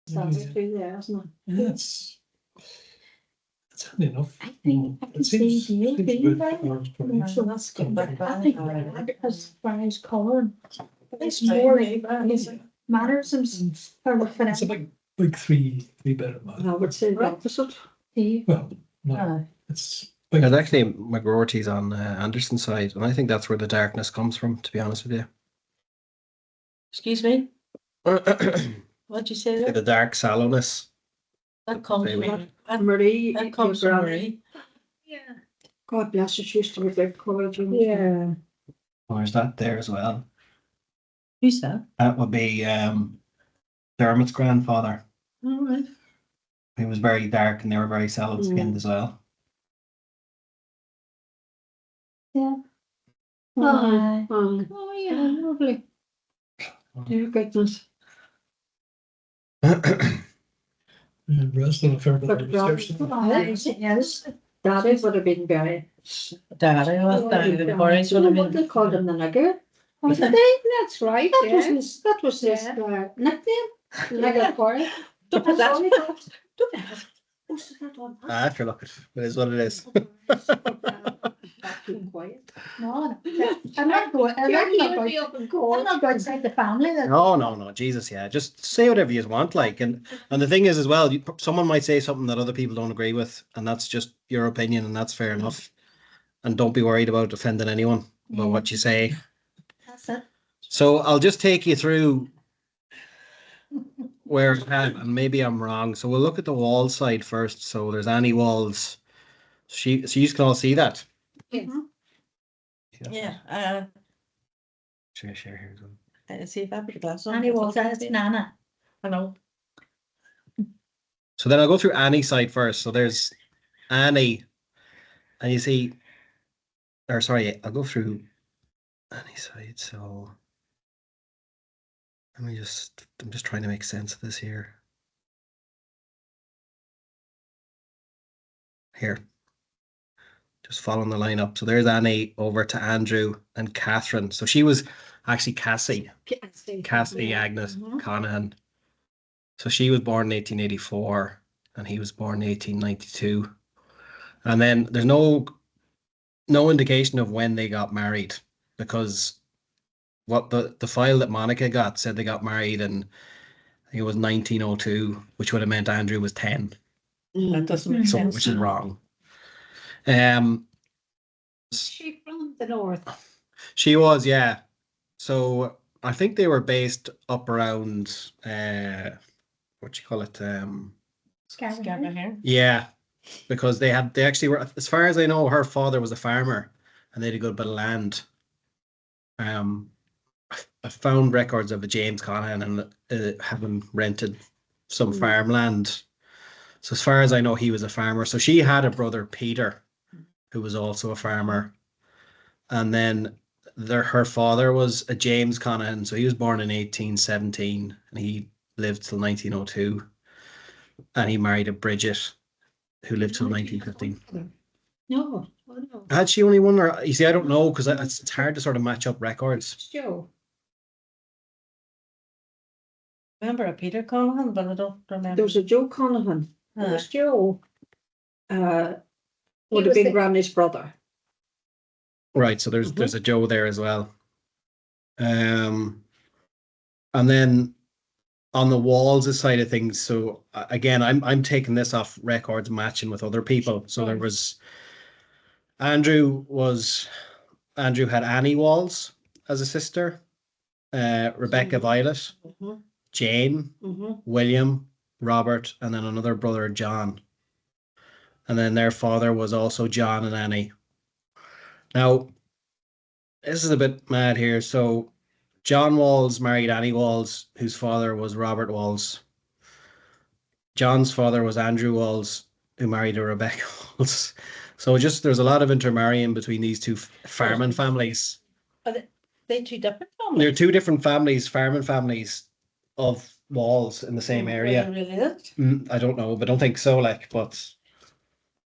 Sanity there, isn't it? Yeah, it's handy enough. I think I can see the being there. So that's good. But I think as far as colour, it's more mannerisms are looking It's a at. big three bedroom I house. would say the opposite. Well, no, it's There's big. actually McGroarty's on Anderson's side, and I think that's where the darkness comes from, to be honest with you. Excuse me, The what'd you say there? dark sallowness. That comes Maybe. from, Marie, that comes from Marie. Yeah. God bless her, she used to be very collagen. Yeah. Oh, there's that there as well. Who's that? That would be Dermot's grandfather. All right. He was very dark, and they were very sallow skinned as well. Yeah. Oh, Oh, yeah, lovely. dear goodness. And rest of the fair bit But of research. Yes. Daddy would have been very. Daddy was down in the Corrys would have What been. they called him the nigger. Was it? That's right. That was his nickname. Nigger Corey. Don't put that. Don't put that. What's that one? After look, it is what it is. Quiet. No, I'm not going. I'm not going inside the family. No, Jesus, yeah. Just say whatever you want, like, and the thing is as well, someone might say something that other people don't agree with, and that's just your opinion, and that's fair enough. And don't be worried about offending anyone about what you say. That's it. So I'll just take you through where it's at, and maybe I'm wrong. So we'll look at the wall side first. So there's Annie walls. So you can all see that. Yes. Yeah, Should I share here? As well? see if I put the glass on. Annie was that's Nana. I know. So then I'll go through Annie's side first. So there's Annie, and you see, or sorry, I'll go through Annie's side. So I'm just trying to make sense of this here. Here. Just following the line up. So there's Annie over to Andrew and Catherine. So she was actually Cassie Agnes Conahan. So she was born in 1884 and he was born in 1892. And then there's no indication of when they got married, because what the file that Monica got said they got married in, I think it was 1902, which would have meant Andrew was 10. That doesn't make So, sense. which is wrong. She from the north. She was, yeah. So I think they were based up around what you call it? Scabbard hair. Yeah, because they actually were, as far as I know, her father was a farmer and they had a good bit of land. I found records of a James Conahan and having rented some farmland. So as far as I know, he was a farmer. So she had a brother, Peter, who was also a farmer. And then her father was a James Conahan. So he was born in 1817 and he lived till 1902. And he married a Bridget who lived till 1915. No. Had she only one? Or you see, I don't know, because it's hard to sort of match up records. Joe. Remember a Peter Conahan, but I don't remember. There was a Joe Conahan. It was Joe. Would was have been the- Granny's brother. Right, so there's a Joe there as well. And then on the walls side of things, so again, I'm taking this off records matching with other people. So there was Andrew had Annie Walls as a sister, Rebecca Violet, Jane, William, Robert, and then another brother, John. And then their father was also John and Annie. Now, this is a bit mad here. So John Walls married Annie Walls, whose father was Robert Walls. John's father was Andrew Walls, who married a Rebecca Walls. So there's a lot of intermarrying between these two farming families. Are they two different families? They're two different families, farming families of Walls in the same area. Really is? I don't know, but I don't think so. But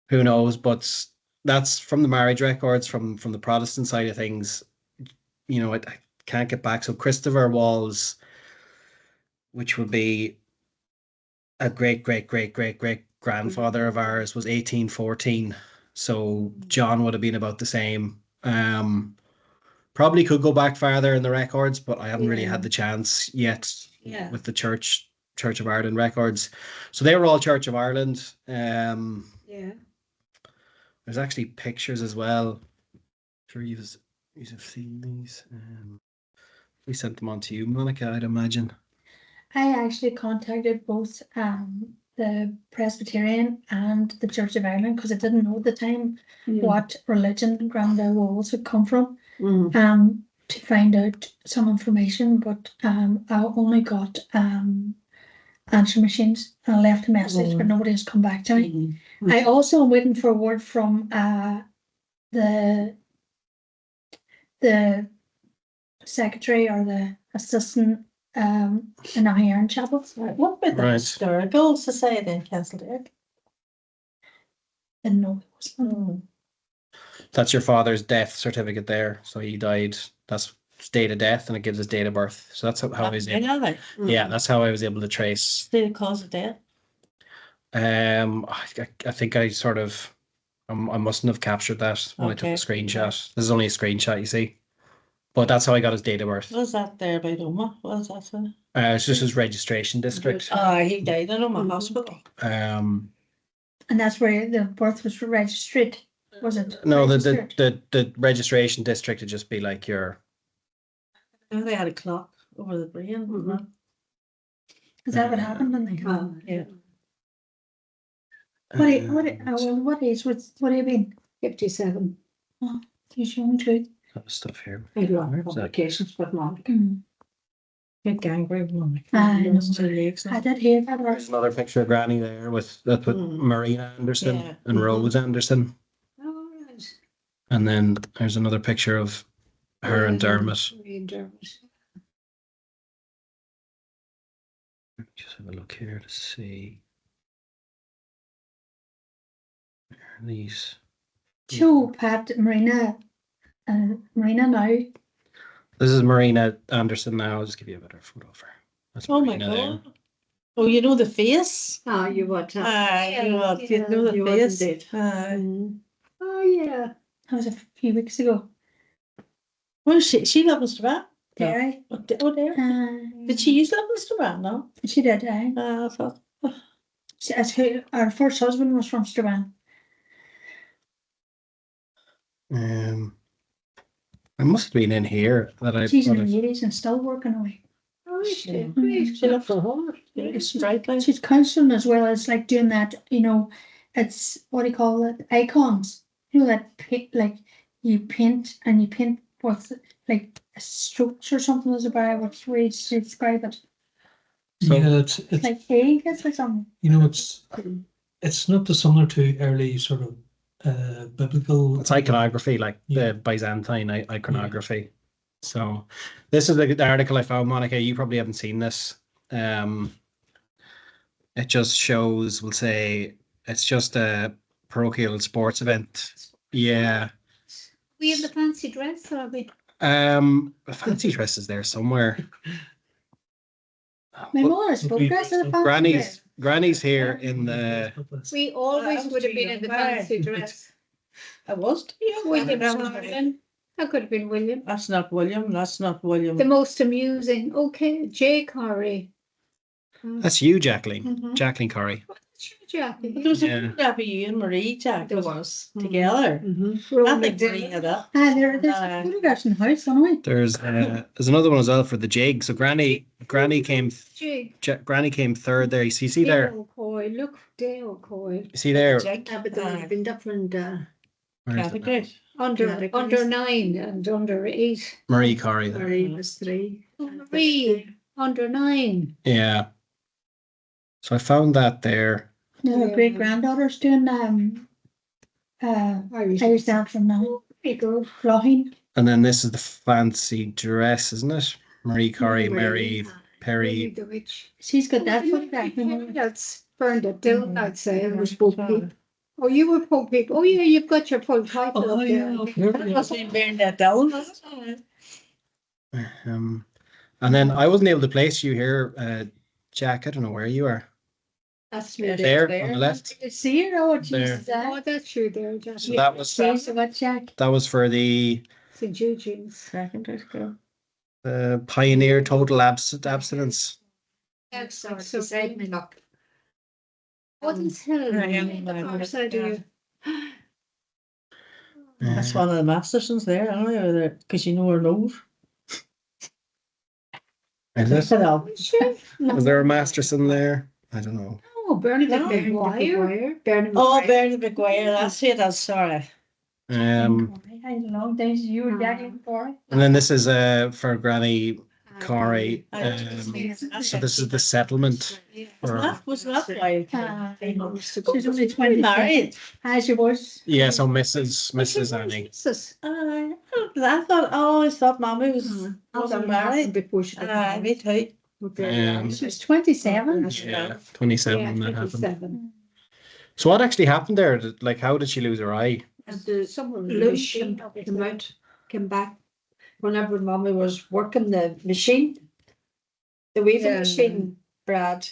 who knows? But that's from the marriage records from the Protestant side of things. You know, I can't get back. So Christopher Walls, which would be a great grandfather of ours was 1814. So John would have been about the same. Probably could go back farther in the records, but I haven't really Yeah. had the chance yet Yeah. with the Church of Ireland records. So they were all Church of Ireland. Yeah. There's actually pictures as well. Sure you've seen these. We sent them on to you, Monica, I'd imagine. I actually contacted both the Presbyterian and the Church of Ireland because I didn't know at the time what religion Grandad Walls had come from. To find out some information, but I only got answer machines and I left a message, but nobody has come back to me. I also am waiting for a word from the secretary or the assistant in our Iron Chapel. What about the Right. Historical Society in Castledale? Didn't know it was. That's your father's death certificate there. So he died. That's his date of death, and it gives his date of birth. So that's how I was able. Yeah, that's how I was able to trace. The cause of death. I think I sort of, I mustn't have captured that when I took the Okay. screenshot. This is only a screenshot, you see. But that's how I got his date of birth. What was that there by Oma? What was that for? It's just his registration district. He died in Oma Hospital. And that's where the birth was registered. Was it? No, registered? the registration district would just be like your. They had a clock over the brain. Is that what happened in the car? Yeah. What age was what have you been? 57. You shown too. Stuff here. I had a lot of Where's that? complications, but not. Good gangrene, Mom. I know. Lost her legs. I did hear that. There's another picture of Granny there with Marina Anderson Yeah. and Rose Anderson. All right. And then there's another picture of her and Dermot. Me and Dermot. Just have a look here to see. Where are these? Show Pat Marina now. This is Marina Anderson now. I'll just give you a better photo of her. That's Oh my Marina there. God. Oh, you know the face? Ah, you what? You know you the wasn't face? it. Aye. Oh, yeah. That was a few weeks ago. Well, she lived in Strabane. Derry. Oh, there. Did she used to live in Strabane, no? She did, aye. I thought. Our first husband was from Strabane. I must have been in here that I. She's in the 80s and still working away. Oh, She- great. she left for her. It's right, like. She's counselling as well as like doing that, it's what do you call it? Icons. You know that like you paint with like strokes or something as a bar, which way to describe it. So- Yeah, it's Like eggs or something. it's not dissimilar to early sort of biblical. It's iconography, like Yeah. the Byzantine iconography. So this is the article I found, Monica. You probably haven't seen this. It just shows, we'll say, it's just a parochial sports event. Yeah. We have the fancy dress, or we? A fancy dress is there somewhere. My mother's photographed in a fancy dress. Granny's here in the. We always was would have too been in the young. fancy dress. I was to you. William Hamilton. That could have been William. That's not William. That's not William. The most amusing. Okay, Jay Corry. That's you, Jacqueline. Mhm. Jacqueline Curry. That's your Jackie. There was a Yeah. photograph of you and Marie, Jack. There was. Together. I Rona think Marie Dillon. had up. There's photographs in the house, anyway. There's another one as well for the jig. So Granny came Jay. Granny came third there. You see there. Dale Coy. Look, Dale Coy. You see there. Jack. But there would have been different Where is it now? Categories. under Categories. 9 and under 8. Marie Curry there. Marie was 3. Marie under 9. Yeah. So I found that there. No, her Yeah. great granddaughter's doing Irish dance from now. Very good. Flohing. And then this is the fancy dress, isn't it? Marie Curry, Mary Perry. The witch. She's got that photograph. That's burned it down, I'd say. It was Pope Pete. Oh, you were Pope Pete. Oh, yeah, you've got your full title Oh, up yeah, there. okay. That wasn't bearing that down. And then I wasn't able to place you here, Jack. I don't know where you are. That's me Yes. there. There on the left. You see her, oh, There. Jesus. Oh, that's you there, Jack. So that was Jack. that was for the St. Eugene's. Secondary school. Pioneer Total Abstinence. That's so beside me, look. What is hell? Right, yeah, The far yeah. side of you. That's one of the Mastersons there, aren't they? Because you know her load. Is it? Hello. Was there a Masterson there? I don't know. Oh, Bernie No. McGuire. Bernie Oh, McGuire. Bernie McGuire, that's it, I'm sorry. I had a long days you were daddy for. And then this is for Granny Corey. I So this is the settlement. Was that why? She's only 20. Married. As she was. Yeah, so Mrs. Annie. I always thought Mommy wasn't married. Before she Me too. She was 27. Yeah, 27 when that happened. 27. So what actually happened there? Like, how did she lose her eye? Someone Lucian came back whenever Mommy was working the machine. The weaving Yeah. machine, Brad,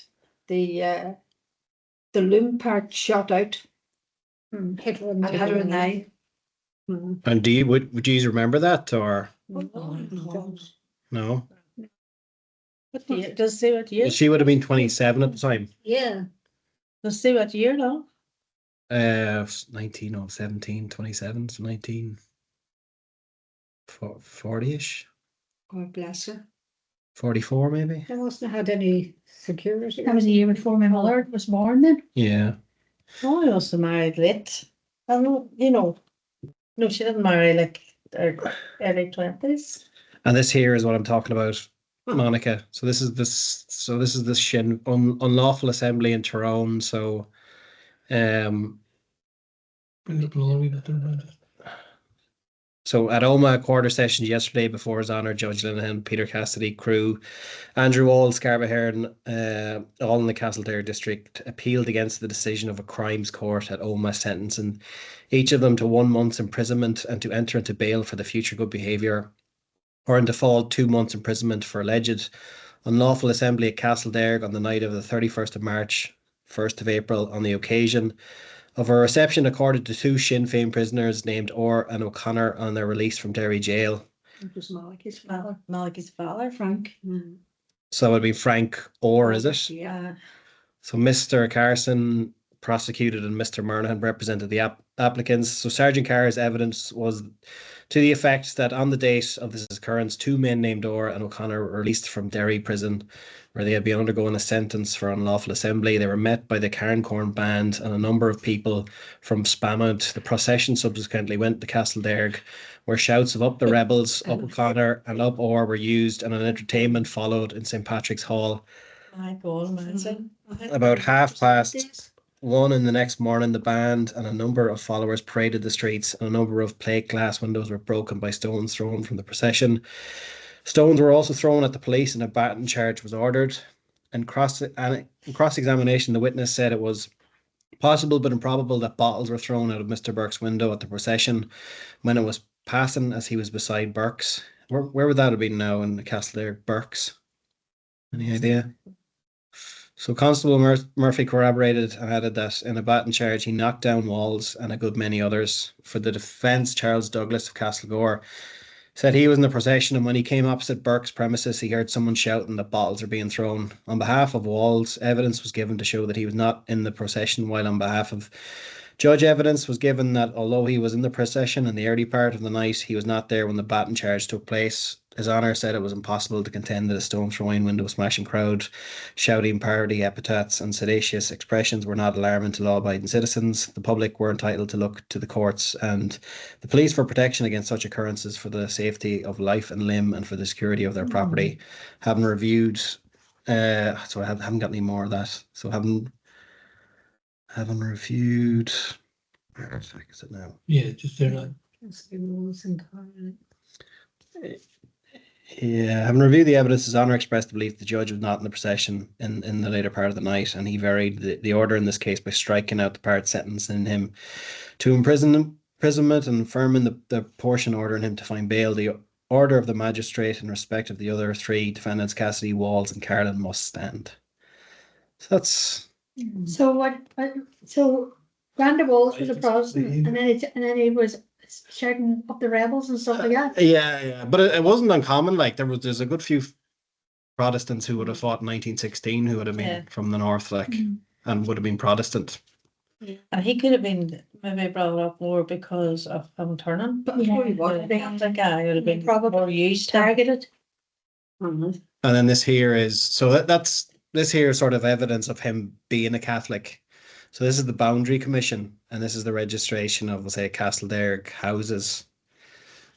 the loom part shot out Hit her and had her in the eye. And would you remember that or no? What year? Does it say what year? Well, she would have been 27 at the time. Yeah. Does it say what year though? 19 or 17, 27, so 40-ish, God bless her. 44 maybe. They mustn't have had any security. That was a year before my mother was born then. Yeah. Oh, I was married late. I know, no, she didn't marry like her early 20s. And this here is what I'm talking about, Monica. So this is this Sinn unlawful assembly in Tyrone. So Bring it up a little wee bit there, Brandon. So at Oma quarter session yesterday before His Honour Judge Linehan, Peter Cassidy, Crew, Andrew Wall, Scarva Hearn, all in the Castledare district, appealed against the decision of a crimes court at Oma, sentencing each of them to 1 month's imprisonment and to enter into bail for the future good behaviour, or in default 2 months imprisonment for alleged unlawful assembly at Castledare on the night of the 31st of March, 1st of April, on the occasion of a reception accorded to 2 Sinn Féin prisoners named Orr and O'Connor on their release from Derry jail. It was Malachy's father. Malachy's father. Frank. So it would be Frank Orr, is it? Yeah. So Mr. Carson prosecuted and Mr. Murnahan represented the applicants. So Sergeant Carr's evidence was to the effect that on the date of this occurrence, 2 men named Orr and O'Connor were released from Derry prison, where they had been undergoing a sentence for unlawful assembly. They were met by the Cairncorn band and a number of people from Spamount. The procession subsequently went to Castledarg, where shouts of "Up the rebels, up O'Connor and up Orr" were used, and an entertainment followed in St. Patrick's Hall. My God, amazing. About 1:30 in the next morning, the band and a number of followers paraded the streets, and a number of plate glass windows were broken by stones thrown from the procession. Stones were also thrown at the police, and a baton charge was ordered. In cross-examination, the witness said it was possible but improbable that bottles were thrown out of Mr. Burke's window at the procession when it was passing, as he was beside Burke's. Where would that have been now in the Castledarg? Burke's? Any idea? So Constable Murphy corroborated and added that in a baton charge he knocked down Walls and a good many others. For the defence, Charles Douglas of Castlegore said he was in the procession, and when he came opposite Burke's premises he heard someone shouting that bottles are being thrown. On behalf of Walls, evidence was given to show that he was not in the procession, while on behalf of Judge, evidence was given that although he was in the procession in the early part of the night, he was not there when the baton charge took place. His Honour said it was impossible to contend that a stone-throwing, window-smashing crowd, shouting parody epithets and seditious expressions were not alarming to law-abiding citizens. The public were entitled to look to the courts and the police for protection against such occurrences, for the safety of life and limb and for the security of their property. Having reviewed, so I haven't got any more of that. So having reviewed, where the heck is it now? Yeah, just there now. Yeah, having reviewed the evidence, His Honour expressed the belief the judge was not in the procession in the later part of the night, and he varied the order in this case by striking out the part sentencing him to imprisonment and affirming the portion ordering him to find bail. The order of the magistrate in respect of the other 3 defendants, Cassidy, Walls and Carlin, must stand. So that's So so Granderwald was a Protestant, and then he was shouting up the rebels and stuff like that. Yeah. But it wasn't uncommon. Like there's a good few Protestants who would have fought in 1916 who would have been Yeah. from the north, like, Mm. and would have been Protestant. And he could have been maybe brought up more because of him turning. But before he was, The guy would have been Probably more used to. Targeted. And then this here is that's this here is sort of evidence of him being a Catholic. So this is the Boundary Commission, and this is the registration of, say, Castlederg houses.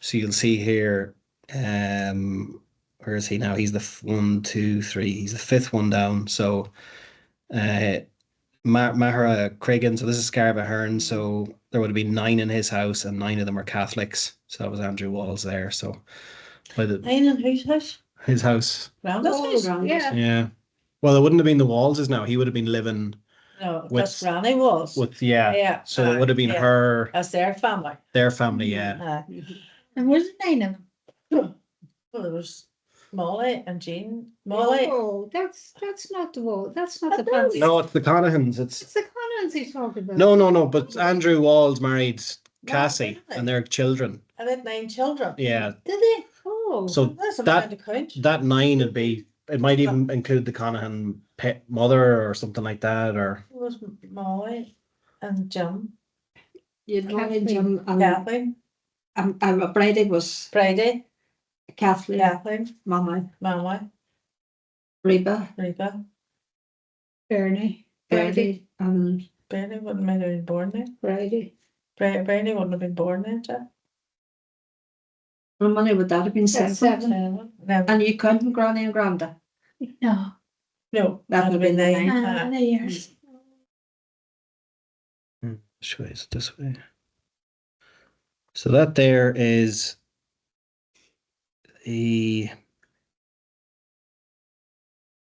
So you'll see here, where is he now? He's the 1, 2, 3. He's the 5th one down. So, Mahara Craigan. So this is Scarva Hearn. So there would have been 9 in his house, and 9 of them are Catholics. So that was Andrew Walls there. So by the Nine in whose house? his house, Rounders house? Yeah. yeah. Well, it wouldn't have been the Walls now. He would have been living No, With- that's Granny was. with Yeah. So it would have been yeah. her, That's their family. their family. Yeah. And was it 9 of them? Well, there was Molly and Jean. Molly. Oh, that's not the wall. That's not the That fancy. No, it's the Conahans. It's It's the Conans he's talking about. no. But Andrew Walls married Cassie really? and their children. And had 9 children. Yeah. Did they? Oh. So That's a that- bad count. that 9 would be. It might even include the Conahan pet mother or something like that, or It was Molly and Jim. you know, Kathleen. Jim Kathleen. and Brady was Brady. Kathleen, Kathleen. Mama, Mama. Reba, Reba. Bernie. Brady, and Brady wouldn't have been born then. Brady. Brady wouldn't have been born then, Jack. how many would that have been? That's 7. 7. No. And you counting Granny and Granda? No. No. That would have been 9. 9. The years. which way is it this way? So that there is the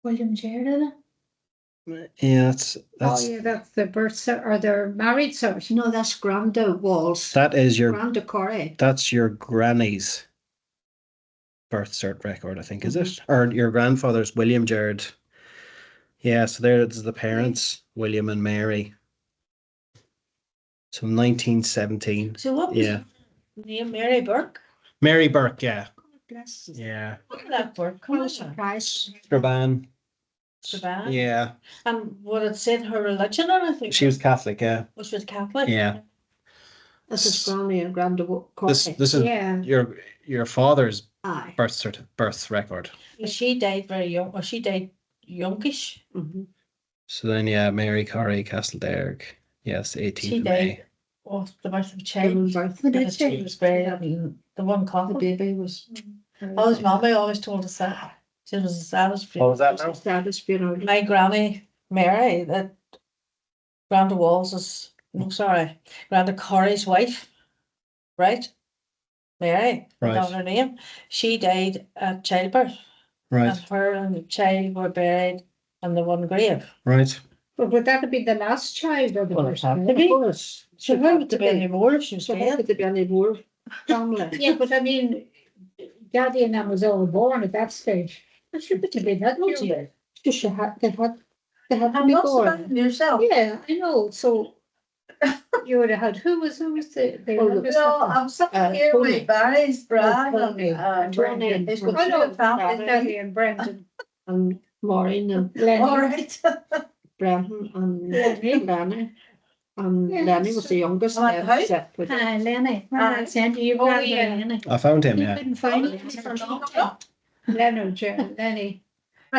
William Jared, is it? yeah. That's Oh, yeah, that's the birth cert or their married cert. No, that's Granda Walls. that is your Granda Corey. that's your granny's birth cert record, I think, is it? Or your grandfather's William Jared. Yeah, so there's the parents, William and Mary. So 1917. So what was Yeah. the name? Mary Burke? Mary Burke, yeah. Bless. Yeah. What did that Burke I come was from? surprised. Strabane. Savannah? Yeah. And what it said her religion or anything? She was Catholic, yeah. She was Catholic? Yeah. This is Granny and Granda Corey. This is Yeah. your father's Aye. birth record. She died very young, or she died youngish. Mhm. So then Mary Corrie Castlederg. Yes, 18th She of May. died of the birth of a Giving child. birth. What did Because she? she was buried in the one The coffin. baby was. Oh, his mommy always told us that. She was the saddest funeral. was that now? Saddest funeral. My granny, Mary, that Granda Walls is, no, sorry, Granda Corrie's wife, right? Mary, Right. that's her name. She died at childbirth. Right, And her and the child were buried in the one grave. right. But would that have been the last child or the Well, it first? had to be. Was. So how would there be any more if she was So how dead? could there be any more family? Yeah, but I mean, Daddy and them was all born at that stage. It should have been that much. They had to be born. yourself. Yeah, I know. So you would have had who was the Well, youngest no, of them? sitting here with Barry's Tony. Brendan. It's I got know two families. Daddy and Brendan. And Maureen and Lenny. right. Brendan and Lenny. Lenny. And Yes. Lenny was the youngest. Oh, at the house? except with- Hi, Lenny. I sent you. Oh, brother, yeah. Lenny. I found him, You yeah. couldn't find Oh, him. for a long time. Lenny.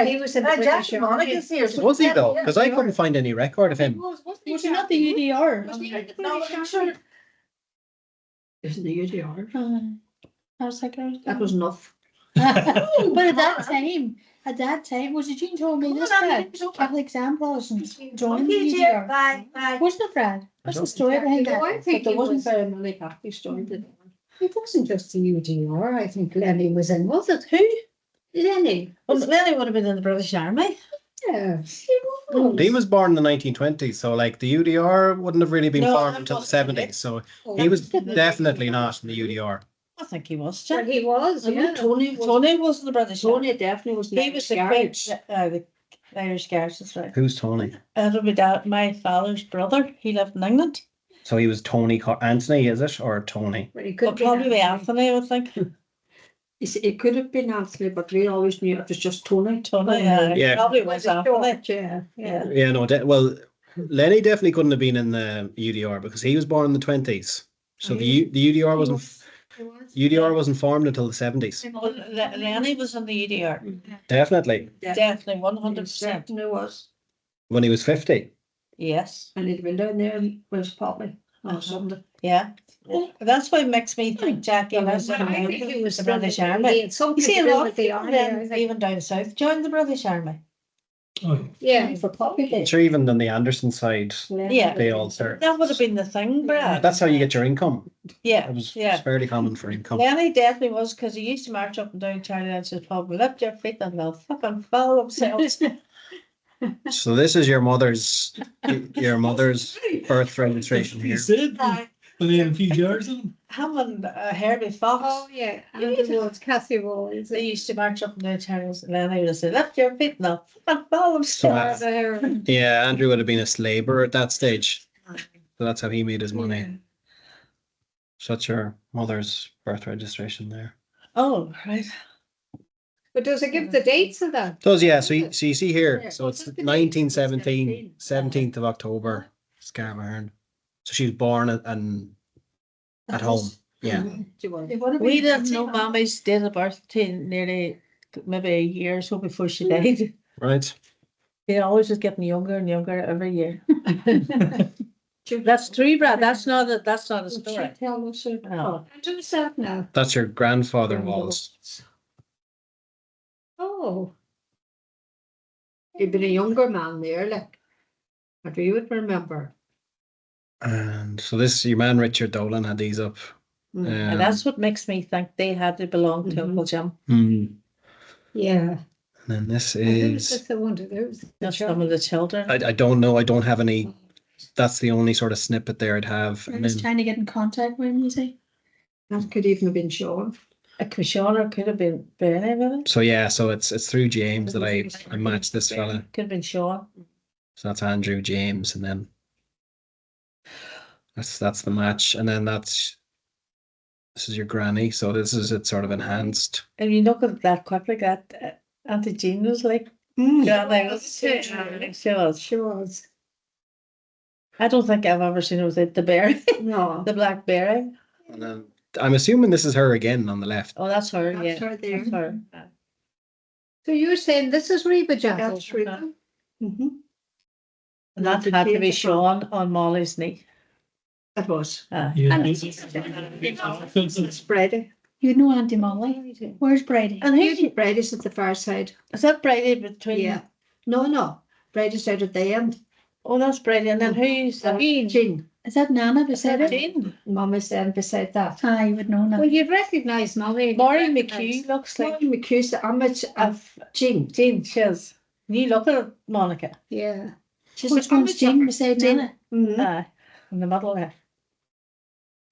He was in the British Army. here. Was he though? Because I couldn't find any record of He him. was Was he not the UDR? Was he in the No, British I'm Army? sure. Isn't the UDR? I was like, That was enough. but at that time, was it Jean told me this, Brad? Catholics and Protestants joined the UDR. Bye. Wasn't it, Brad? What's the don't- story behind No, that? I think But there it wasn't was. very many Catholics joined it. It wasn't just the UDR. I think Lenny was in. Was it? Who? Lenny. Well, Lenny would have been in the British Army. Yeah. He was born in the 1920s, so like the UDR wouldn't have really been No, formed that until the wasn't it. 70s. So he was definitely not in the UDR. I think he was. But he was. I know Yeah. Tony was. Tony was in the British Army. Tony definitely was. He was the queen. Irish Garage, that's right. Who's Tony? It'll be that my father's brother. He lived in England. So he was Tony Anthony, is it, or Tony? But he Well, could be probably Anthony. Anthony, I would think. It could have been Anthony, but we always knew it was just Tony. Tony, yeah. Yeah. Probably was Anthony. Yeah, Yeah. Yeah, no. Well, Lenny definitely couldn't have been in the UDR because he was born in the 20s. So the UDR wasn't formed until the 70s. Well, Lenny was in the UDR. Definitely. Definitely, 100%. Definitely was. When he was 50. Yes. And he'd been down there and was probably Uh-huh. on Sunday. Yeah. That's what makes me think Jackie was in I think it was the British He Army. had something You see, to a do lot with of the people army. then, I think. even down south, joined the British Army. Oh, Yeah, For Poppy Day. Sure, even on the Anderson side, Yeah. they all served. That would have been the thing, Brad. That's how you get your income. Yeah, It was yeah. fairly common for income. Lenny definitely was, because he used to march up and down Charlie Lance's pub, lift your feet and they'll fucking fall themselves. So this is your mother's birth registration you here. said, when they had a few jars in them. Him and Herbie Fox, oh, yeah, Andrew Woods, Cassie Woods. they used to march up and down Charlie's, and Lenny would say, lift your feet and they'll fucking fall themselves. So, yeah, Andrew would have been a slaver at that stage. So that's how he made his money. So that's your mother's birth registration there. Oh, right. But does it give the dates of that? Does, yeah. So you see here. Yeah. So it's What's the date? 1917, 17th of October, Scarmahern. So she was born at home. Yeah. Do you want- It would have We been didn't know Mommy's date of birth till nearly maybe a year or so before she died. Right. They always was getting younger and younger every year. That's true, Brad. That's not a Would she story. tell us? No. I do that now. That's your grandfather was. Oh, He'd been a younger man there, like. But you would remember. And so this, your man Richard Dolan had these up. Mm. And that's what makes me think they had to belong to Mhm. Uncle Jim. yeah. And then this And who was is, this? I wonder. There was the That's some child. of the children. I don't know. I don't have any. That's the only sort of snippet there I'd have. I And was then, trying to get in contact with him, you see. That could even have been Sean. A commissioner could have been Bernie with it. so yeah, so it's through James that I matched this fella. Could have been Sean. So that's Andrew James, and then that's the match, and then this is your granny. So this is it sort of enhanced. And you look at that quickly, that Auntie Jean was like, Granny was. She was. She was. I don't think I've ever seen her with the berry, No. the black berry. And then I'm assuming this is her again on the left. Oh, that's her, That's yeah. her there. That's her. So you're saying this is Reba Jackal? That's Rita. Mm-hmm. And that had to be Sean on Molly's knee. It was. Yeah. And It's Brady. You know Auntie Molly. Where's Brady? And who's, Brady's at the far side. is that Brady between? Yeah. No. Brady's out at the end. Oh, that's Brady. And then who's that? Jean. Is that Nana beside her? Jean. Mama's then beside that. Ah, you would know Well, now. you'd recognise Molly. Maureen McHugh looks like Molly McHugh's the image of Jean. Jean, she is. You look at Monica. Yeah. She's Which the one's image Jean of beside Jean. Nana? Mhm. In the middle there.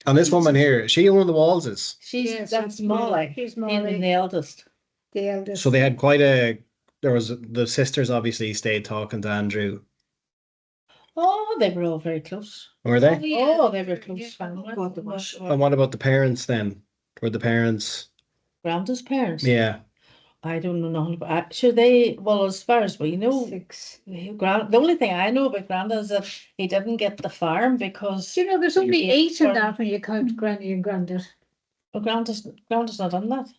And this woman here, is she one of the Wallses? She's, Yes, that's Molly. She's Being Molly, the eldest. the eldest. So they had there was the sisters obviously stayed talking to Andrew. Oh, they were all very close. Were they? yeah. Oh, they were close Yeah. family. God, they was. And what about the parents then? Were the parents? Granda's parents. Yeah. I don't know nothing about. Sure, they. Well, as far as we know, 6. The only thing I know about Granda is that he didn't get the farm because You know, there's only Yeah. 8 in that when you count Granny and Grandad. Granda's not in that.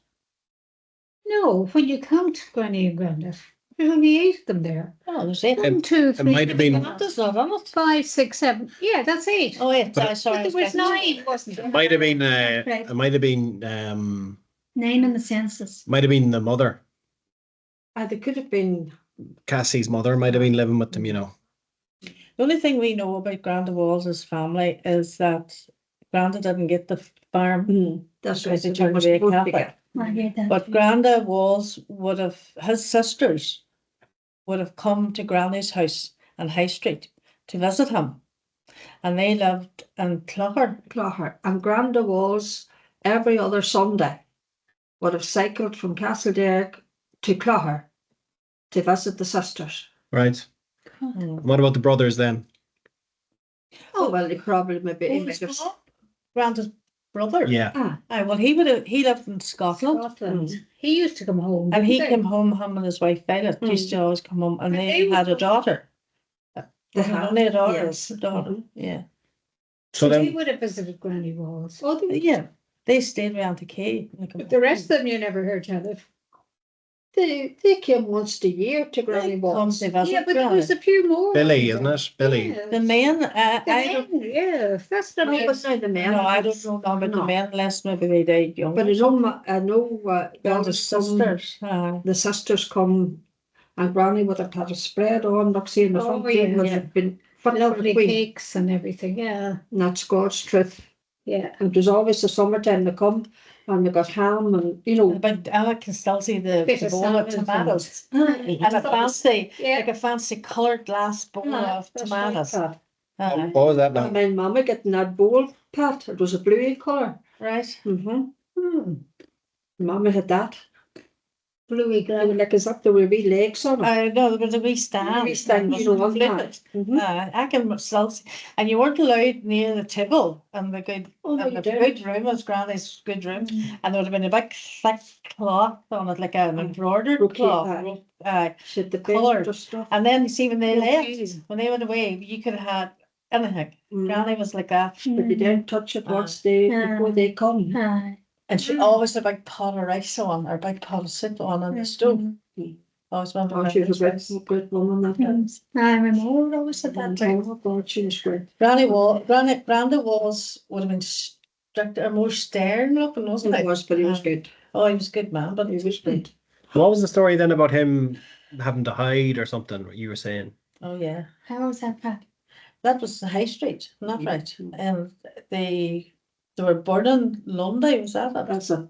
No, when you count Granny and Grandad, there's only 8 of them there. Oh, there's 8. 1, 2, 3, might have been- Granda's not in it. 5, 6, 7. Yeah, that's 8. Oh, wait, But- sorry. But there was 9, wasn't there? Might have been Right. it might have been 9 in the census. might have been the mother. They could have been. Cassie's mother might have been living with them, you know. The only thing we know about Granda Walls' family is that Granda didn't get the farm, That's Because right. they turned to be a Catholic. I heard that. but too. Granda Walls would have, his sisters would have come to Granny's house on High Street to visit him. And they lived in Clogher. Clogher. And Granda was every other Sunday would have cycled from Castlederrick to Clogher to visit the sisters. Right. Mm. What about the brothers then? Oh, well, he probably maybe. Who He was might have. Paul? Granda's brother. Yeah. Aye, well, he lived in Scotland. Scotland. He used to come home. And he didn't came home, him and his wife Violet used to always come home, and And they they had a would- daughter. They Was it had, only a daughter? yes. Daughter, Mhm. yeah. So They then, would have visited Granny Walls. Oh, Yeah, they stayed around the Key. But the rest of them you never heard tell of. they came once a year to Granny Come Walls. to visit Yeah, but there was Granny. a few more. Billy, wasn't isn't there? it? Billy. Yes. The men, The I don't, men, yeah, that's the No, men. but now the men. no, I don't know about the No. men, unless maybe they died young. But I know, Granda's Granda's sisters. the sisters come, and Granny would have had a spread on, look, see, in the Oh, front gate would yeah. have been fit for a Lovely queen. cakes and everything, yeah, And that's God's truth. yeah. And there's always the summertime they come, and they got ham, and But I can still see the Bit of bowl of salad and- tomatoes. And a fancy, Yeah. like a fancy coloured glass bowl of that's right, tomatoes. Pat. Aye. What was that And now? my mama getting that bowl, Pat, it was a bluey colour. Right. Mm-hmm. Mama had that. Bluey They were glove. like as if there were wee legs on it. I know, there was a wee stand. Wee stand, and you know, it was on that. flipped. Mhm. I can still see, and you weren't allowed near the table and the good, Oh, no, and you the didn't. good room was Granny's good room, and there would have been a big thick cloth on it, like an embroidered Brocade, cloth. aye. She had the Coloured. best stuff. And then you see when they Brocade. left, when they went away, you could have had anything. Mm. Granny was like that, But you don't touch it once before Aye. they come. Aye. and she always had a big pot of rice on, or a big pot of soup on the stove. Always remember Oh, my she was a rice. great woman, that girl. Aye, my mother always said that too. Oh, God, she was great. Granda Walls would have been stricter, more stern looking, wasn't It he? was, but he was good. Oh, he was a good man, but He was good. What was the story then about him having to hide or something? You were saying. oh yeah, How was that, Pat? that was the High Street, not right. And they were burning Lundy, was that it? That's it.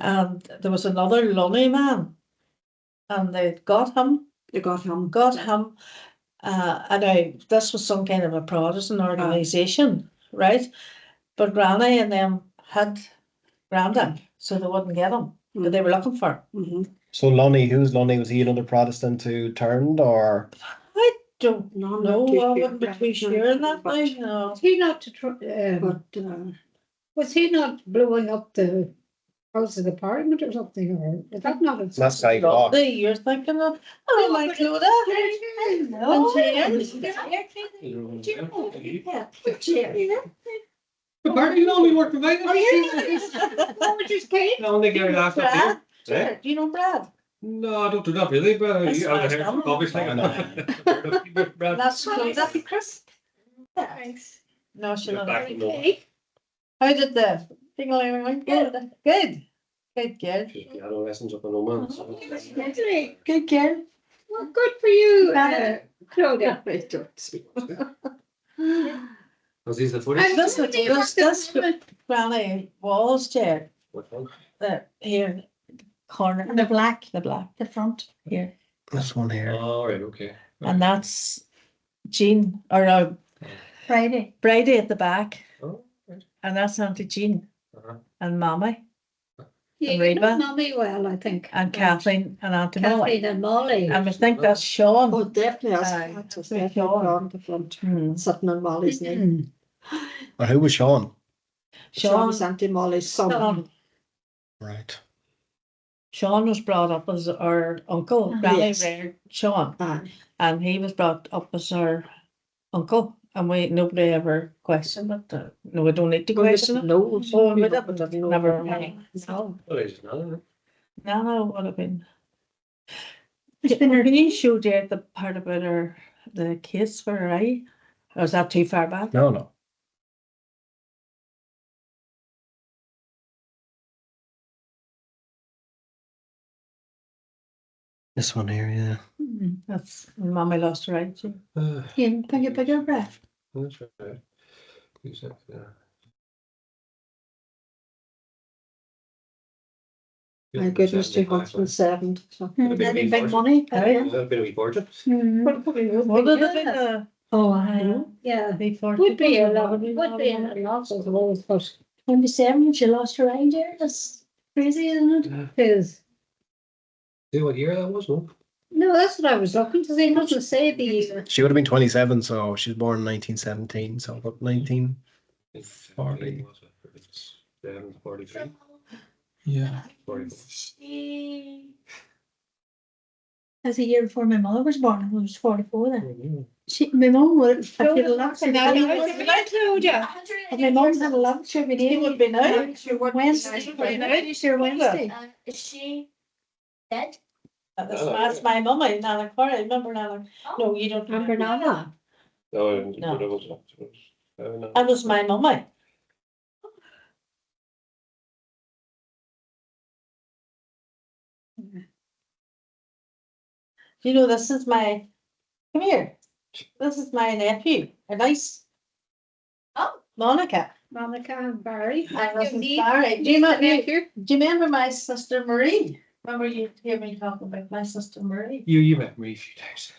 And there was another Lundy man, and they got him. They got him. And this was some kind of a Protestant organisation, right? But Granny and them had Granda, so they wouldn't get him, but they were looking for him. Mm-hmm. So Lonnie, who's Lonnie? Was he another Protestant who turned, or? I don't No, I'm know, not too I sure. wouldn't be too sure in that But- way, no. Was he not But, was he not blowing up the House of the Parliament or something, or is that not? a- That's sidewalk. Lundy, you're thinking of, oh my Clodagh. No. Apparently you only work for me. Oh, we just came. Only Gary last up here. Brad, do you know Brad? No, I don't do that really, but That's I was nice, here, obviously. I That's Clodagh, Chris? Thanks. No, she Get not. back to normal. How did the ding-a-ling-a-ling go? Good. Good girl. Adolescents up in Oman. Good girl. Well, good for you, Claudia. Was he the footage? And This somebody is must have- this Granny Walls chair, What one? here, corner, The black, the black, the front. here. This one here. All right, okay. And that's Jean, or Friday. Brady at the back, Oh, right. and that's Auntie Jean Uh-huh. and Mommy Yeah, you Reba. know Mommy well, I think. and Kathleen and Auntie Molly. Kathleen and Molly. And we think that's Sean. Oh, definitely. Aye. That's That's definitely Sean. on the front. Hmm. Sitting on Molly's name. Or who was Sean? Sean, was Auntie Molly's son. Right. Sean was brought up as our uncle. Ah, Granny yes. reared Sean, Aye. and he was brought up as our uncle. And nobody ever questioned it. No, we don't need to question it. No. Oh, we People didn't. didn't know. Never. No. Well, he's not. No, would have been. It's been Can you show Jared the part about the case for her eye? Or is that too far back? No, no. This one here, yeah. That's when Mommy lost her eye. Too. You take a bigger breath. That's right. Two seconds, yeah. My goodness, 207. So. That'd be a wee Big fortune. money. That'd be a wee fortune. What would it have been? Oh, I Yeah, Before would be a lot, would be a lot of those, but 27, she lost her eye, Jared. That's crazy, isn't it? is, See what year that was, no? No, that's what I was looking to see. It doesn't say the year. She would have been 27, so she was born in 1917, so about 19. 40. 43. Yeah. 44. That's a year before my mother was born. I was 44 then. My mum would have had a lot. If my mum had a lot, she'd be She would be now. Wednesday. Wednesday. Is she dead? That's my mummy, Nana Corrys. Remember Nana? No, you don't Remember Nana? No, No. no. That was my mummy. You know, this is my, come here, this is my nephew, a nice. Oh. Monica. Monica and Barry. And this is Barry. Do you remember my sister Marie? Remember you hear me talking about my sister Marie? You met me a few times.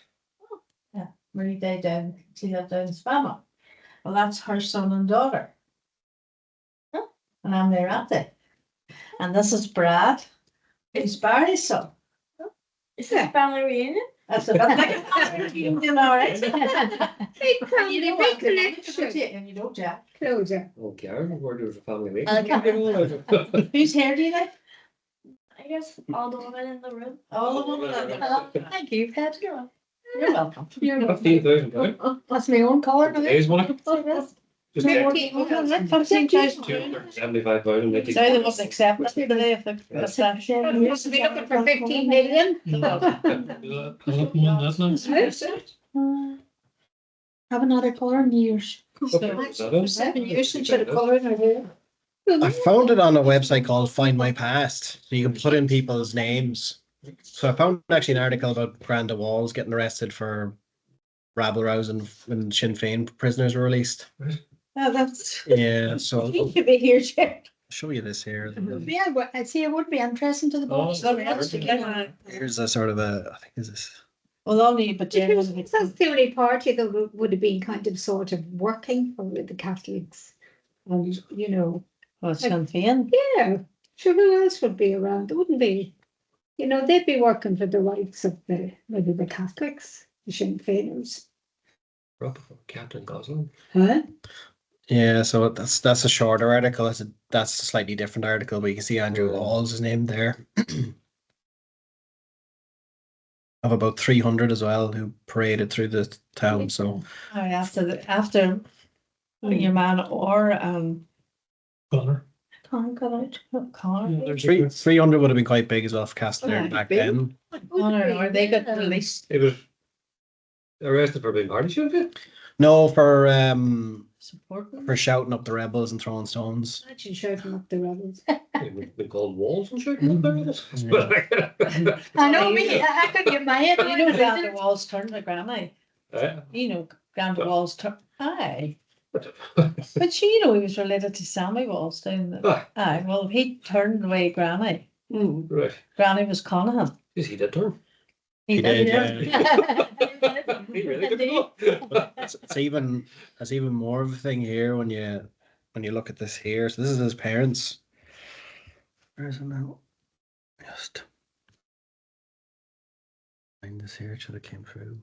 Marie died down, she lived down in Spama. Well, that's her son and daughter. And I'm their auntie. And this is Brad, it's Barry's son. Is this family reunion? That's a bit like a family reunion, all right? Big family, You know big what? connection. And you don't, Jack. Closer. Oh, Karen, where there was a family meeting. Whose hair do you like? I guess all the women in the room. All of them. Thank you, Pat. You're welcome. You're welcome. 15,000. That's my own colour. Today's one. Just check. 15,000. 275,000. Sorry, they wasn't accepted today if they. Used to be looking for 15 million. Have another colour in years. 7 years since the colour in her hair. I found it on a website called Find My Past. So you can put in people's names. So I found actually an article about Granda Walls getting arrested for rabble rousing when Sinn Féin prisoners were released. Oh, that's. Yeah, so You I'll could be here, Jack. show you this here. Yeah, but I'd say it would be interesting to the boys. Here's a sort of a, I think is this. Well, only, but Because Jen. that's the only party that would have been kind of sort of working for the Catholics. And, you know, Well, it's Sinn Féin. yeah, sure, who else would be around? There wouldn't be. You know, they'd be working for the rights of maybe the Catholics, the Sinn Féiners. Captain Gosling. Huh? Yeah, so that's a shorter article. That's a slightly different article, but you can see Andrew Hall's his name there. Of about 300 as well who paraded through the town. So After your man or Connor. Can't cut out. Connor. 300 would have been quite big as well for Castlereagh Yeah, back big. then. Connor, or they got released. He was arrested for being party shooting. No, for Supporting. shouting up the rebels and throwing stones. Imagine shouting up the rebels. We've been called walls and shit. But I know me, I could get my head. You know, Granda Walls turned to Granny. yeah. You know, Granda Walls turned. Aye. But you know, he was related to Sammy Walls down there. Ah, Aye, well, he turned away Granny. right. Granny was Conahan. Yes, he did turn. He did, yeah. He really did. It's even more of a thing here when you look at this here. So this is his parents. Where is it now? Just find this here. It should have came through.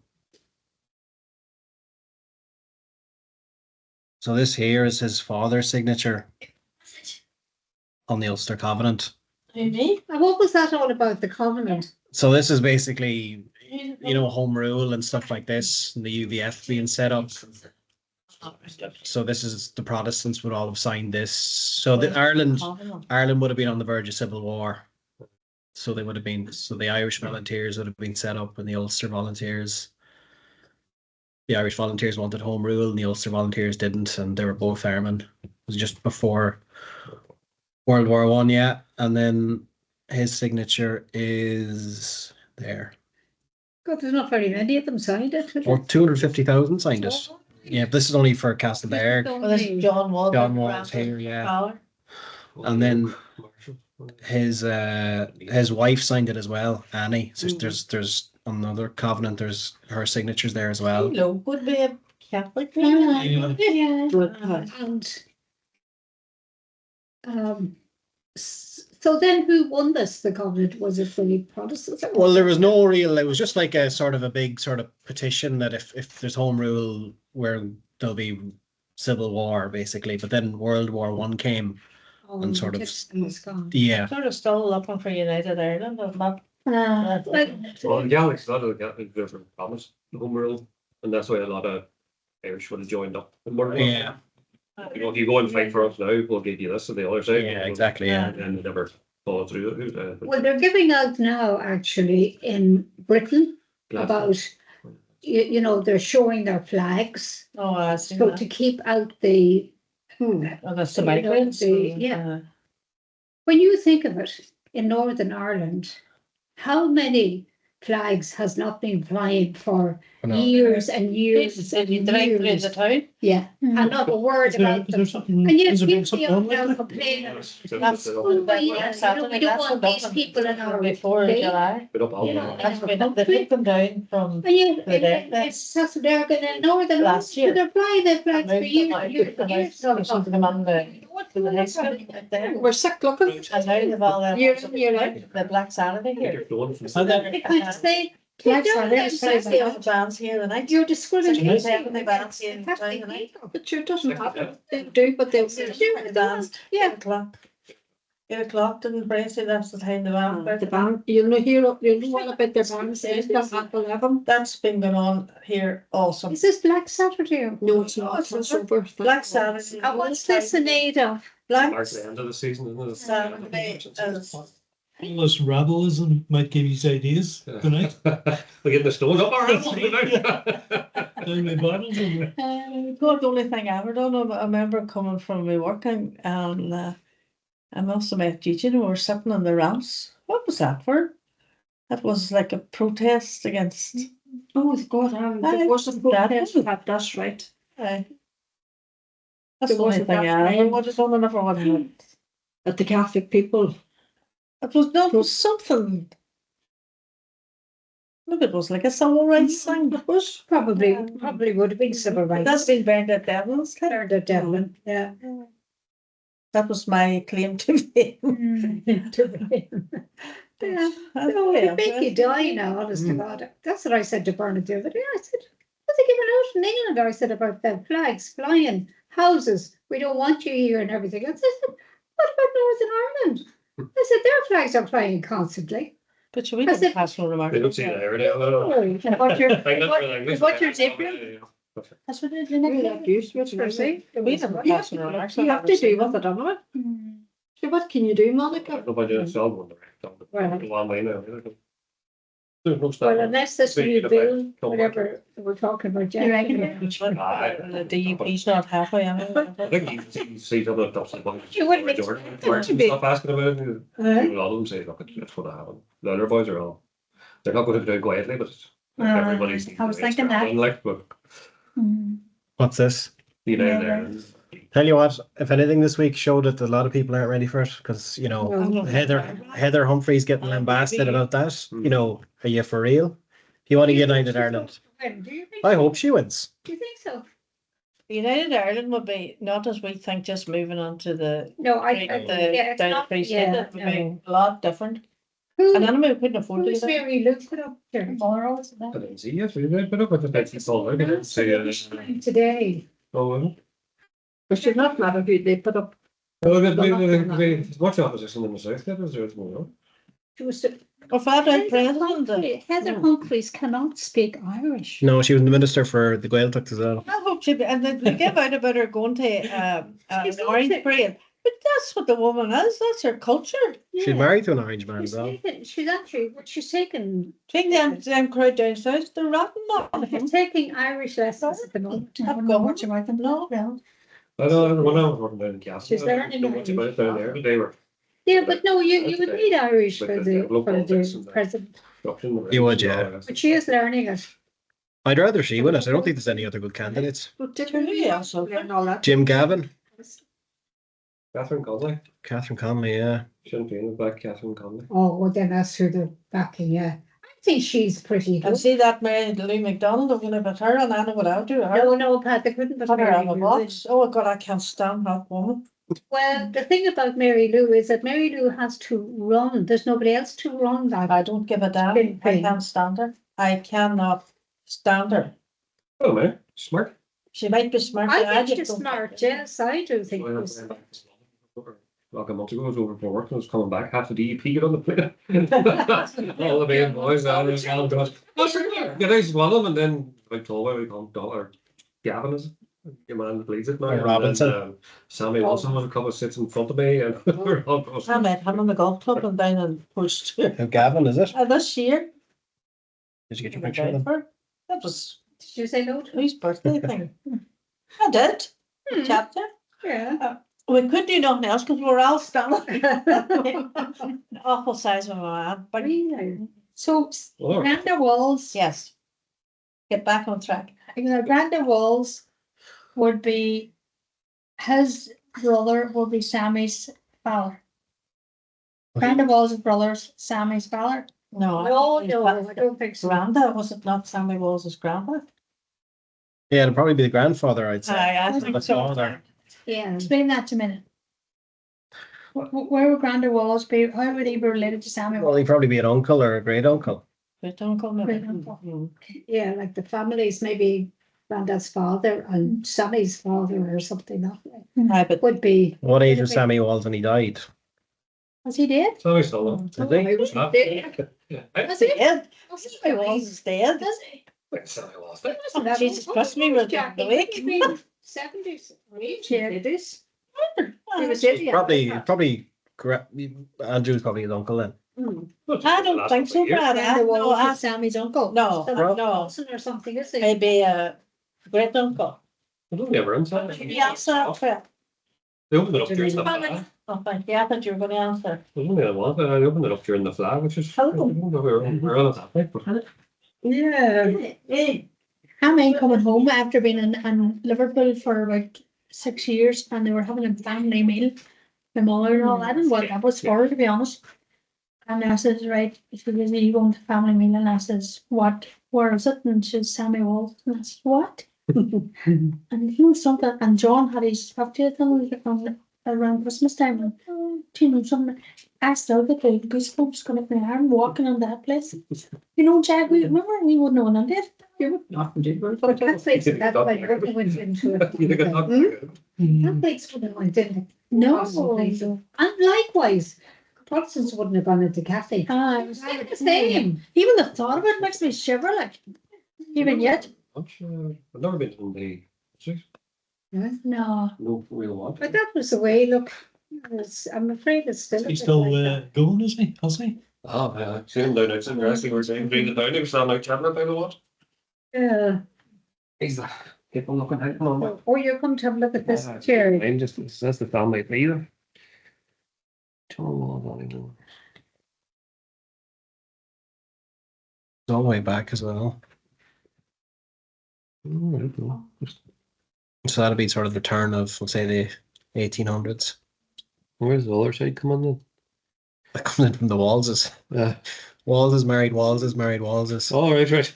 So this here is his father's signature on the Ulster Covenant. Who, me? And what was that all about, the covenant? So this is basically, you know, home rule and stuff like this, and the UVF being set up. So this is the Protestants would all have signed this. So the Ireland would have been on the verge of civil war. So they would have been. So the Irish Volunteers would have been set up, and the Ulster Volunteers. The Irish Volunteers wanted home rule, and the Ulster Volunteers didn't, and they were both airmen. It was just before World War I, yeah. And then his signature is there. God, there's not very many of them signed it. Or 250,000 signed it. Yeah, this is only for Castleberg. Well, this is John Wall. John Wall's here, yeah. And then his wife signed it as well, Annie. So there's another covenant. There's her signatures there as well. Hello, would be a Catholic Yeah. name. Yeah. And So then who won this, the Covenant? Was it the Protestants? Well, there was no real, it was just like a sort of a big sort of petition that if there's home rule, where there'll be civil war, basically. But then World War One came. Oh, and sort of- it's gone. Yeah. Sort of still looking for United Ireland, I'm not. Well, the Gaelics, a lot of the Gaelics, different promise, the home rule, and that's why a lot of Irish would have joined up. in World War. Yeah. You know, if you go and fight for us now, we'll give you this on the other side. Yeah, exactly. Yeah. And they never followed through it. Well, they're giving out now, actually, in Britain about, you know, they're showing their flags. Oh, I see So that. to keep out the, Oh, that's the you know, migrants. yeah. when you think of it, in Northern Ireland, how many flags has not been flying for No. years and years Did you and drive through years? the town? Yeah, and not a word Is there, about is there them. something, And yet has there been people something are wrong with now it? complaining. That's Well, yeah, you know, we don't want these people in our Before day, July. Been up all you know, night. That's in when our they country. took them down from And yet, The day. it's South America and Northern Ireland, Last year. they're flying their flags for moved years them out and years and years. and I them on to the high school out there. We're sick looking. And now they've all Year in, year out. the Black Saturday You're here. flowing from And then- They kind of say, Black "Don't Saturday, let it's them the old bands here the night. you're discriminating. Seventy bands here in town tonight. But you doesn't happen. They do, but they'll They say. do what they want. Yeah. 8 o'clock, didn't Bracy, that's the time the band. The band, you'll know hear, you'll know all about their band, says them at 11. That's been going on here also. Is this Black Saturday? or- No, it's not, it's over. Black Saturday. And what's this in aid of? Black Mark the end of the season, isn't it? Saturday is All this rabelism might give you ideas tonight. We're getting the stones up our ass tonight. Down my bottles and God, the only thing I ever done, I remember coming from my work and I must have met Gigi and we were sitting on the ramps. What was that for? That was like a protest against. Oh, God, there was a protest, that's right. That's There the only wasn't thing that I ever time. would have done. I never would have. At the Catholic people. It was no, it was something. Look, it was like a civil rights thing. It was. Probably would have been civil rights. That's been burned at Devlin's time. Bernard of Devlin, yeah. That was my claim to fame. Yeah. That's No, very it'd make you interesting. die now, honest to God. That's what I said to Bernard the other day. I said, what's they giving out in England? I said about the flags flying, houses. We don't want you here and everything else. I said, what about Northern Ireland? I said, their flags are flying constantly. But we I don't said- pass no remarks. They don't see that every day. And what you're, what you're different. That's what it is. We have used, which For see? We never You pass have no remarks. you have to do with it, anyway. So what can you do, Monica? Nobody else saw one direct. Well- One way now. There's no Well, stop. unless this Speaking new of bill, that, come whatever we're talking about. You reckon? The DUP's not halfway. I think you can see some of the tops of the bunch. You wouldn't Stop asking about it. A lot of them say, look, it's going to happen. The other boys are all, they're not going to do it quietly, but everybody's. I was thinking that. Like, but What's this? you know, Yeah, they're- Tell you what, if anything this week showed that a lot of people aren't ready for it, because, you know, Well, Heather Humphrey's getting lambasted about that. You know, are you for real? If you want to United Ireland, Do you think? I hope she wins. Do you think so? United Ireland would be not as we think, just moving on to the No, I, yeah, it's down not, the free state. yeah, It would no. be a lot different. Who, And then we couldn't afford to do who's that. Mary Luke put up there? I didn't see it, we did, but it was just it's all over. Today. Oh, But she's not matter who they put up. what's the opposition in the south? There's more. She was. Well, Father Heather President. Heather Humphreys cannot speak Irish. No, she was the minister for the Gaeltacht as well. I hope she, and they give out about her going to She's an orange going to- parade. But that's what the woman is. That's her culture. She's Yeah. married to an orange man as She's well. taken, she's actually, what she's taken, Take them crowd down south. They're ratting up. she's taking Irish lessons at the moment. I don't know much about them. No. Well, I know, when I was working down in Castle. She's learning Not much about it down there, but they were Yeah, but no, you would need Irish With for the the, local for politics the and that. president, construction. You would, yeah. but she is learning it. I'd rather she win it. I don't think there's any other good candidates. But did Truly, we yes, okay. learn all that? Jim Gavin, Catherine Conley, Catherine Conley, yeah. Sinn Féin is back, Catherine Conley. Oh, well then that's who they're backing, yeah. I think she's pretty And good. see that Mary Lou McDonald, I'm gonna put her and Anna what I'll do her. No, no, Pat, they couldn't put Put her Mary on the Lou in. box. Oh God, I can't stand that woman. Well, the thing about Mary Lou is that Mary Lou has to run. There's nobody else to run that. I don't give a damn. Big I thing. can't stand her. I cannot stand her. Oh, man, smart. She might be smart. but I think just she's don't smart, like her. yes, I do think Well, she's smart. Like a month ago, I was over for work and I was coming back, half the DEP get on the plane. All the main boys, and the gal goes, oh, sure, get out one of them, and then like told me we call him Dollar Gavin is your man that leads it now. Or And then, Robinson. Sammy Wilson was a couple of sits in front of me and we're all goes, I met him in the golf club and down in Post. Who, Gavin, is it? This year. Did you get your I went picture of out them? for it. That was Did you say no to? whose birthday thing. I did. Hmm. Chapter. Yeah. We couldn't do nothing else because we were all standing. Awful size of a man. But Really? So oh, Brenda Walls, yes. Get back on track. Brenda Walls would be, his brother would be Sammy's father. Brenda Walls' brother's Sammy's father. No, No, I no, I don't think so. Granda, was it not Sammy Walls' grandpa? Yeah, it'll probably be the grandfather, I'd say. I think The so. father. Yeah. Explain that to me. Then. Where would Brenda Walls be? How would he be related to Sammy Well, Walls? he'd probably be an uncle or a great uncle. Great uncle, maybe. Great uncle. Mm. Yeah, like the families, maybe Granddad's father and Sammy's father or something that way. Aye, but Would be. What age was Sammy Walls when he died? Was he dead? Sammy's still on. Did they? I was Ah. dead. that's it. Sammy Walls is dead. Was he? Wait, Sammy was there. Oh, Jesus Christ, me was the week. 70s, Yeah. 80s. He was in, yeah. Probably, Andrew's probably his uncle then. I don't think so, Brad. Brenda Walls No, was Sammy's uncle. no, Some no. Wilson or something, is he? Maybe a great uncle. I don't ever answer. Maybe answer that for They opened it up during the flag. Oh, thank you. I thought you were going to answer. There's only one, but I opened it up during the flag, which is. Hello. We're on it that night, but. Yeah. Hey. I mean, coming home after being in Liverpool for about 6 years, and they were having a family meal. My mother and all. I didn't know what that was for, to be honest. And I says, right, she says, are you going to family meal? And I says, what? Where is it? And she says, Sammy Walls. And I said, what? And you know something? And John had his 50th on around Christmas time. And, do you know something? I still get the goosebumps going up my arm walking on that place. You know, Jack, we remember we wouldn't know none of it. Nothing did. But that place, that way, really went into it. You think it's not Hmm? good? That place wouldn't have went in. No. Possibly. And likewise, Protestants wouldn't have gone into Cathay. It was It's the same. even the thought of it makes me shiver, like, even yet. I've never been to the six. No. No real one. But that was the way, look, I'm afraid it's still. a He's bit still like that. going, is he? Has he? Oh, yeah. Seen him down outside the wrestling. We're saying, bring it down. He was standing out chatting about the what? Yeah. He's the people looking at him. Or you come to have a look at this chair. I'm just, that's the family either. It's all It's all the way back as well. So that'd be sort of the turn of, we'll say, the 1800s. Where's the other side coming in? That comes in from the Wallses. Yeah. Wallses married Wallses married Wallses. Oh, right.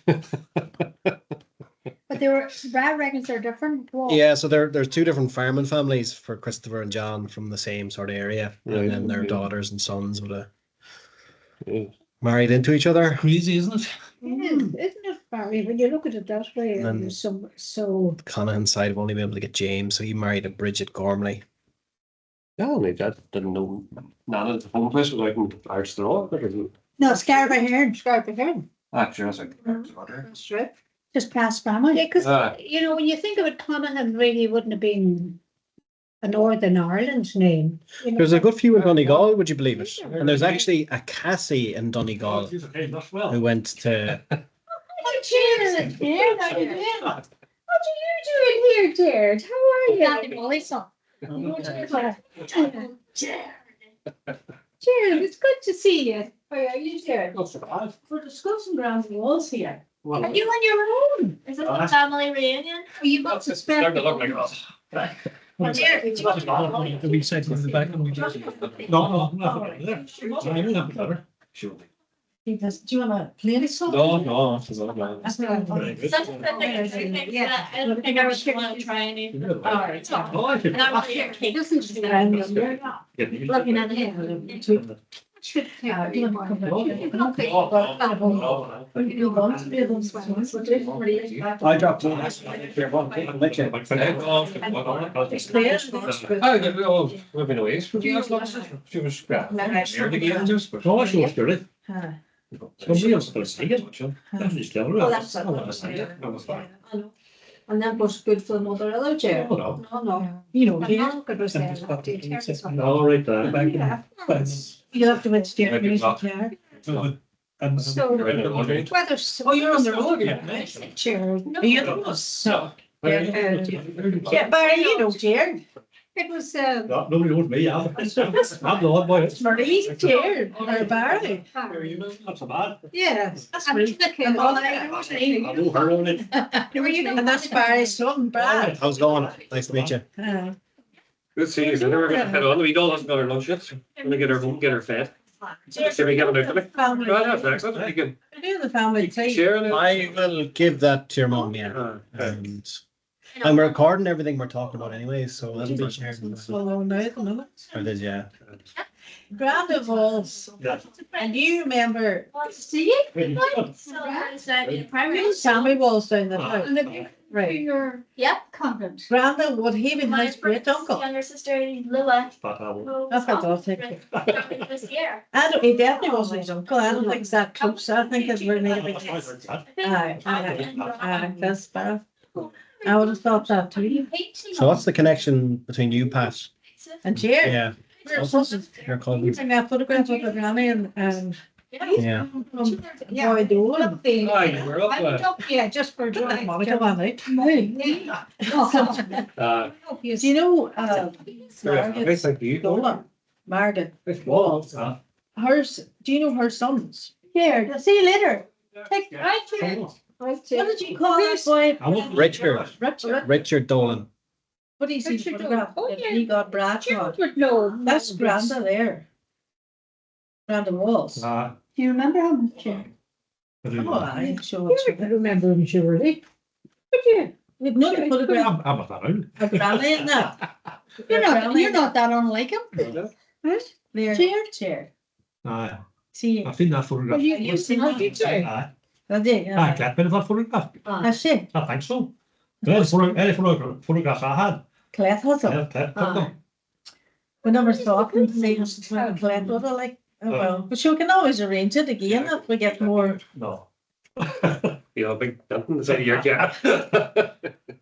But they were, Brad reckons they're different. Well, Yeah, so there's two different farming families for Christopher and John from the same sort of area. Right, And then their okay. daughters and sons would have Yeah. married into each other. Crazy, isn't it? Isn't it, Barry, when you look at it that way, And- and there's so, Conahan side have only been able to get James, so he married a Bridget Gormley. Yeah, my dad didn't know none of the home place was out in Arstraw. no, Scarborough here, Scarpe Heron. Actually, I was like, That's right. just past family. Yeah, because, Ah. you know, when you think of it, Connahan really wouldn't have been a Northern Ireland name. You know, There's a good few in Donegal, would you believe it? Yeah. And there's actually a Cassie in Donegal who went to. Oh, Jared, Jared, how you doing? What are you doing here, Jared? How are you? Daddy Molly's son. Jared, it's good to see you. How are you, Jared? We're discussing ground walls here. Are you on your own? Is it a family reunion? Are you got to spend? Starting to look like us. Jared, We said in the back and we just. No, there. I knew that was better. Surely. Do you wanna play this song? No, it's not. That's not. Very good. That's the thing. I don't think I would want to try any. Alright. No, I think. Not really a cake. Looking at it. Should take Do you wanna come back? You want to be those ones? I dropped one. We've been away. She was scrapped. Oh, she was good. Somebody else could see it. Definitely still. Oh, that's it. And that was good for the mother of the chair. Oh, no. No. You know, And here, Malcolm was there. All right, back Yeah. you have to wait to get Maybe music not. there. So whether. Oh, you're on the road, yeah. Chair. Are you the boss? So. Yeah, Barry, you know, Jared. It was, Nobody knows me, I'm the odd boy. It's Marie's Jared, or Barry. Not so bad. yeah. That's really. I know her on it. And that's Barry's son, Brad. How's it going? Nice to meet you. Good to see you. We're gonna head on. We don't have got our lunch yet. Gonna get her home, get her fed. See we get her out. Family. Right, that's excellent. You can Do the family tea. share it. I will give that to your mum, yeah. And I'm recording everything we're talking about anyway, so that'll be shared. So long now, at the minute. It is, yeah. Grand of Walls. And you remember, See? So I decided in primary. Sammy Walls down the Ah. house. Right. Your Yep. convent. Grand of would he be My his great uncle? Younger sister Lila. who That's what I'll was take. this year. I don't, he definitely wasn't his uncle. I don't think it's that close. I think it's really made a big that's bad. I would have thought that too. So what's the connection between you, Pat? And Jared, Yeah, we're cousins. your You cousins. bring that photograph of the granny and Yeah. Yeah. Boy Dolan. Lovely. Hi, we're up, I went up, yeah, just for a drive. Monica one night. Oh, Do you know, Nice, Margaret thank you. Dolan? Margaret, Walls. hers, do you know her sons? Here, see you later. Take, right here. What did you call that boy? Richard. Richard. Richard Dolan. What do you see the Richard photograph? Dolan. Oh, yeah. He got Bradshaw. Would know. That's Granda there. Granda Walls. Ah. Do you remember him? Chair? Oh, I show it. I remember him surely. But yeah, We've not a photograph I'm not that old. of Granny in that. you're not that unlike him. There. Chair. Aye, See, I've seen that photograph. Well, you've seen her picture. Aye, I did. aye, Clap, bit of that photograph. I see. I think so. Any photographs I had. Cleth has them. Yeah, Clap took them. We never thought and see when Cleth would have like, oh well. But sure, we can always arrange it again if we get more. No. You know, big dent in the side of your cat.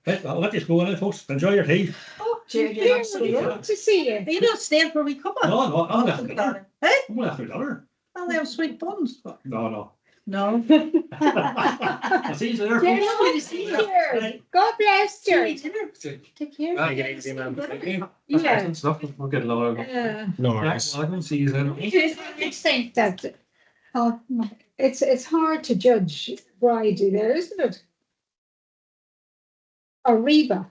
Right, well, let this go in, folks. Enjoy your tea. Oh, Chair, dear, you're absolutely good to see you. Are you not staying for a wee cuppa? No, I'm left with dinner. Hey, I'm left with dinner. I'll have sweet buns. No. No. See you there, Dear, folks. lovely to see you. God bless you. Take care. Aye, get easy, man. Thank you. Yeah. Excellent stuff. We'll get another. No Yeah, worries. well, I can see you then. I think that, it's hard to judge bride there, isn't it? Or Reba.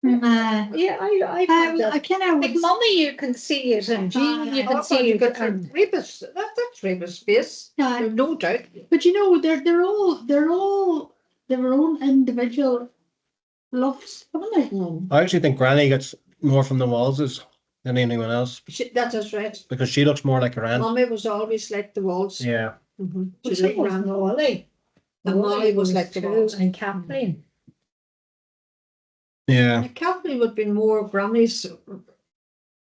Yeah, I find that. can't. Like mummy, you can see it, and Jean, you can see it, and Reba's, that's Reba's face, Yeah, no doubt. but you know, they're all their own individual loves, haven't they? I actually think Granny gets more from the Wallses than anyone else That is right. because she looks more like her aunt. Mommy was always like the walls. Yeah. Mhm. well, She so looked was round. Molly. And Molly was like the too, walls. and Kathleen. Yeah. Kathleen would be more Granny's,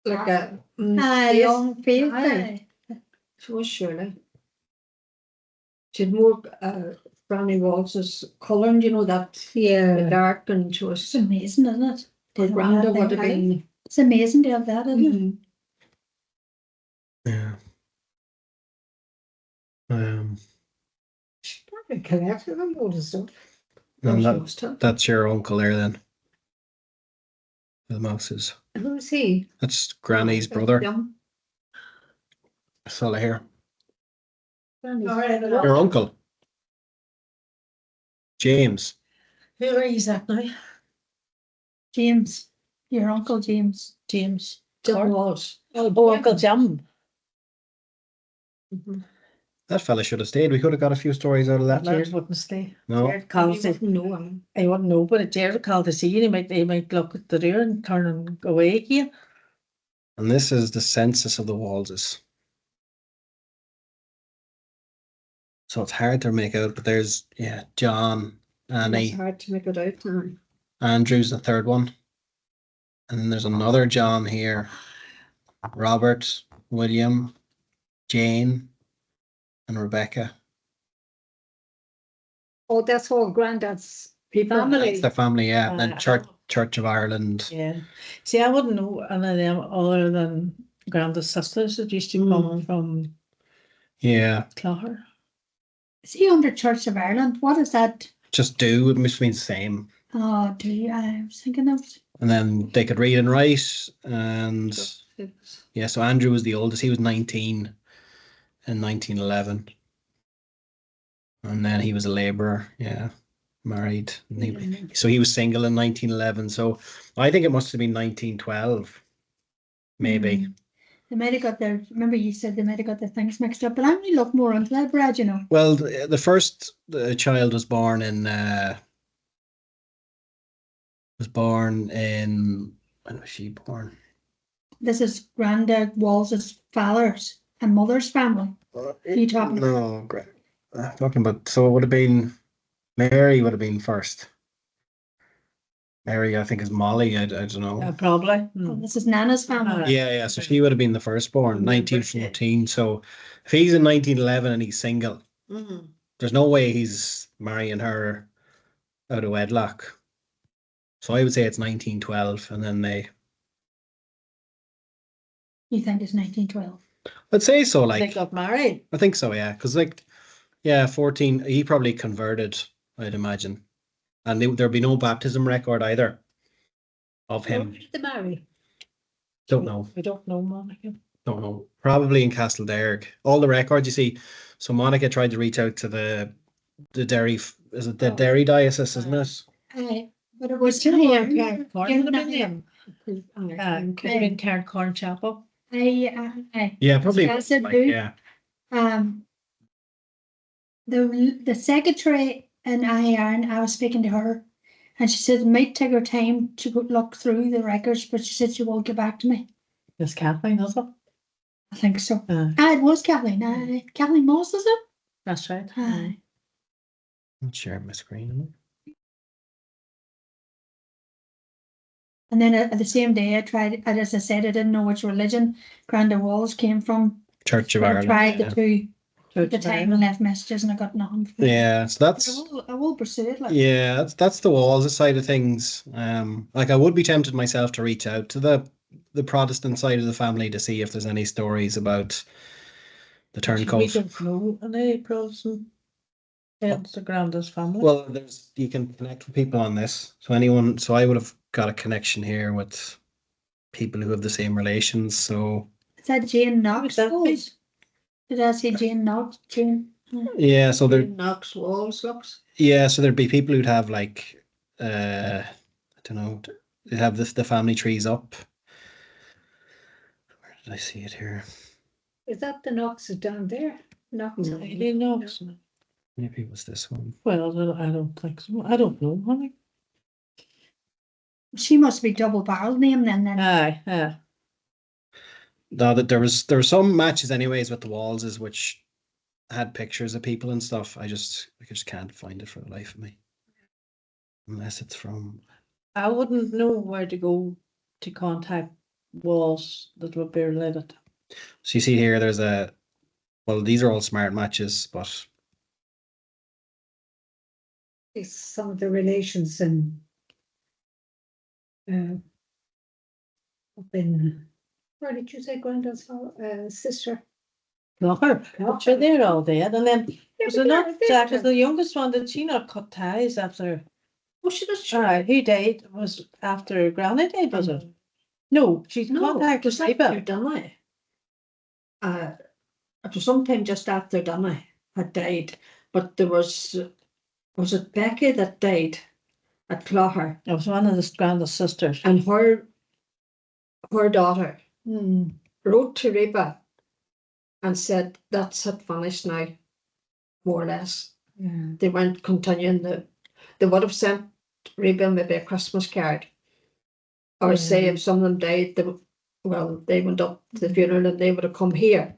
like a. Aye, face. young face. Aye. She was surely. She had more Granny Waltz's colouring, you know, that Yeah. dark, and she was. It's amazing, isn't it? To have Granda that would have thing. been. It's amazing to have that, isn't it? Mhm. Yeah. Probably collected them all the stuff. And She that, must have. that's your uncle there then. The Mouses. Who's he? That's Granny's brother. Yeah. Fella here. Alright, Your uncle. James. who are you at now? James, your uncle James. James. Jim Clark. Walsh. Oh, Uncle Jim. Mhm. That fella should have stayed. We could have got a few stories out of that. lad. Jared wouldn't stay. No. Jared calls it. No, I'm. I wouldn't know, but if Jared called to see you, he might look at the door and turn and go away again. And this is the census of the Walls. So it's hard to make out, but there's, yeah, John, It's Annie, hard to make it out. Andrew's the third one. And then there's another John here. Robert, William, Jane, and Rebecca. Oh, that's all granddad's People. family. That's the family, yeah. And then Uh, Church of Ireland. Yeah. See, I wouldn't know any of them other than Granda's sisters that used to come from Yeah. Clogher. Is he under Church of Ireland? What is that? Just do, it must mean the same. Oh, do you? I was thinking of. And then they could read and write. And yeah, so Andrew was the oldest. He was 19 in 1911. And then he was a labourer, yeah, married. And so he was single in 1911. So I think it must have been 1912, maybe. They might have got their. Remember, you said they might have got their things mixed up, but I'm going to look more into that, Brad. You know. Well, the first child was born in when was she born? This is Granddad Walls's father's and mother's family. You talking? No, great. Talking about, so it would have been Mary would have been first. Mary, I think, is Molly. I don't know. Probably. Oh, this is Nana's family. Yeah. So she would have been the firstborn, 1914. So if he's in 1911 and he's single, there's no way he's marrying her out of wedlock. So I would say it's 1912, and then You think it's 1912? I'd say so. They Like, got married. I think so, yeah. Because 14. He probably converted, I'd imagine, and there'd be no baptism record either of him. The marry. Don't know. We don't know, Monica. Don't know. Probably in Castlederg. All the records you see. So Monica tried to reach out to the Derry. Is it the Derry diocese? Isn't it? But it was Corn here. would have been them. Could have been Cairn Chapel. Yeah, probably. Yes, it like, do. yeah. The secretary in Iron, I was speaking to her, and she said it might take her time to go look through the records, but she said she will get back to me. It's Kathleen, is it? I think so. Uh, It was Kathleen. Kathleen Moss, is it? That's right. Aye. I'll share my screen. And then at the same day, I tried, as I said, I didn't know which religion Granda Walls came from. Church of I Ireland. tried yeah. the two at the Church of time Ireland. and left messages, and I got nothing. From Yeah, so But that's I will pursue it. Like. yeah, that's the Walls side of things. Like I would be tempted myself to reach out to the Protestant side of the family to see if there's any stories about the We turncoat. don't know any Protestant heads of Granda's family. Well, you can connect with people on this. So I would have got a connection here with people who have the same relations. So Is that Jane Knox? that be? Walls? Did I say Jane Knox? Jane. yeah, so there Knox Walls looks. yeah, so there'd be people who'd have like I don't know, they have the family trees up. Where did I see it here? Is that the Knoxes down there? Knox. Lady Knox. Maybe it was this one. Well, I don't think so. I don't know, honey. She must be double barrel name then. Aye, yeah. No, that there were some matches anyways with the Walls which had pictures of people and stuff. I just can't find it for the life of me. Unless it's from I wouldn't know where to go to contact Walls that would be related. so you see here there's these are all smart matches, but It's some of the relations and up in, where did you say granddad's sister? Clogher. Sure, they're all dead. And then was it not they're Jack, dead. the youngest one, did she not cut ties after? Oh, she was. Who died was after Granny died, was it? No, she No, it contacted was after Siba. Dunny. It was sometime just after Dunny had died, but there was it Becky that died at Clogher, It was one of the Granda's sisters. and her daughter wrote to Reba and said, "That's it, finished now. more or less. Yeah. They weren't continuing they would have sent Reba maybe a Christmas card. Or say if some of them died, they went up to the funeral and they would have come here.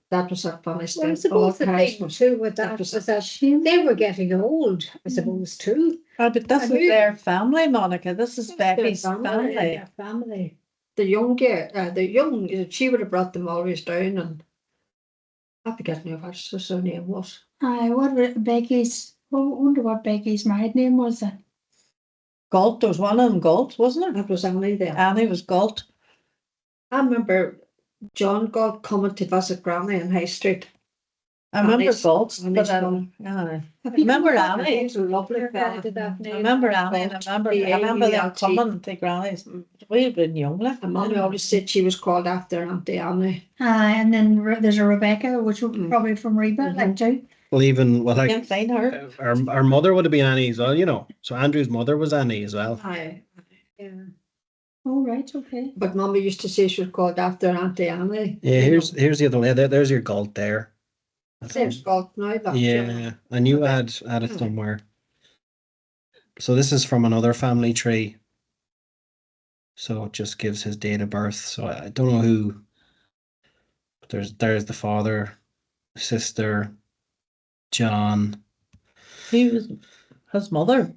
That was a funny Well, I story. suppose the cars thing was- too with that was that they were getting old, I suppose, too. Oh, but this I is knew- their family, Monica. This is Becky's family. Their family. the young, she would have brought them always down and I forget now what her surname was. Becky's, I wonder what Becky's married name was then. Galt, there was one of them Galt, wasn't it? That was Annie there. Annie was Galt. I remember John Galt coming to visit Granny in High Street. I remember Annie's- Galt, Annie's but one. yeah. Have you Remember got Annie? He's a lovely Never fella. heard of that I name. remember Annie, and I remember them Galt. coming to Granny's. We've been young, like. And Mommy always said she was called after Auntie Annie. And then there's a Rebecca, which was Mm. probably from Reba, like too. Well, even, well, I like, can't find her. our mother would have been Annie as well, you know. So Andrew's mother was Annie as well. Aye. Yeah. Oh, right, okay. But Mommy used to say she was called after Auntie Annie. Yeah, here's the other lady. There's your Galt there. There's Galt now. That Yeah, I knew I had it somewhere. So this is from another family tree. So it just gives his date of birth. So I don't know who. But there's the father, sister, John. He was his mother.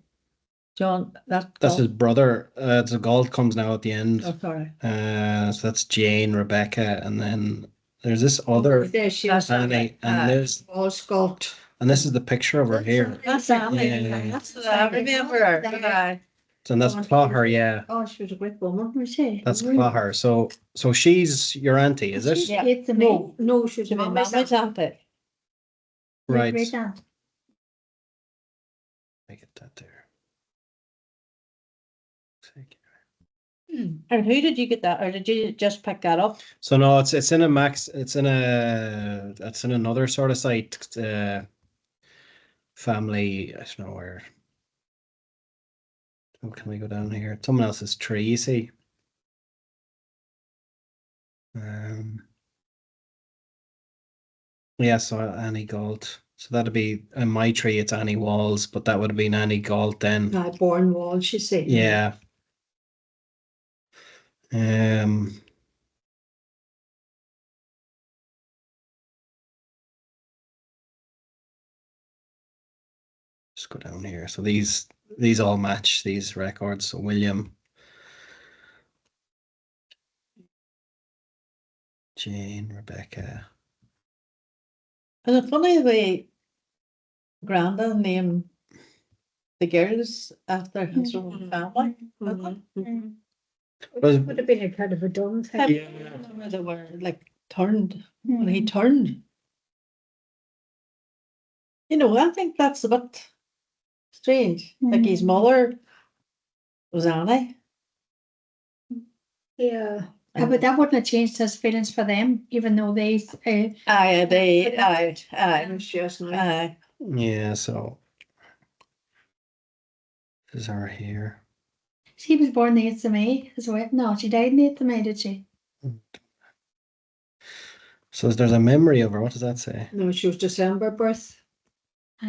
John, That's Galt. his brother. So Galt comes now at the end. Oh, sorry. So that's Jane, Rebecca, and then there's this other There she That's is. Annie, and Was Galt. this is the picture of her here. That's Annie. Yeah. That's I remember her. Aye. And that's Clogher, yeah. Oh, she was a great woman. Was she? That's Clogher. So she's your auntie, is it? She's Yeah. great to me. No, she was She was Mommy's Mommy's auntie. Right. Great aunt. Make it that there. And who did you get that, or did you just pick that up? So no, it's in another sort of site, family, I don't know where. Oh, can we go down here? Someone else's tree, you see. Yeah, so Annie Galt. So that'd be in my tree, it's Annie Walls, but that would have been Annie Galt then. born wall, she said. Yeah. Just go down here. So these all match these records. So William, Jane, Rebecca. And it's funny the way Granda named the girls after his own family. Mhm. It would have been a kind of a dumb thing. Yeah. Where they were like turned when he turned. You know, I think that's a bit strange. Like his mother was Annie. Yeah. But that wouldn't have changed his feelings for them, even though they, Aye. She is now. Aye. Yeah, so this is her here. she was born the 8th of May as well. No, she died in the 8th of May, did she? So there's a memory of her. What does that say? No, she was December birth.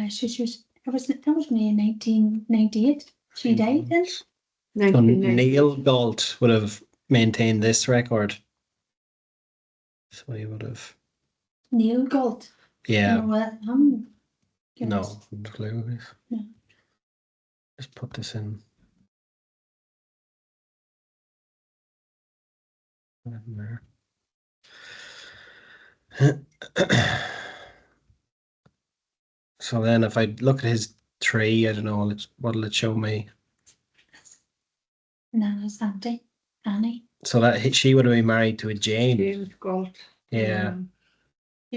She was, that was May 1998. She died then. So 1990. Neil Galt would have maintained this record. So he would have. Neil Galt. Yeah. You know what? No, no clue. No. Just put this in. There. So then if I look at his tree, I don't know, what'll it show me? Nana's auntie, Annie. So that she would have been married to a Jane. James Galt. Yeah. Do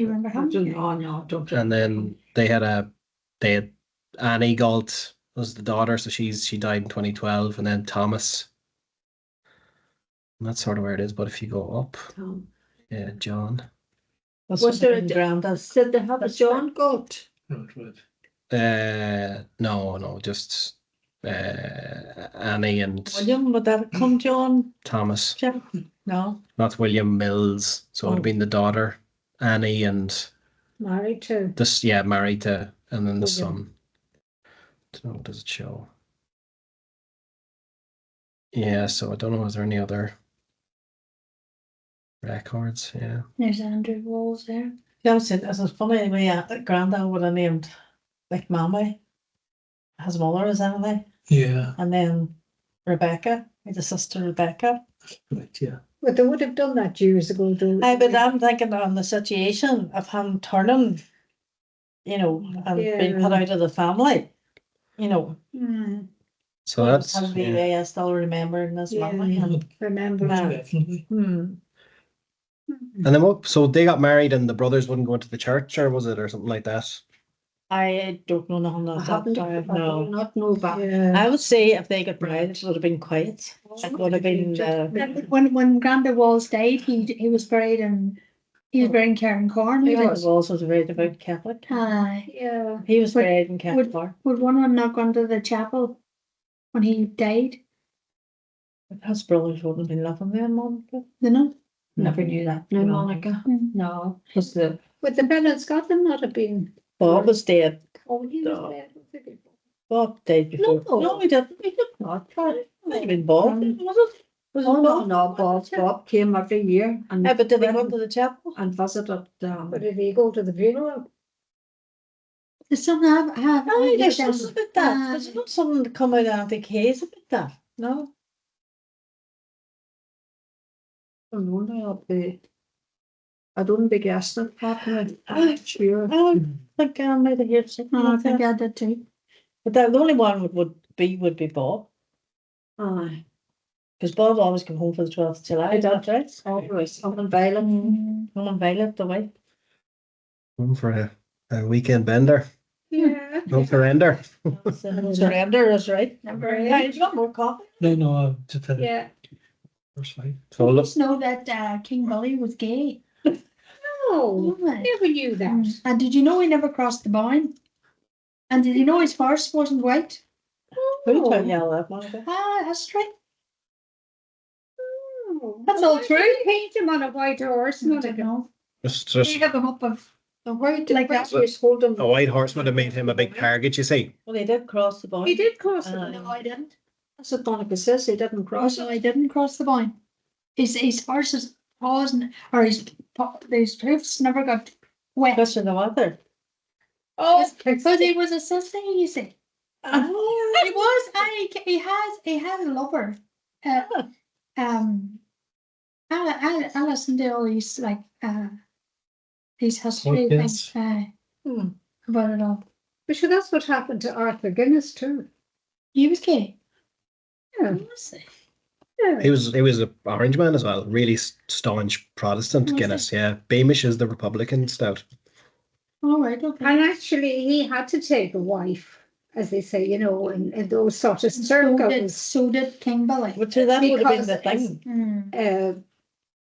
you remember I don't him? know, no, don't. And then they had Annie Galt was the daughter, so she died in 2012, and then Thomas. And that's sort of where it is, but if you go up, yeah, John. Was there a Granda's? Did they have a John Galt? No, just Annie and William, would that come John? Thomas. No. Not William Mills. So it would have been the daughter, Annie and Married to. This, yeah, married to, and then the William. son. Don't know, what does it show? Yeah, so I don't know, is there any other records? Yeah. There's Andrew Walls there. Yeah, it's funny, my granddad would have named like Mammy. His mother is Emily, Yeah, and then Rebecca, his sister Rebecca. right, yeah. But they would have done that years ago, though. But I'm thinking on the situation of him turning, you know, and being put Yeah. out of the family, you know. Mm, So that's, Has the yeah. way I still remember this Yeah. Mammy. And, remember. Yeah. Definitely. And then what, so they got married and the brothers wouldn't go into the church, or was it, or something like that? I don't know nothing I of haven't, that. I do No. not know that. Yeah. I would say if they got married, it would have been quiet. It would have been. When Granda Walls died, he was buried in Karen Corn. He was a very devout Catholic. Yeah. He was Would- buried in Catholic Corn. Would one of them not gone to the chapel when he died? His brothers wouldn't have been living then, Monica. You know? Never knew that. No, No. Monica. Mm. No, because the Would the men in Scotland not have been? Bob was dead. Oh, he was No. dead. Was he? Bob died before. No. No, he didn't. we did not. Might have been Bob, was it? Was it Oh, no, Bob? no, Bob came every year and Yeah, but did he go to the chapel? and visited. But did he go to the funeral? There's something I have. Aye, there's down- something about that. There's not something to come out of Auntie Kay's about that. No. I don't know now, I don't be guessing happening. Aye. Sure. I think I might have heard something I like think that. I did too. But the only one would be Bob. Aye, Because Bob always come home for the 12th of July. That's right. always something violent. Home and Violet, the way. Home for a weekend bender. Yeah. No surrender. Surrender is right. Number Yeah, 8. you got more coffee? No, just had it Yeah. first fight. So I look, just know that King Billy was gay. No, Right. never knew that. And did you know he never crossed the bound? And did you know his horse wasn't white? Who told you all that, Monica? Ah, that's right. Oh, That's all why true. did they paint him on a white horse. I Not don't a know. just They have him up of And why did Like like that. that? Hold him. a white horse would have made him a big target, you see. Well, he did cross the bound. He did cross it. Aye. No, I didn't. That's what Donica says. He didn't cross No, it. I didn't cross the bound. His horse's paws or his hoofs never got wet. Because of the weather. Oh, because he was a sissy, you see. Oh, He was. He has a lover. I listened to all these these history Podcasts. things about it all. But sure, that's what happened to Arthur Guinness too. He was gay. Yeah. Was he? Yeah. He was a orange man as well. Really staunch Protestant Was Guinness. Yeah, Beamish is the Republican stout. All right, okay. And actually, he had to take a wife, as they say, in those sort of circles. So did King Billy. But so that would have been the Because thing. Mm.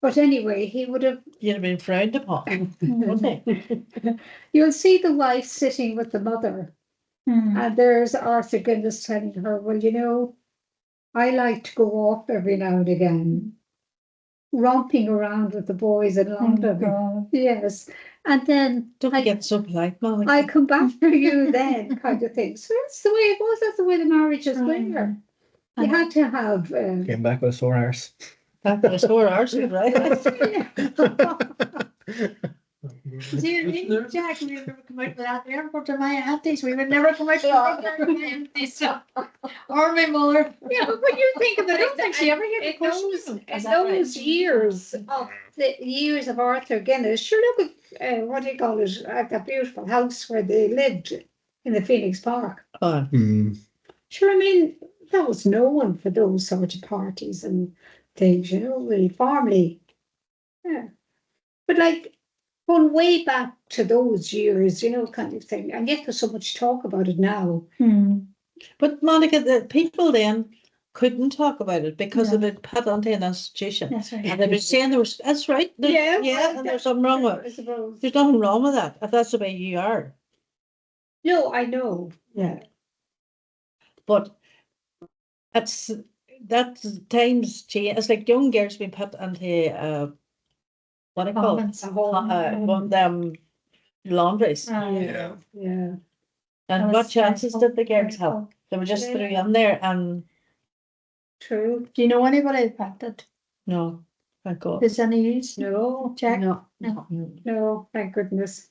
But anyway, he would have. You'd have been frowned upon, wouldn't it? You'll see the wife sitting with the mother, Mm. and there's Arthur Guinness telling her, "Well, I like to go off every now and again, romping around with the boys in London." God. Yes, and then Don't I- get so polite, Monica. I come back for you then, kind of thing. So that's the way it was. That's the way the marriages were. Mm. You had to have. Came back with a sore arse. That was 4 hours, right? See, Jack, we would never come out without the airport to my aunties. We would never come out without my aunties. So, or my mother. Yeah, but when you think of it, I don't think she ever gave a in question. those years of the years of Arthur Guinness, sure, look at what do you call it, at that beautiful house where they lived in the Phoenix Park. Oh, Sure, I mean, that was known for those sort of parties and things, really formally. Yeah. But like, going way back to those years, kind of thing, and yet there's so much talk about it now. Hmm. but Monica, the people then couldn't talk about it because No. of it put onto an institution. That's right. And they were saying that's right. And there's something wrong with I it. suppose. There's nothing wrong with that, if that's the way you are. No, I know. Yeah. But it's that times change. It's like young girls being put into what do you call it? Convents. A whole- One of them laundries. Yeah. And what chances did the girls have? They were just threw in there and True. Do you know anybody that did? no, thank God. Is any use? No, Jack? No. no, thank goodness.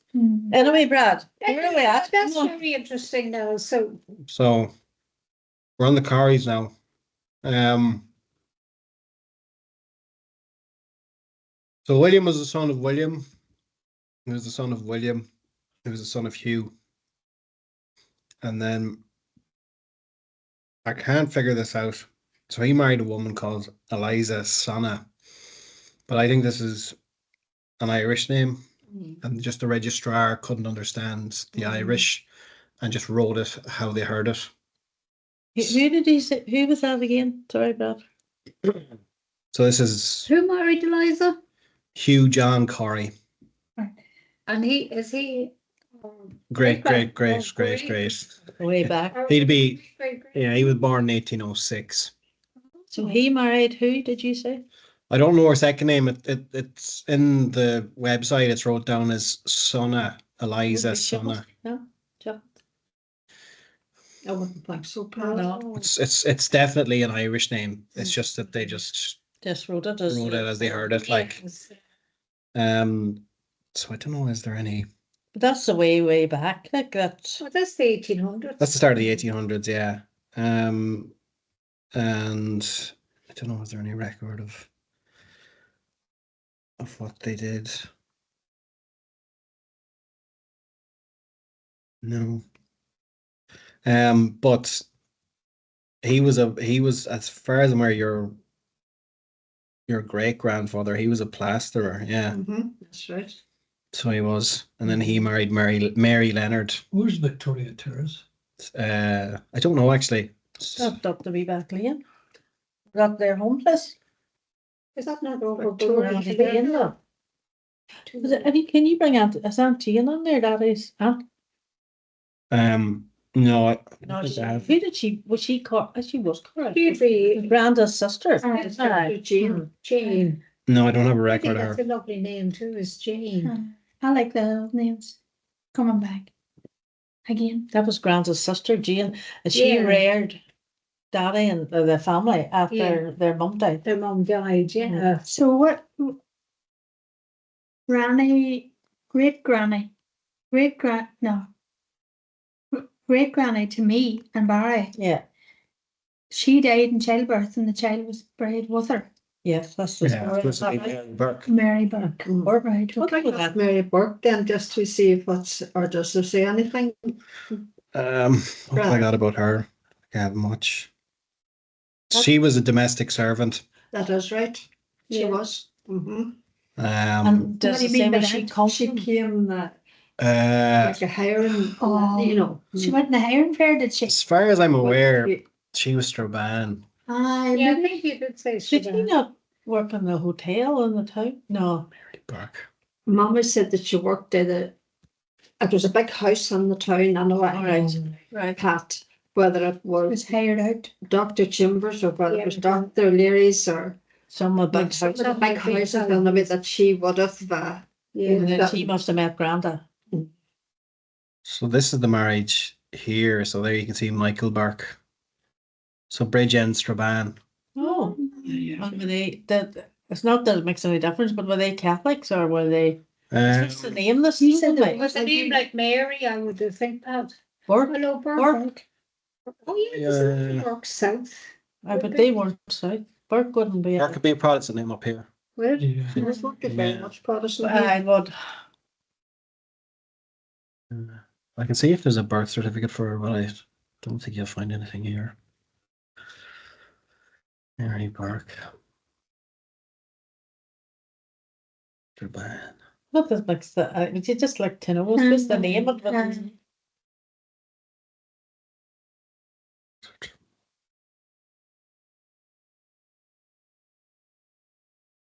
Anyway, Brad, where are we at? That's Come on. very interesting now. So, So we're on the Corrys now. So William was the son of William. He was the son of William. He was the son of Hugh. And then I can't figure this out. So he married a woman called Eliza Sana. But I think this is an Irish name. And just the registrar couldn't understand the Irish and just wrote it how they heard it. Who did he say? Who was that again? Sorry, Brad. So this is who married Eliza? Hugh John Corry. And is he? Great. Great. Way back. He'd be, yeah, he was born in 1806. So he married who, did you say? I don't know her second name. It's in the website. It's wrote down as Sonna, Eliza Sonna. No, Chuck. I wouldn't think so, No. It's definitely an Irish name. It's just that they just Just wrote it as they heard it. Like, so I don't know. Is there any? But that's the way back. Like that's Oh, that's the 1800s. That's the start of the 1800s. Yeah. And I don't know. Is there any record of what they did? No. But he was as far as I'm aware, your great grandfather, he was a plasterer, yeah. That's right. So he was, and then he married Mary Leonard. Where's Victoria Terrace? I don't know actually. that's up to be back Lane. Got their home place. Is that not over? Victoria Victoria? Was it, can you bring Aunt Jane on there? That is Aunt. No, I No, think I have. who did she? Was she? She was correct. She'd be Granda's sister. Jane. Jane. No, I don't have a I think record of that's her. a lovely name too, is Jane. I like the names coming back again. That was Granda's sister, Jane, and she Yeah. reared Daddy and the family after Yeah. their mum died. Their mum died, yeah. So what? Granny, great granny, great granny to me and Barry. Yeah. She died in childbirth, and the child was buried with her. Yes, that's the Yeah, story. this would be Mary Burke. Mary Burke. Right. What Okay. about Mary Burke then, just to see if what's, or does there say anything? What have I got about her? I have much. She was a domestic servant. That is right. She Yeah. was. And does What do it you mean say by where she that? come She from? came uh, like a hiring, Oh. you know. She went in the hiring fair, did she? as far as I'm aware, She- she was Strabane. Yeah, I think you did say Did Siobhan. he not work in the hotel in the town? No. Mary Burke. Mama said that she worked at it was a big house in the town, I know All right. Right. Pat, whether it Was was hired out. Dr. Chambers or whether it was Yeah. Dr. O'Leary's or Some of the big some of houses. the big houses and the way that she would have, Yeah. And then she must have met Granda. So this is the marriage here. So there you can see Michael Burke. So Bridget and Strabane. Oh. And were they that? It's not that it makes any difference, but were they Catholics or were they? What's the name? This You said like Was the name like Mary? I would think that. Burke. Hello, Burke. Burke. Oh, yeah, this Yeah. is Burke South. But they weren't south. Burke wouldn't be. Burke could be a Protestant name up here. Well, Yeah. She was working very Yeah. much Protestant. I would. I can see if there's a birth certificate for her, but I don't think you'll find anything here. Mary Burke. Strabane. What this makes the? You just like to know what's just the name of it.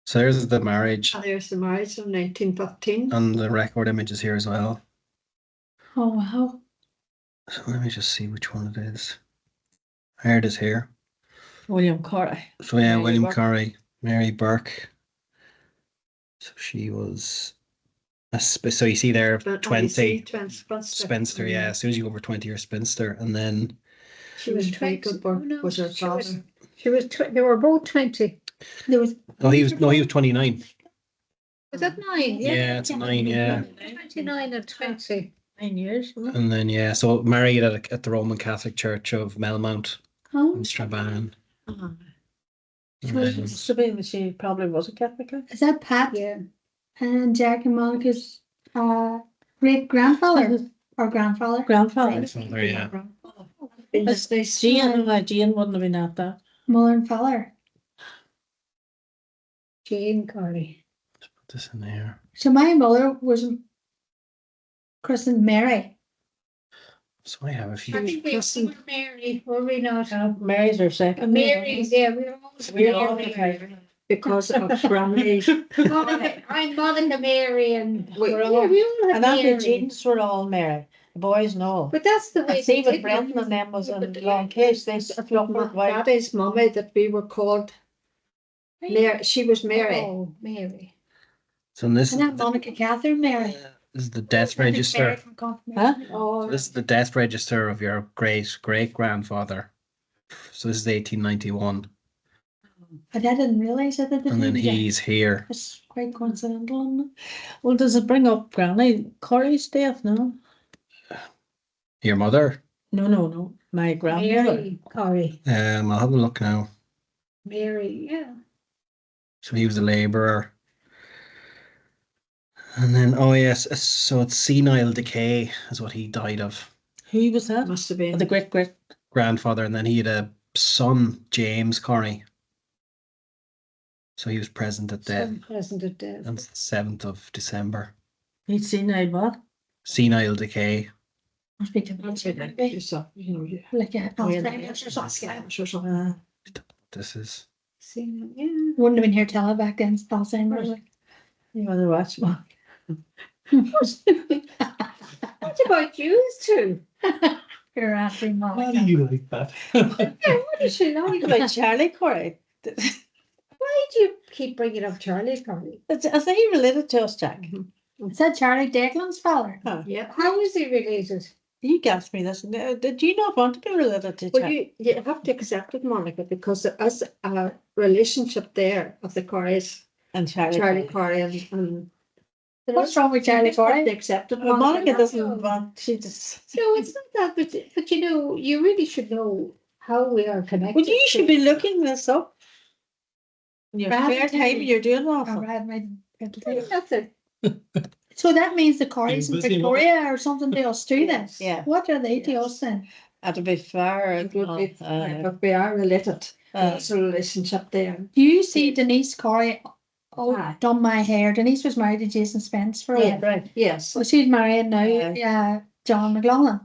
So there's the marriage, And there's the marriage in 1915. and the record images here as well. Oh wow. So let me just see which one it is. Here it is here. William Corry. So yeah, Mary William Burke. Corry, Mary Burke. So she was So you see there, But 20, Spinster. spinster, yeah. As soon as you go over 20, you're spinster. And then She was very 20. good work, Oh, no, was her she was- father. She was, they were both 20. There was. he was 29. Was that 9? Yeah, it's 9, yeah. 29 and 20. 9 years. And then yeah, so married at the Roman Catholic Church of Melmount Oh, in Strabane. Uh-huh. And So then- Must have been, she probably was a Catholic. is that Pat Yeah. and Jack and Monica's great grandfather or grandfather? Grandfather. Grandfather, yeah. It's Jane wouldn't have been at that. Mother and father. Jane Corry. Put this in there. So my mother was christened Mary. So I have a I few. think we were Mary, were we not? Mary's her second. Mary's, yeah, we were always We're all Mary. Because of Granny. Monica, I'm Monica Mary and Wait, we're all, we all had And then the Mary. Jeans were all Mary. The boys no. But that's the way. I see they with did Brendan it. and them was Yeah, in but long case, they floppered white. Daddy's mummy that we were called, Mary, she was Mary. Oh, Mary. So this And that Monica Catherine Mary. is the death Mary register. from confirmation. Oh, This is the death register of your great grandfather. So this is 1891, But I didn't realise that. and then he's here. It's quite coincidental, isn't it? Well, does it bring up Granny Corrys' death? No. Your mother. No. My grandmother. Mary Corry. I'll have a look now. Mary, yeah. So he was a labourer. And then, oh yes, so it's senile decay is what he died of. Who was that? must have Oh, been. the great. Grandfather, and then he had a son, James Corry. So he was present at death. Some present at death. And it's the 7th of December. He'd seen I what? Senile decay. Must be dementia, maybe. Like a Alzheimer's or something. This is Seen it, yeah. Wouldn't have been here till back then. Alzheimer's. Like. You want to watch one? What about you two? You're asking Why Monica. do you like that? Yeah, what is she like? Like Charlie Corry. Why do you keep bringing up Charlie Corry? I think he related to us, Jack. Is that Charlie Declan's father? Yeah. How is he related? You asked me this. Did you not want to be related to Well, Jack? you have to accept it, Monica, because there is a relationship there of the Corrys, And Charlie. Charlie Corry. Corry and. What's wrong with Charlie You have to Corry? accept it, Well, Monica No. doesn't want. She just. No, it's not that, but you know, you really should know how we are connected. Well, you should be looking this up. In your Rather spare than- time, you're doing I awful. read my Nothing. So that means the Corrys in busy, Victoria or something to us too then? Yeah. What are they to Yes. us then? And to be fair, It would be, uh, but we are related. uh, There's a relationship there. Do you see Denise Corry? Oh, Aye. done my hair. Denise was married to Jason Spence for a Yeah. while. right. Yes. So she's married now, Aye. John McLaughlin.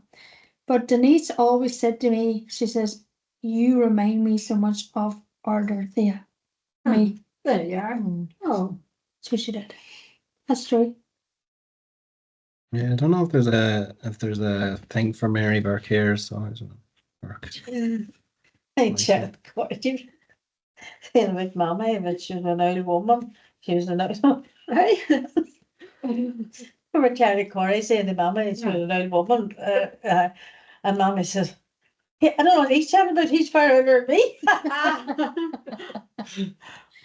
But Denise always said to me, she says, you remind me so much of our Dorothea. Me. There you are. Oh, So she did. That's true. yeah. I don't know if there's a thing for Mary Burke here, so I don't know. Burke. Hey, Jack, what did you say about Mama? But she was an old woman. She was an old woman. Remember Charlie Corry saying to Mama, she was an old woman. And Mama says, hey, I don't know what he's chatting about. He's far older than me.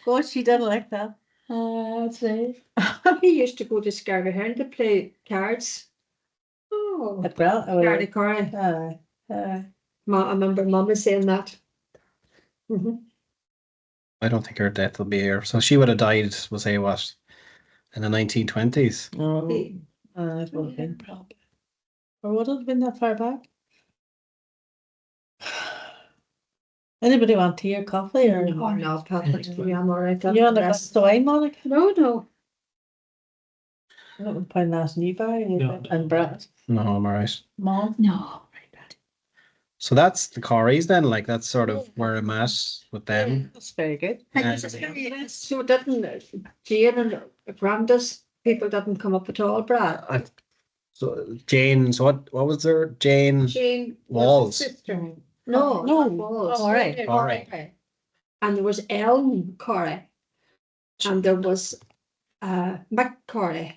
God, she didn't like that. That's it. He used to go to Scargahound to play cards. oh. But well, Charlie Corry. I remember Mama saying that. Mhm. I don't think her death will be here. So she would have died, we'll say what, in the 1920s. no, it would have been probably. Or would it have been that far back? Anybody want tea or coffee or? Oh, no, Patrick, I'm all right. You on the best away, Monica? No, no. I don't find that's new bar No. and Brett. No, I'm alright. Mom. No. So that's the Corrys then, like that's sort of where I'm at with them. That's very good. So didn't Jane and Grandis people didn't come up at all, Brad? So Jane, so what was there? Jane Jane Walls. was his sister. No, No. not Walls. Oh, all right. Yeah, All right. And there was Ellen Corry, and there was Mick Corry.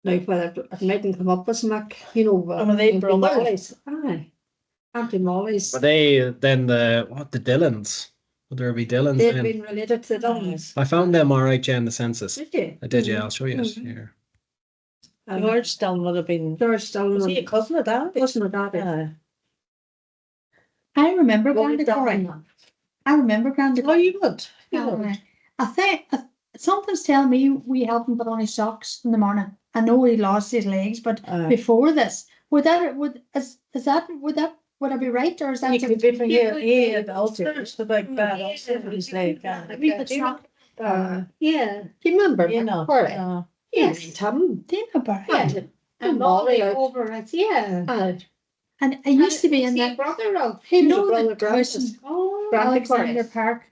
Now, whether it mightn't come up as Mac, you know, were they Auntie brothers? Molly's. Aye. Auntie Molly's. Were they then the Dylans? Would there be Dylans They'd then? been related to the Dons. I found them all right, Jen, the census. Did you? I did, yeah. I'll show you it Mhm. here. George Dillon would have been, George Dillon. was he a cousin of that? Wasn't it that? Aye. I remember Well, Granda Corey. Dillon. I remember Granda Oh, Corey. you would? You would. I think something's telling me we helped him put on his socks in the morning. I know he lost his legs, but Aye. before this, would I be right, or is that You just could be from here, he had ulcers, the big bad ulcer in his leg. we could stop? Yeah. Do you remember? You know. Corey? Yes. Yes. Him. Dinner Yeah. And Molly over it, yeah. And I used to be in Is he a that. brother of. He was know a brother the person- Oh. Granda Alexander Corrys. Park.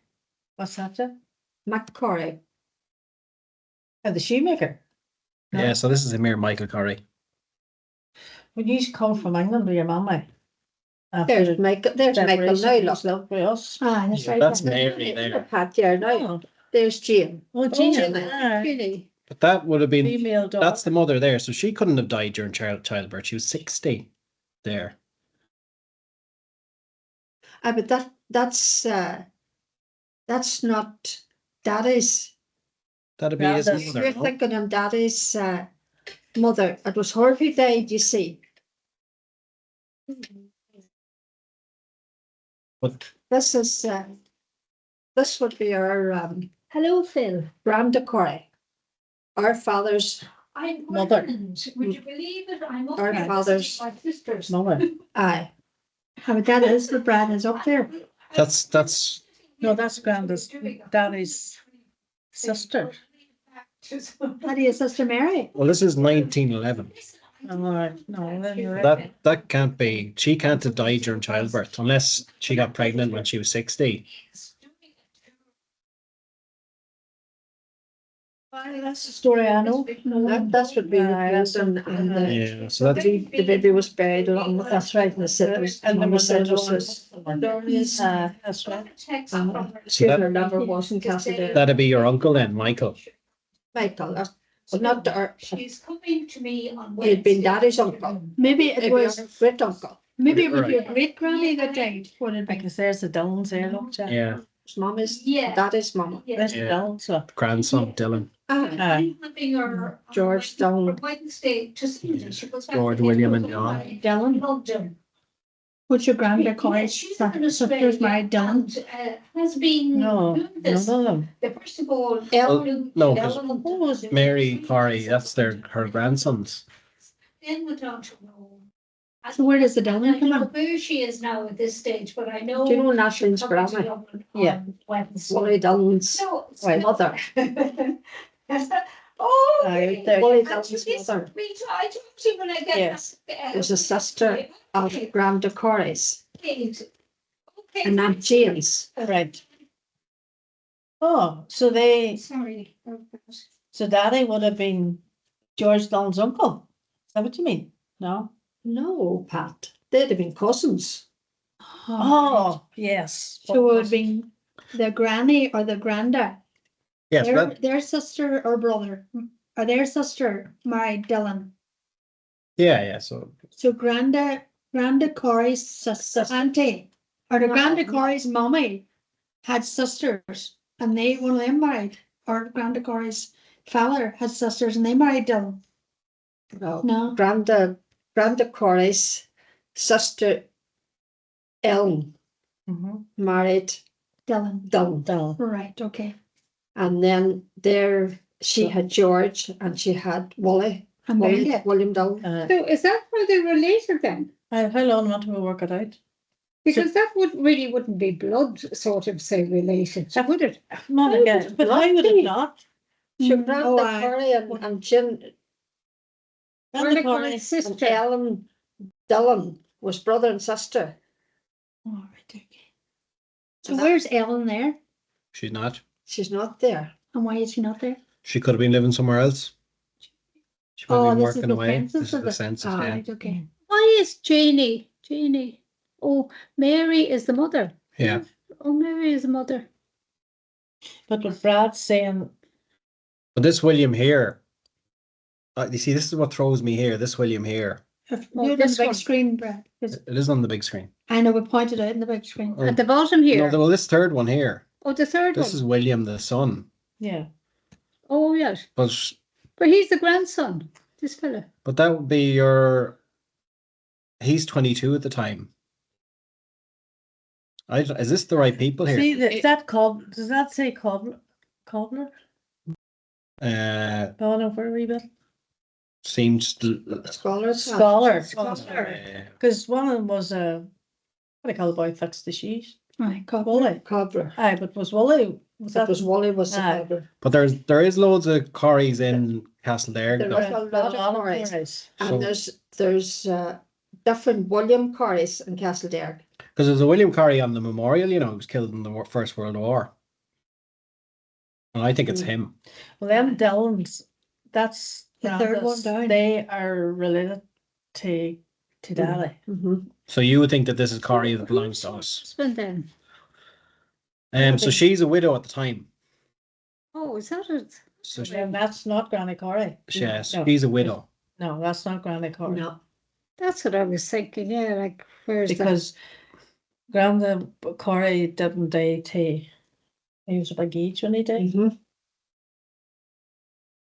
What's that, Jeff? Mac Corey. Oh, the shoemaker. No. Yeah, so this is Amir Michael Corry. When you come from England with your mama. There's Michael now, look. Love with us. Ah, that's Yeah, right. that's yeah. Mary there. Pat there now. Oh, There's Jane. Gina. Aye. Jeannie. But that would have been, Female daughter. that's the mother there. So she couldn't have died during childbirth. She was 60 there. But that's not Daddy's. That'd be his Rather- You're mother, no? thinking of Daddy's mother. It was her who died, you see. But This would be our Hello, Phil. Granda Corey. Our father's I'm Mother. Would you believe it? I'm up Our here father's- visiting my sisters. Mother. aye. But that is the Brad is up there. that's No, that's Granda's, Daddy's sister. How do you, Sister Mary? well, this is 1911. All right, no, then you're right. That can't be. She can't have died during childbirth unless she got pregnant when she was 60. That's the story I know. That's what we Aye, that's and the Yeah, so that's the baby was buried along with us, right? And the sitters. And then the was the sitters. That's right. Text Uh, from her. So that- Her lover wasn't Cassidy. that'd be your uncle then, Michael. Michael, well, not our, She's coming to me on Wednesday. he'd been Daddy's uncle. Maybe it Maybe was, our great uncle. maybe it was Right. your great granny that died. Would it be? Because there's the Dillons there, look, Jeff. Yeah, His mum is Yeah. Daddy's mum. There's the Yeah. Dillons, look. grandson Dylan. Aye. Aye. I'm having her. on George Dillon. Wednesday to see her. She goes back George, to William England. and John. I Dylan? loved him. What's your Granda Yeah, Corey's she's in sister's Australia married Dylan? and, has been No, doing none this. of them. The first of all, Ellen. No, 'cause Ellen- Mary Corry, that's her grandsons. Then went on to Rome. So where does the Dylan I come don't know in? where she is now at this stage, but I know. Do you know Natalie's she's coming to grandma? Dublin Yeah. on Wednesday. Wally Dillon's No, it's Why, not- mother. Oh. Aye, okay. there- Wally And Dillon's this- mother I told you when I get. Yes. was a sister of Granda Corey's Okay. and Aunt Jane's. Right. Oh, so Sorry. Daddy would have been George Dillon's uncle. Is that what you mean? No? No, Pat, they'd have been cousins. Oh, yes. So it would have been the granny or the granda, Yes, that, their sister or brother, or their sister married Dylan. yeah. So So Granda Corey's sister, auntie, or the No, Granda no. Corey's mummy had sisters and one of them married, or Granda Corey's father had sisters and they married Dylan. No, No, Granda Corey's sister Ellen Mhm. married Dylan. Dillon. Dillon. Right, okay. And then she had George and she had William And Belinda. Dillon. So is that how they're related then? How long want we work it out? Because that wouldn't be blood sort of say related, would it? Not How again, would it but not how would be? it not? She Mm, Granda oh, aye. Corey and Jim Granda Granda Corey. Corey's and sister. Ellen Dillon was brother and sister. All right, okay. So where's Ellen there? she's not. She's not there. And why is she not there? She could have been living somewhere else. She might Oh, have been this is working the away. census, This is is the it? census, All yeah. right, okay. Why is Janie? Oh, Mary is the mother. Yeah. Oh, Mary is the mother. But what Brad's saying, But this William here, You see, this is what throws me here. This William here. If Oh, you're on the this big one. screen, Brad, 'cause It is on the big screen. I know we pointed out in the big screen. Oh. At the bottom here. No, well, this third one here. Oh, the third This is one. William the son. Yeah. Oh, yes. But He's the grandson, this fella. that would be your. He's 22 at the time. Is this the right people here? See, is that does that say cobbler? Cobbler? Gone over a wee bit. Seems Scholars. Scholar. uh, Because one of them was what do you call the boy fixed the shoes? Right, Wooly. Cobbler. Aye, but was Wooly? Was That that was Wally was the Aye. cobbler. but there is loads of Corrys in Castleberg. There though. is a lot of Corrys. Corrys. And there's different William Corrys in Castleberg. Because there's a William Corry on the memorial, you know, who was killed in the First World War. And I think it's him. Well, them Dillons, that's The third one Brandis, down. They are related to Daddy. So you would think that this is Corry that belongs to us. Husband then. So she's a widow at the time. Oh, is that it? So And that's not Granny Corry. yes, No. she's a widow. No, that's not Granny Corry. No. That's what I was thinking, yeah, like, where's that? Because Granny Corry didn't die till he was a big age when he died.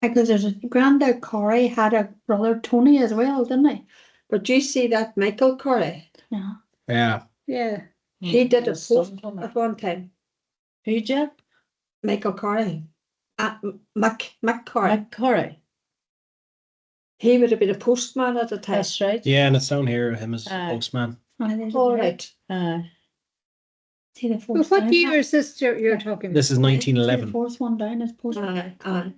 Because there's a granddad Corey had a brother Tony as well, didn't he? But you see that Michael Corry, Yeah. Yeah. Yeah, he did a His son post from it. at one time. Who did? Michael Corry. Mac Corry. Mike Corry. He would have been a postman at the time. That's right. Yeah, and it's down here, him as Aye. postman. All right. See the but fourth what down. year is this you're talking about? This is See the 1911. fourth one down is post. Aye, aye.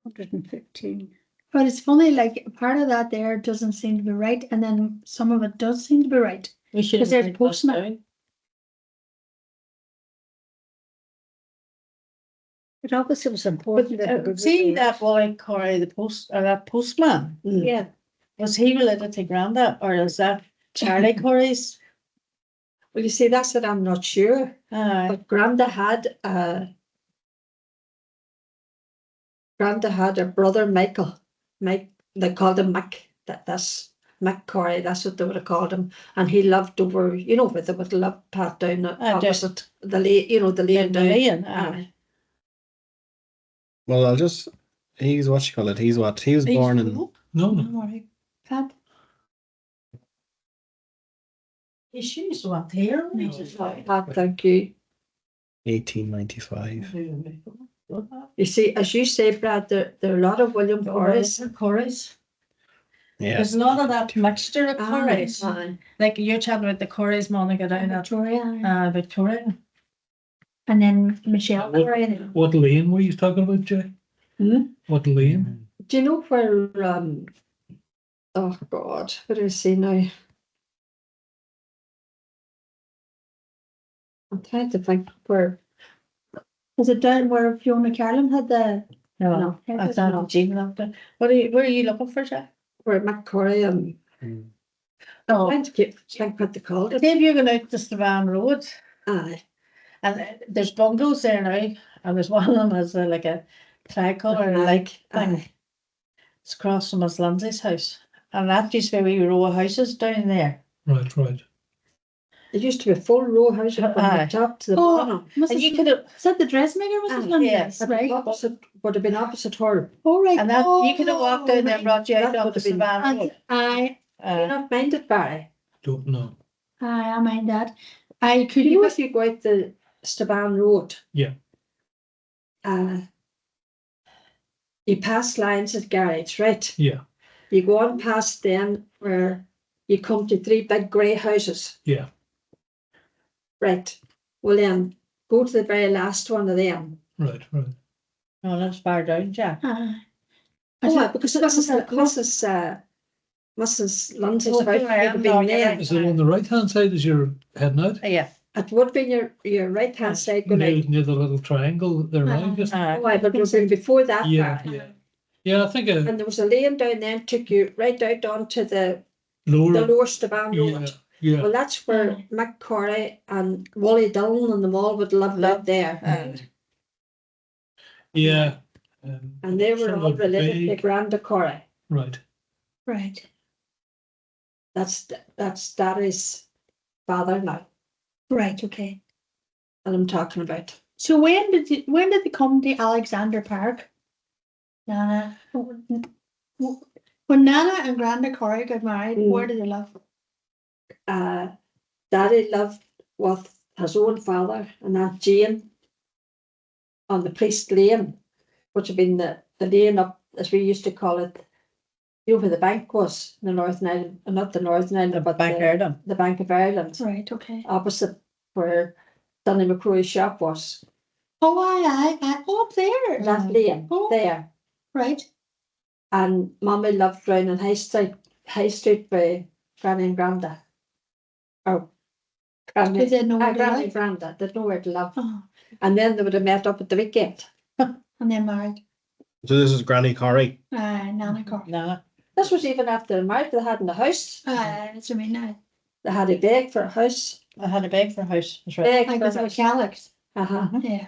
115. But it's funny, like part of that there doesn't seem to be right, and then some of it does seem to be right. We should Because have there's written that postman. down. It obviously was important that the good See widow- that Wally Corry, that postman, Yeah, was he related to Granda or is that Charlie Corry's? Well, you see, that's what I'm not sure. Aye. But Granda had a brother Michael. Mike, they called him Mac. That's Mac Corry. That's what they would have called him. And he lived over, you know, where they would live pat down opposite the lane, you know, the lane down. Million, Aye. Well, he's what you call it. He was born in. No, Don't no. worry. Pat, His shoes weren't here. Pat, thank you. 1895. You see, as you say, Brad, there are a lot of William Corrys. Corrys. Yeah. There's a lot of that mixture of Corrys. Aye. Like you're chatting about the Corrys, Monica down at Victoria, Victoria. and then Michelle What- Corey. What lane were you talking about, Jay? Hmm? What lane? Do you know where, oh God, what do I see now? I'm trying to think where, Is it down where Fiona Carlin had the? No, I thought Jean loved it. Where are you looking for, Jack? where McCory and Oh, trying to think what they called it. if you're going out to Strabane Road, Aye, and there's bungalows there now, and there's one of them has like a tricolour like thing. aye. It's across from Miss Lindsay's house, and that used to be a wee row of houses down there. Right, right. There used to be a full row house from Aye. the top to the Oh, bottom. And you could have, Is that the dressmaker, Mrs. Aye, Lundy? yes. Right. Opposite, would have been opposite her. All right. and that you could have walked down there and brought you out That on would the have been- Strabane Road. I Do you not mind it, Barry? Don't know. mind that. I Do could you know use if you go out the Staban Road? Yeah. You pass lines at garage, right? Yeah, You go on past then where you come to 3 big grey houses. yeah. Right. Well then, go to the very last one of them. Right, right. No, that's far down, Jack. Because Mrs. Lindsay's Oh, house I would am have been not there. right. Is it on the right hand side as you're heading out? Yeah. It would have been your right hand side going Near, out. near the little triangle there, right? Just, Oh, aye, but it was before that. yeah, Barry. yeah. Yeah, I think And there was a lane down there and took you right out onto the lower. lower Staban Yeah, Road. Yeah, Well, that's where Aye. Mick Corry and Wally Dillon and them all would live Lived there. yeah. And they were sort all of related to vague. Granda Corry. Right. Right. That's Daddy's father now, Right. Okay. that I'm talking about. So when did they come to Alexander Park? Nana. When Nana and Granda Corrie got married, where did they live? Daddy lived with his own father and Aunt Jane on the Priest Lane, which had been the lane up, as we used to call it, you know where the bank was, the Northern Ireland, not the Northern Ireland, but Bank of Ireland. the Bank of Ireland, Right. Okay. opposite where Danny McCrory's shop was. Oh, aye. Oh, up there. That lane Oh. there. Right. And Mommy lived round in High Street by Granny and Granda. Or Because they didn't know where to Granny live. and Granda, they'd nowhere to live. Oh, And then they would have met up at the weekend. and then married. So this is Granny Corrie. Nana Corrie. No. This was even after the marriage they had in the house. That's what I mean now. They had a beg for a house. I had a bag for a house. That's right. Beg Like for with a the house. Calyx. Uh-huh. Yeah.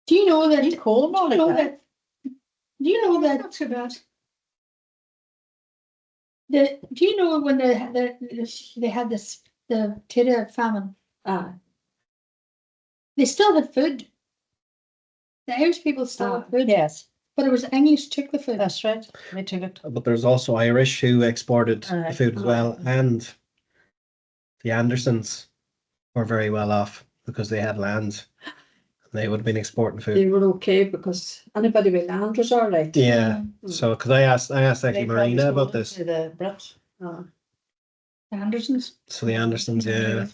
Do you know that? You cold, Do you know Monica? that? Do you know that? Not so bad. Do you know when they had the potato famine? They still had food. The Irish people still had food, Yes, but it was the English took the food. that's right. We took it. But there's also Irish who exported the Aye. food as well, and the Andersons were very well off because they had land. They would have been exporting food. They were okay because anybody with land was all right. Yeah. Mm. So, because I asked actually They probably Marina sold about it this. to the Brits. Uh, The Andersons. So the Andersons, yeah.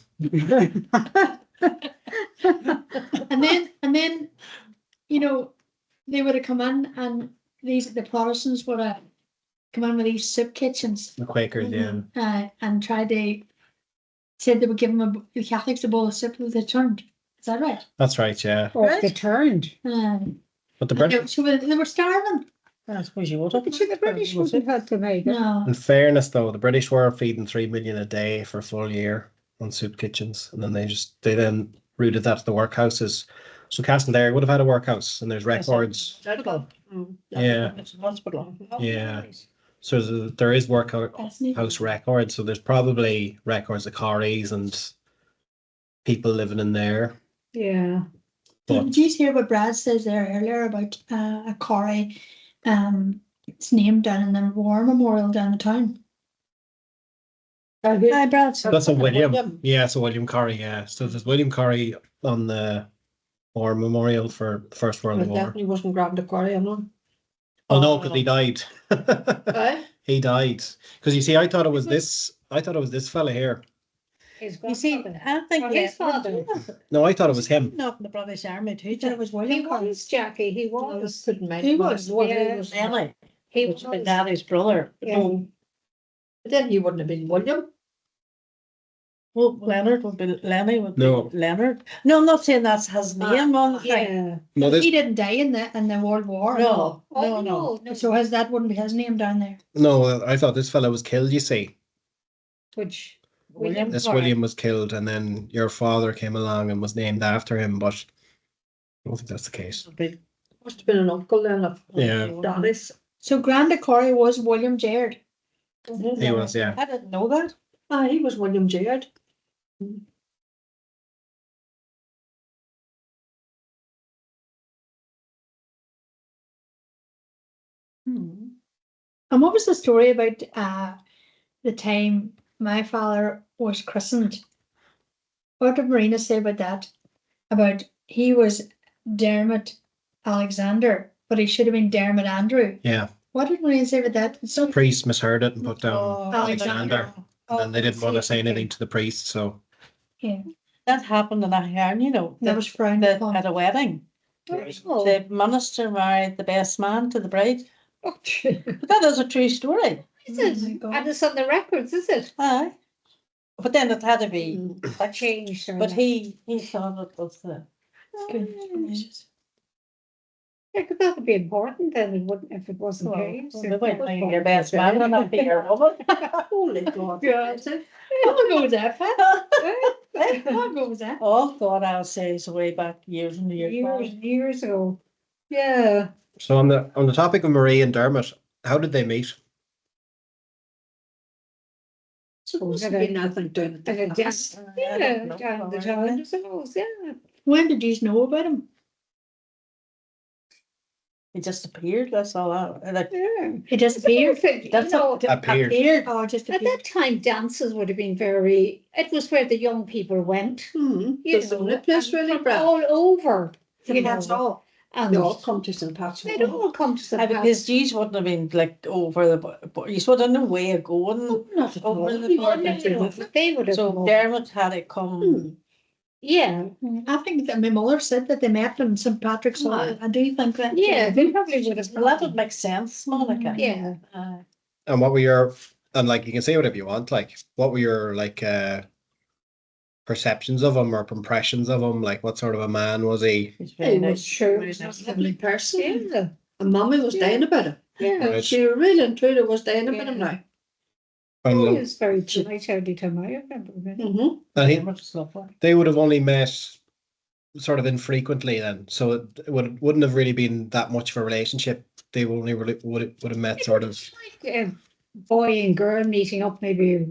And then, you know, they would have come in and the Protestants would have come in with these soup kitchens, The Quakers, yeah. and tried to said they would give them the Catholics a bowl of soup that they turned. Is that right? That's right, yeah. Oh, Right. they turned. But the And British, they were starving. I suppose you would But the British wouldn't have to make it. No. in fairness though, the British were feeding 3 million a day for a full year on soup kitchens, and then they then routed that to the workhouses. So Castledare would have had a workhouse, and there's records. Hospital. Yeah. It's a hospital. Yeah. So there is workhouse Fascinating. records. So there's probably records of Corrys and people living in there. Yeah. But Did you hear what Brad says there earlier about a Corrie? It's named down in the War Memorial down the town. Hi, Brad. that's a William. Yeah, it's a William Corrie. Yeah. So there's William Corrie on the War Memorial for the First World It War. definitely wasn't Granda Corrie, I know. Oh no, because he died. Aye. He died. Because you see, I thought it was this fella here. His You see, grandfather. I think Or his father. No, I thought it was him. Not in the British Army too. That it was He William Corrie. was, Jackie, he I was. couldn't mind. He him. was, Well, yeah. he was. Really? He Which my was. daddy's brother. Yeah. No, But then he wouldn't have been William. well, Leonard would be Lenny would No. be Leonard. No, I'm not saying that's his name on the thing. Yeah. No, this He didn't die in the World War. No, Oh, no. So that wouldn't be his name down there. no, I thought this fella was killed, you see. Which, William This Corrie. William was killed, and then your father came along and was named after him, but I don't think that's the case. Must have been an uncle then of Yeah. Daddy's. So Granda Corrie was William Jaird. He was, yeah. I didn't know that. Ah, he was William Jaird. And what was the story about the time my father was christened? What did Marina say about that? About he was Dermot Alexander, but he should have been Dermot Andrew. Yeah. What did Marina say about that? So Priest misheard it and put down Oh, Alexander. And then they didn't want to say anything to the priest, so yeah, That happened in Ahern, you know. that was frowned upon. At a wedding. oh, The minister married the best man to the bride. Oh, But that is a true story. is Oh my it? God. And it's on the records, is it? Aye. But then it had to be fixed. Changed. or But not. he thought it was the Goodness gracious. Yeah, 'cause that would be important then, it wouldn't, if it wasn't paid. so Well, that maybe was your best man and not be your woman. Holy God. Yeah. Is it? How long ago was that, Pat? How long ago was that? Oh, God, I'll say it's way back years and years. Years, back. years ago. Yeah. So on the topic of Marie and Dermot, how did they meet? Supposed to be nothing doing it. And it just, I don't yeah, know, down the probably. town, I suppose, yeah. When did you know about him? He just appeared, that's all. Like, Yeah. He disappeared. You that's know, Appeared. Oh, just at that time, dances would have been very, it was where the young people went. You There's the know, only place and really, from Brad. all over, St. you Pat's know, Hall. and They all come to St. Pat's. they'd all come to St. because Pat's. these wouldn't have been like over the, but you sort of no way of going Oh, not at all. over the We border. wouldn't do No, that. they would have. So come up. Dermot had to come. Yeah, I think that my mother said that they met in St. Patrick's Hall. Aye. I do think that. yeah, they probably would have. Well, that would make sense, Monica. Yeah, And what were your, and like you can say whatever you want, like what were your like perceptions of him or impressions of him? Like what sort of a man was he? He's He very was nice. sure very was a nice. lovely person. yeah, And Mummy was dying about it. yeah. Right. She really and truly was dying about him Yeah. now. He And, was very polite every time I remember him. Mm-hmm. and he, Dermot's lovely. they would have only met sort of infrequently then, so it wouldn't have really been that much of a relationship. They only really would have met sort of. Like a boy and girl meeting up maybe.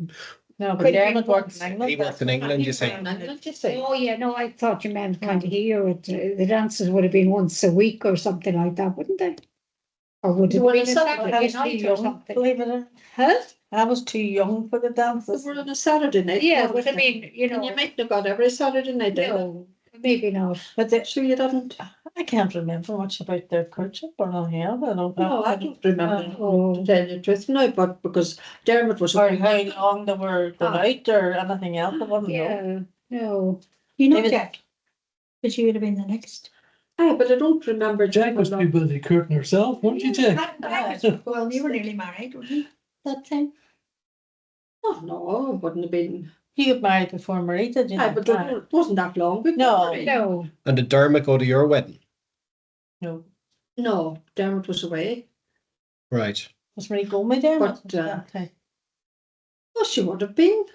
No, but Could be Dermot worked once. in England. He worked in England, you say. Oh, yeah, no, I thought you meant kind of here, the dances would have been once a week or something like that, wouldn't they? Or would it Well, have been a it's I Saturday was too night or young, something? believe it or not. Huh? I was too young for the They dances. were on a Saturday night. Yeah, weren't but I they? mean, you And know, you might have got every Saturday night. did no, maybe not. But the, So you didn't? I can't remember much about their courtship or nothing else. I don't No, know. I don't remember. Oh. To tell you the truth now, but because Dermot was Or a how long they were out or anything else. I wouldn't know. Yeah, no. You know, David- Jack, but you would have been the next. Aye, but I don't remember. Jack was too busy courting herself, weren't you, Jack? Well, you were nearly married, weren't you? That time. Oh, no, it wouldn't have been. You got married before Marie, did you? Aye, but it wasn't that long before. No. Marie. No, And did Dermot go to your wedding? No. No, Dermot was away. Was Right. Marie going with Dermot? But, that time? Well, she would have been.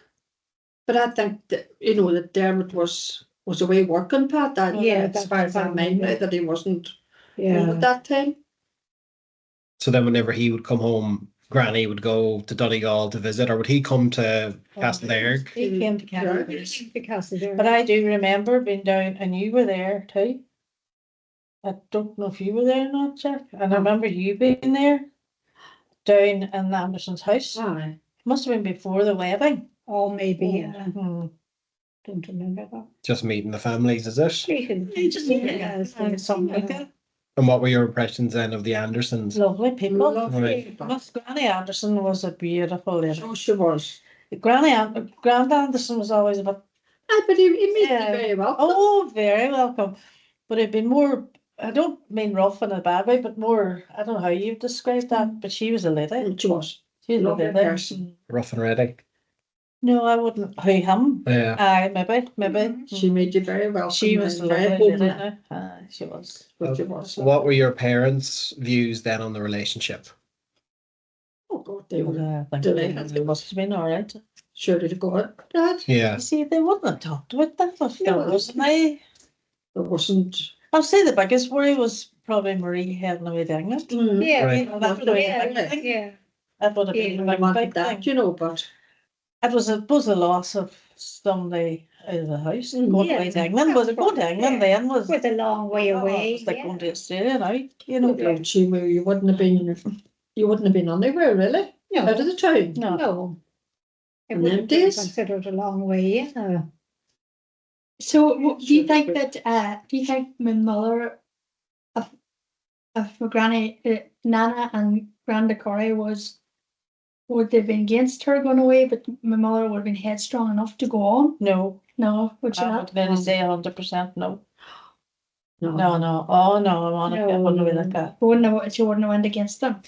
But I think that, that Dermot was away working, Pat. That, Yeah, as that's far as I fine, mind, yeah. that he wasn't home yeah. at that time. So then whenever he would come home, Granny would go to Donegal to visit, or would he come to Castleairg? He came to Yeah. Canada. Because of their. But I do remember being down, and you were there too. I don't know if you were there or not, Jack. And I remember you being there, down in Anderson's house. Aye. Must have been before the wedding. Oh, maybe, yeah, Hmm. don't remember that. Just meeting the families, is it? Yeah, Something like that. And what were your impressions then of the Andersons? Lovely people. Lovely. Miss Granny Anderson was a beautiful lady. So she was. Grand Anderson was always a bit, Aye, but he made Yeah. me very well. oh, very welcome. But it'd been more, I don't mean rough in a bad way, but more, I don't know how you describe that, but she was a lady. She was. She was a Lovely lady. person. Rough and ready. No, I wouldn't. Who, him? Yeah. Aye, maybe. She made you very welcome. She was a and very lovely lady. homely. Aye, she was. But she was. What were your parents' views then on the relationship? Oh, God, they But, were I think delighted. they must have been all right. surely to God, Dad. Yeah. You see, they wouldn't have talked about that if there No. wasn't. I, There wasn't. I'll say the biggest worry was probably Marie heading away to England. Yeah, Right. You know, that would have been a big yeah, thing. yeah. That would have Yeah, been I a big, wanted big that, thing. but It was a loss of somebody out of the house Mm. going Yeah. away to England. Was it going to England then? Was With a long way oh, away. it was like yeah. going to Australia now. You know. no, she knew you wouldn't have been anywhere really No, out of the town. No. no. It And would them have been days? considered a long way, yeah. So do you think that, do you think my mother, if my granny, Nana and Granda Corrie would they have been against her going away, but my mother would have been headstrong enough to go on? No, No, would she I not? would nearly say 100% no. No, No. Oh no, Monica, it wouldn't have been like that. She wouldn't have went against them.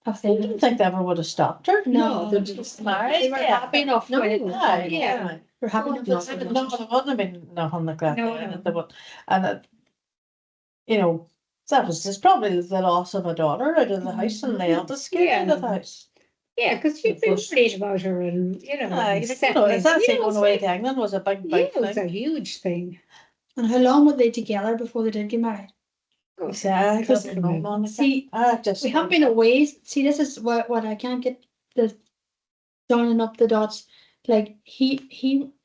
If I they don't think they ever would have stopped her. No, no, they just married. they were happy enough No, with it. Aye, Yeah. We're happy enough No, with it. No, there wouldn't have been nothing like that. No, yeah, no. there would- And you know, That was just probably the loss of a daughter out of the house and the eldest kid out of the house. Yeah, because you've been worried about her and, you know. Aye, and if settling. that's You it, know, going it's away like- to England was a big, Yeah, big it was a thing. huge thing. And how long were they together before they did get married? See, I Because- don't know, Monica. See, I just. we haven't been away. See, this is what I can't get the joining up the dots. Like he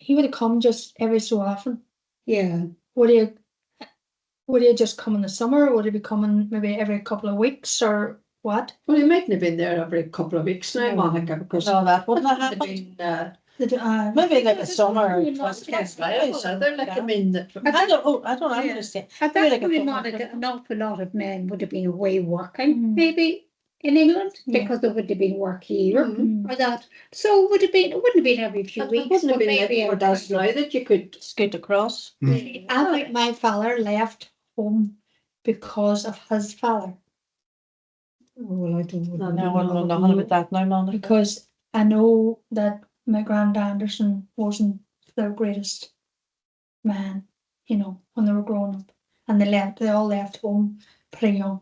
would have come just every so often. Yeah. Would he just come in the summer? Or would he be coming maybe every couple of weeks or what? Well, he mightn't have been there every couple of weeks now, No. Monica, because No, that wouldn't have have happened. been, Maybe like a summer. probably or not just against Friday, so they're like, I mean, I don't Yeah. understand. At Maybe that like a point, couple Monica, of- an awful lot of men would have been away working, Mm. maybe in England, Yeah. because there would have been work here Mhm. or that. So it wouldn't have been every few it weeks. wouldn't have but been like maybe what every does now that you could. Scoot across. I think my father left home because of his father. Well, I don't No, know. No one will know about that now, Monica. Because I know that my grand Anderson wasn't the greatest man, you know, when they were growing up. And they all left home pretty young.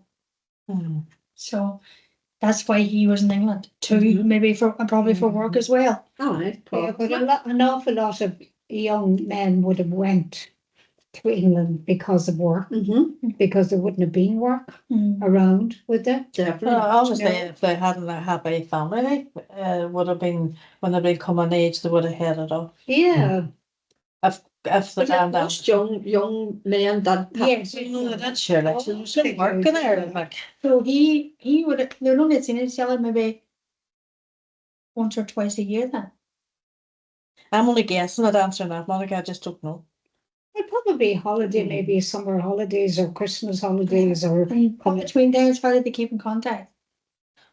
Mm. So that's why he was in England too, Mhm. maybe probably for work as well. Aye, Yeah, but probably. an awful lot of young men would have went to England because of work, Mhm, because there wouldn't have been work Mm. around, would there? definitely. Obviously, No. if they hadn't a happy family, would have been when they become an age, they would have headed off. Yeah. If the But like grand most young men that. Yes. that's sure, like, Oh, there's some work in there, like. So he would have, they would only seen each other maybe once or twice a year then. I'm only guessing at answering that, Monica, I just don't know. Well, probably holiday, maybe summer holidays or Christmas holidays or. And between there, how did they keep in contact?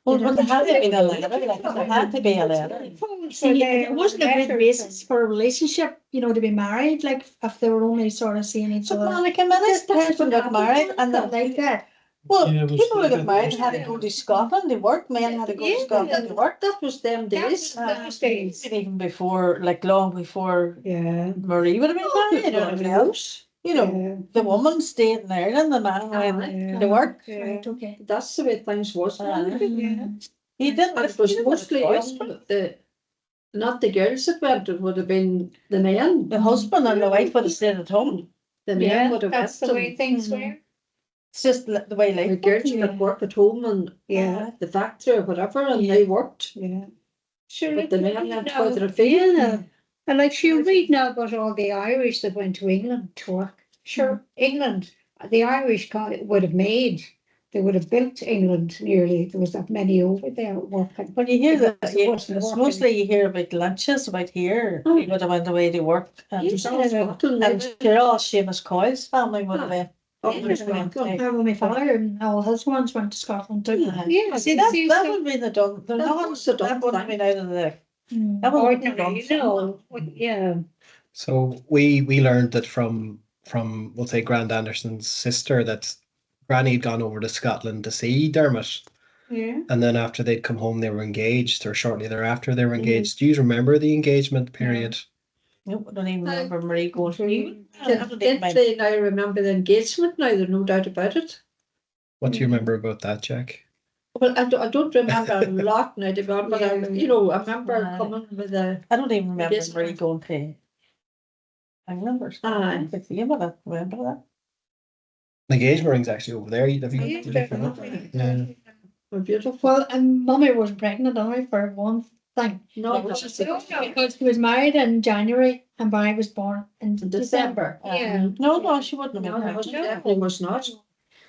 Well, You but know, there had to be a letter, like, there had to be a letter. See, it wasn't a good basis for a relationship, you know, to be married, like if they were only sort of seeing each But other Monica, many people got married and like then, that. well, Yeah, it was people who like got that. married had to go to Scotland to work, men had to go to Scotland to work. That was them days. Those days. Even before, like long before Yeah. Marie would have been married or anything else. You know, Yeah. the woman stayed in Ireland, the man went to work. Yeah. Right, okay. That's the way things was. Monica. Yeah. He didn't. And it was he didn't have a mostly choice, young, not the girls that went, it would have been the men. The husband and the wife would have stayed at home. The men Yeah, would have that's the went way and things Mhm. were. It's just the way the life. girls Yeah. could work at home and Yeah. the factory or whatever, and Yeah. they worked. Yeah. Sure. But the men went now- further afield. Yeah. And like you read now about all the Irish that went to England to work. Sure, England, the Irish would have made, they would have built England nearly. There was that many over there working. When you hear that, Because it wasn't it's working. mostly you hear about lunches about here. Oh. He would have went away to work. And Yeah. Scotland, I'm they sure all Seamus Coy's family would have been. up Yeah. in Scotland. Well, my father and all his ones went to Scotland too. Yeah, See, you see, that so- would be the done. That That was the done wouldn't have thing. been out of the. Mm. That wouldn't have been Ordinary, done. no, yeah. So we learned that from we'll say Grand Anderson's sister that Granny had gone over to Scotland to see Dermot, Yeah. and then after they'd come home they were engaged, or shortly thereafter they were Mhm. engaged. Do you remember the engagement period? Nope, I don't even remember Marie going. True. I don't even Did mind. they now remember the engagement now? There's no doubt about it. What do you remember about that, Jack? Well, I don't remember a lot now, to be honest, but I remember Aye. coming with a. I don't even remember Yes. Marie going to. I remember. Aye. The theme of it. Remember that? The engagement ring's actually over there. Have you? Yeah, did you find it? Yeah. A beautiful. Well, and mummy was pregnant only for one thing. No, Because she was married in January and Barry was born in in December. December. Yeah. No, she wouldn't have No, been. it was pregnant. definitely was not.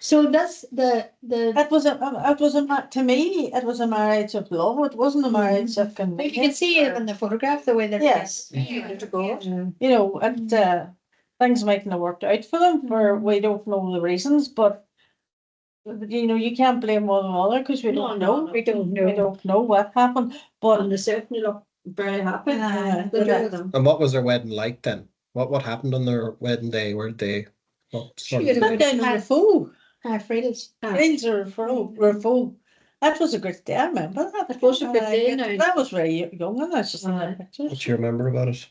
So that's the It was to me, it was a marriage of love. It wasn't a marriage of you convenience. can see it in the photograph the way they're Yes. Yeah, to go. You know, things mightn't have worked out for them for we don't know the reasons, but you know, you can't blame one another because we don't know. We don't We know. don't know what happened. But And they certainly look very happy. Aye. The two of them. And what was their wedding like then? What happened on their wedding day? Were they? What sort She of- had a that down in Rafo. Frida's. Things are Rafo. That was a great day. I remember that. It was a good day now. That was very young and I was just in Aye. the pictures. What do you remember about it?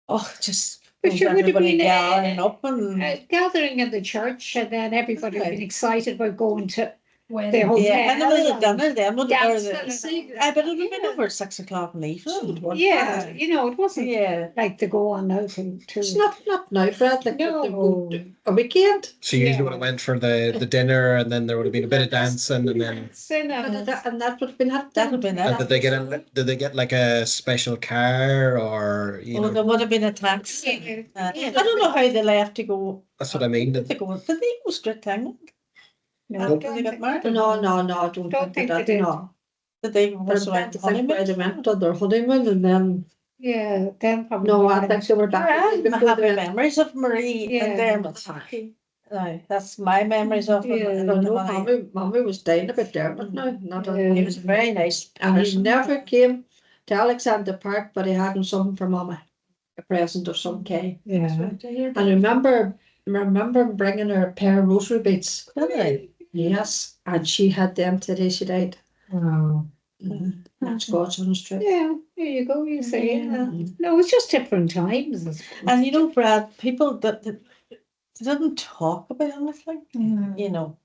Oh, just But sure, would have everybody been gathering up and. a gathering in the church, and then everybody would have been excited about going to When the hotel. Yeah, and there was a and dinner then, would dancing there? and- I but it would have been over at 6 o'clock in the evening. wouldn't Yeah, it? you know, it wasn't Yeah. like to go on now to. It's not now, Brad, like No. a weekend. So you usually would have went for the dinner, and then there would have been a bit of dancing, and then Cinema. And that would have been that. That would have been it. did they get like a special car, or Oh, there would have been a taxi. I don't know how they left to go. that's what I mean. Did they go straight to England? No, After they got married? No, I Don't don't think think they that, did. no. Did they But also I'm went trying to to think where they honeymoon? went on their honeymoon and then, yeah, then probably. no, I think they were I back. have before happy they- memories of Marie Yeah. and Dermot. No, that's my memories of him. Yeah. I I don't know, know how Mommy was dying about Dermot now, not Yeah. he was a very nice And he person. never came to Alexander Park, but he had something for Mama, a present of some kind. Yeah. And I remember bringing her a pair of rosary beads. Really? Yes, and she had them today she died. Wow. That's God's honest truth. Yeah, there you go, you see. Yeah. No, it's just different times. I suppose. And you know, Brad, people that didn't talk about anything, you know,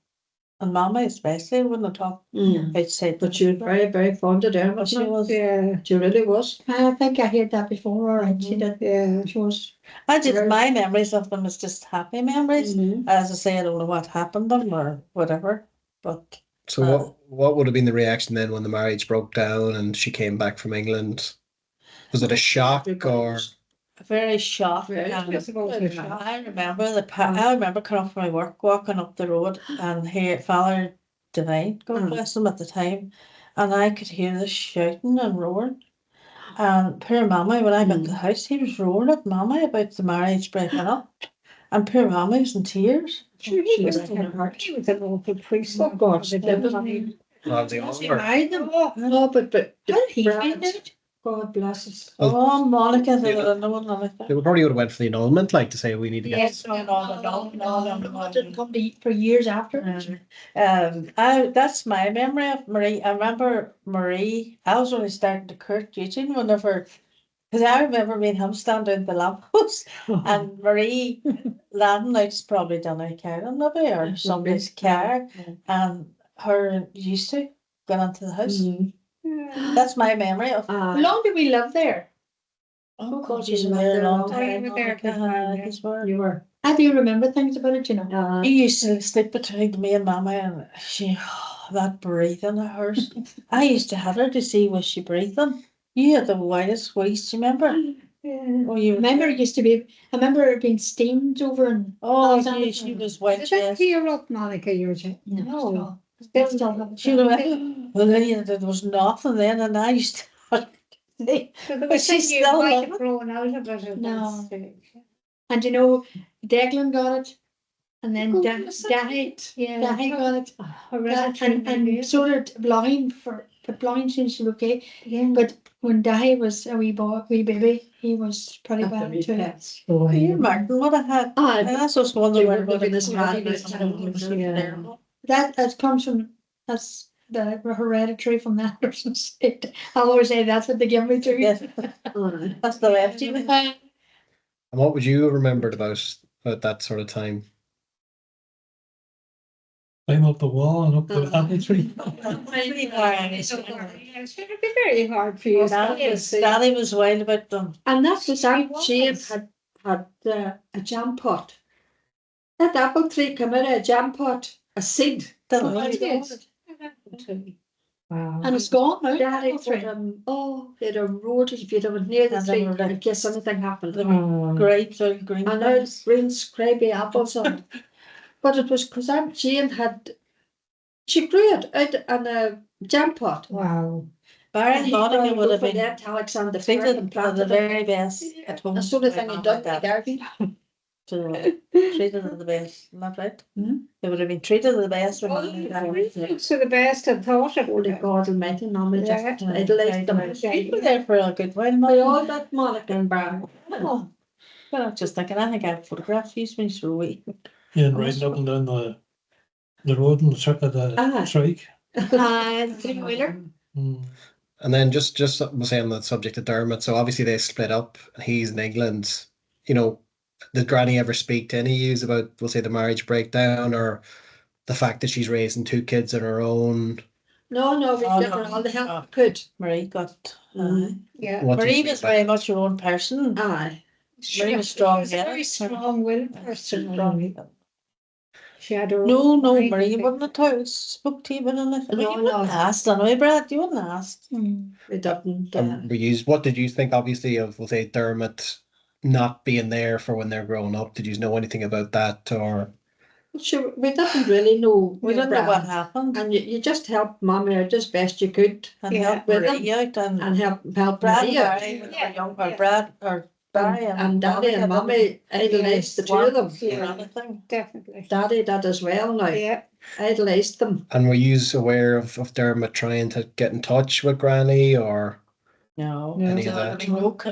and Mama especially wouldn't talk outside. But she was very, very fond of Dermot. She now. was. Yeah, She really was. I think I heard that before, all right, she did. yeah. She was. I just my memories of them is just happy memories. Mhm. As I say, I don't know what happened to them or whatever, but So what would have been the reaction then when the marriage broke down and she came back from England? Was it a shock or? very shocked. Very and I suppose Very it's shocked. I remember I remember coming off my work, walking up the road, and here Father Divine, God bless him at the time, and I could hear the shouting and roaring. And poor Mama, when I got to the house, he was roaring at Mama about the marriage breaking up, and poor Mama was in tears. Sure, he was an awful priest. Oh, God, The never devil. mind. Well, they all were. married them. No, but How did he Brad, find out? God bless us. Oh, Monica, they Yeah. would have known anything. They probably would have went for the annulment, like to say we need to get. Yes, no. Didn't come to for years after. That's my memory of Marie. I remember Marie, I was only starting to Kurt Eugene whenever, because I remember me and him standing in the lamppost and Marie landing out's probably done a Karen maybe or somebody's car and her used to go into the house. That's my memory of. How long did we live there? Oh God, God, you she's were there a there long long time. time. Yeah. His word. You were. I do remember things about it, you know. He used to sleep between me and Mama, and she, that breathing of hers. I used to have her to see was she breathing. You had the whitest waist, remember? Oh, you Remember it used to be, I remember it being steamed over and. Oh, she was white. Did that Yes. clear up, Monica? You're No. She was. Well, then there was nothing then, and I used to. But she's you still might loving have grown out of it. at No. that stage. And you know, Declan got it. And then Oh, Dahi yes, that's right. Yeah. got it. Hereditary And maybe. so did Blind but Blind seems to be okay. Yeah. But when Dahi was a wee boy, wee baby, he was pretty bad too. You Martin would have had. Ah, And that's what's wondering wouldn't what have been it as was. bad. Yeah. That comes from, that's the hereditary from that person's side. I always say that's what they give me to. Yes, that's the left you. And what would you have remembered about that sort of time? Climb up the wall and up the apple tree. It's going to be very hard for you. Daddy was wild about them. And that was She Jane was. had a jam pot. That apple tree came out of a jam pot, a seed. Wow. And it's gone now. Daddy apple tree. they'd have roared if you'd have near the And tree they were in case anything happened. They were grapes or green. And now it's green scrappy apples on. But it was because Aunt Jane she grew it out in a jam pot. Wow. Baron Monica would have From been there to Alexander Park treated and for planted the it. very best at home. That's the sort of thing he done in the garden. So treated as the best, not right? They would have been treated as the best when Mama and Daddy was there. To the best and thought it Holy would. God almighty, Mama Yeah. just idolized them. They were there for a good while, By Mama. all that Monica and Brian. Oh, but I'm just thinking, I think I have photographs used when so wee. Yeah, and riding up and down the road and the trike. Three-wheeler. And then just was saying on the subject of Dermot. So obviously they split up, and he's in England. You know, did Granny ever speak to any of yous about, we'll say, the marriage breakdown or the fact that she's raising 2 kids on her own? No, we Oh, give her no. all the help Oh. we could. Marie got, Yeah. What do you Marie think was about- very much her own person. Aye. Marie was strong, She was a yeah. very strong-willed person. Strong. She had her No, own no, mind, Marie, I you think. wouldn't have spoke to you about anything. No, You wouldn't no. ask anyway, Brad, you wouldn't ask. Mm. We didn't. What did you think, obviously, of, we'll say, Dermot not being there for when they're growing up? Did you know anything about that, or? Sure, we didn't really know. We didn't know what Brad. happened And you just helped Mummy out as best you could and Yeah. helped With Marie out and help Brad Marie and out. Barry when they Yeah, were young, or yeah. Brad, or Barry And Daddy and Monica Mummy idolised the two of them. didn't Yeah. want anything. Definitely. Daddy did as well now. Yeah. Idolised them. And were you aware of Dermot trying to get in touch with Granny, or No, No. Any of there that? would be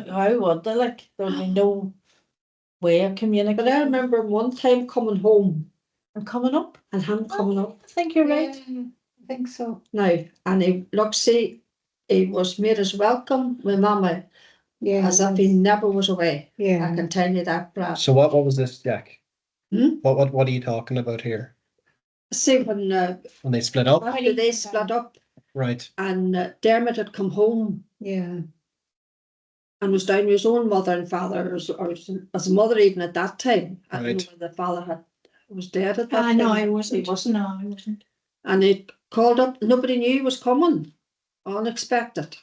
no, how would they, like, there would be no way of But communicating. I remember one time coming home And coming up, and him coming up I think you're right. Yeah, I think so. now, and he he was made as welcome with Mummy Yeah. as if he never was away. I Yeah. can tell you that, Brad. so? What was this, Jack? Hmm? What are you talking about here? See, when When they split up, after they split up right? and Dermot had come home Yeah. and was down with his own mother and father, or as a mother even at that time. I don't Right. know whether the father was dead at that Ah, time. no, I wasn't. He wasn't. No, I wasn't. And he called up, nobody knew he was coming. Unexpected.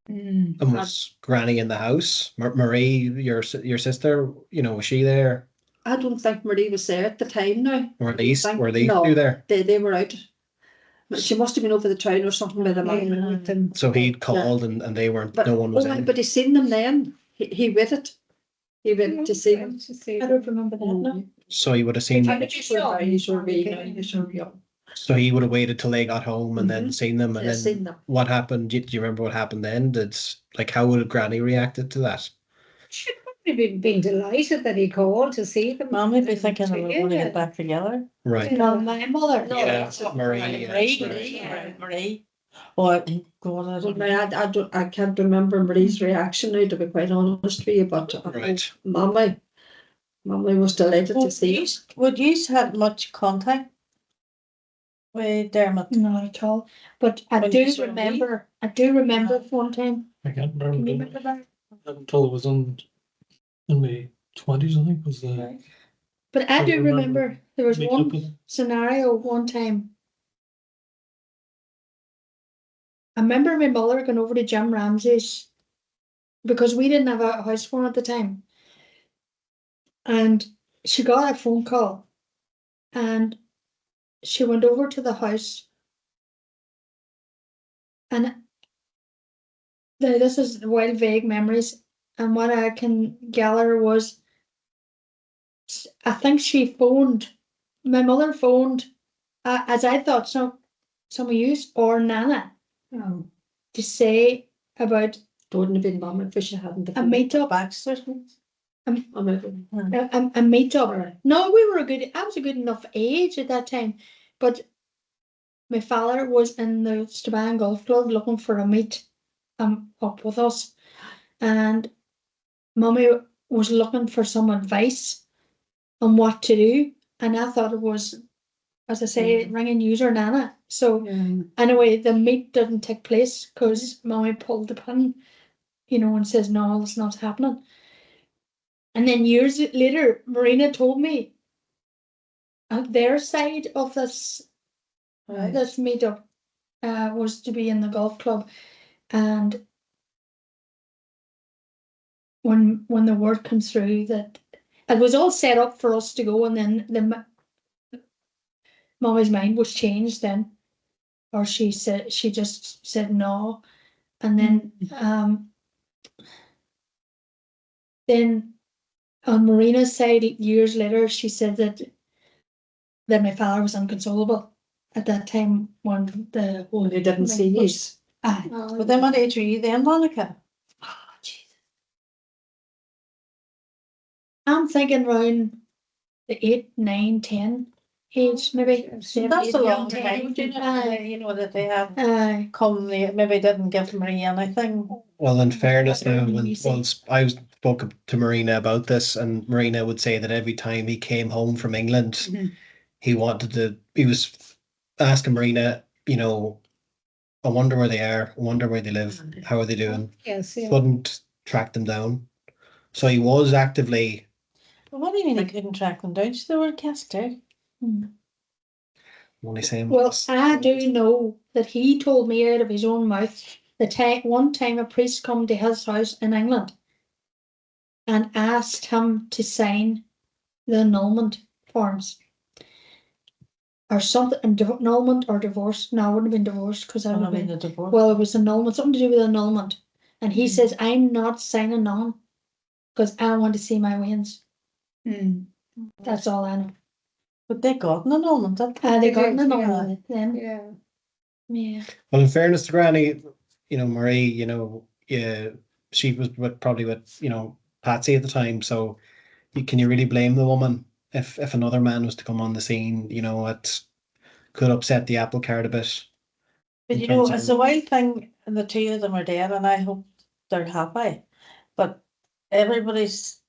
Mm. And was Granny in the house? Marie, your sister, was she there? I don't think Marie was there at the time now. Were these Thank- were these no. two there? They were out. But she must have been over the town or something with them. Yeah, with them. So he'd called and they weren't. But, No one was oh, in. but he seen them then. He waited. He went to see them. To see I don't remember that now. So he would have seen. How did you show? He's sure young. So he would have waited till they got home and then seen them. And Yeah, then seen them. what happened? Do you remember what happened then? How would Granny reacted to that? Should probably been delighted that he called to see them. Mum would be thinking they were going to get back together. Right. No, my mother. No, Yeah, that's what Marie. Marie. Oh, God, I Well, don't know. I can't remember Marie's reaction now, to be quite honest with you, but Right. Mummy was delighted to see us. Would you had much contact with Dermot? Not at all. But I When do you saw me? remember. I do remember one time. I can't Can you remember remember that? until it was in my 20s, I think, was the. Right. But I I do remember remember there was meeting one up with them. scenario one time. I remember my mother going over to Jim Ramsey's because we didn't have a house phone at the time. And she got a phone call and she went over to the house. And this is wild vague memories. And what I can gather was I think she phoned, my mother phoned, as I thought, some of you or Nana Oh. to say about Wouldn't have been Mummy if she hadn't. a meetup, Baxter. a meetup. No, I was a good enough age at that time, but my father was in the Staban Golf Club looking for a meet up with us, and Mummy was looking for some advice on what to do, and I thought it was, as I say, ringing user Nana. So anyway, the meet didn't take place because Mummy pulled the pin, and says, no, it's not happening. And then years later, Marina told me their side of this meetup was to be in the golf club, and when the word comes through that it was all set up for us to go, and then the Mommy's mind was changed then, or she just said no, and then on Marina's side years later she said that my father was inconsolable at that time when the whole They didn't see thing was- this. Aye. But then what age were you then, Monica? I'm thinking around the 8, 9, 10 age, maybe. So that's a long Aye. time, you know, that they have Aye. come, they maybe didn't give Marie anything. Well, in fairness now, Very when easy. once I spoke to Marina about this, and Marina would say that every time he came home from England, Mhm. he was asking Marina, you know, I wonder where they are, I wonder where they live, how are they doing? Yes, yeah. Couldn't track them down. So he was actively, But what do you mean they couldn't track them down? So they were cast out. only saying. Well, I do know that he told me out of his own mouth the one time a priest come to his house in England and asked him to sign the annulment forms. Or something, annulment or divorce. No, it wouldn't have been divorce because I would I have mean, been. the divorce. Well, it was annulment, something to do with annulment. And he says, I'm not signing none because I want to see my wins. Mm. That's all I know. But they got an annulment. They got an did, yeah. annulment then. Yeah. Yeah. Well, in fairness to Granny, you know, Marie, you know, yeah, she was probably with, you know, Patsy at the time. So can you really blame the woman if another man was to come on the scene? You know, it could upset the apple cart a bit. But in you know, terms it's of- a wild thing, and the two of them are dead, and I hope they're happy. But everybody's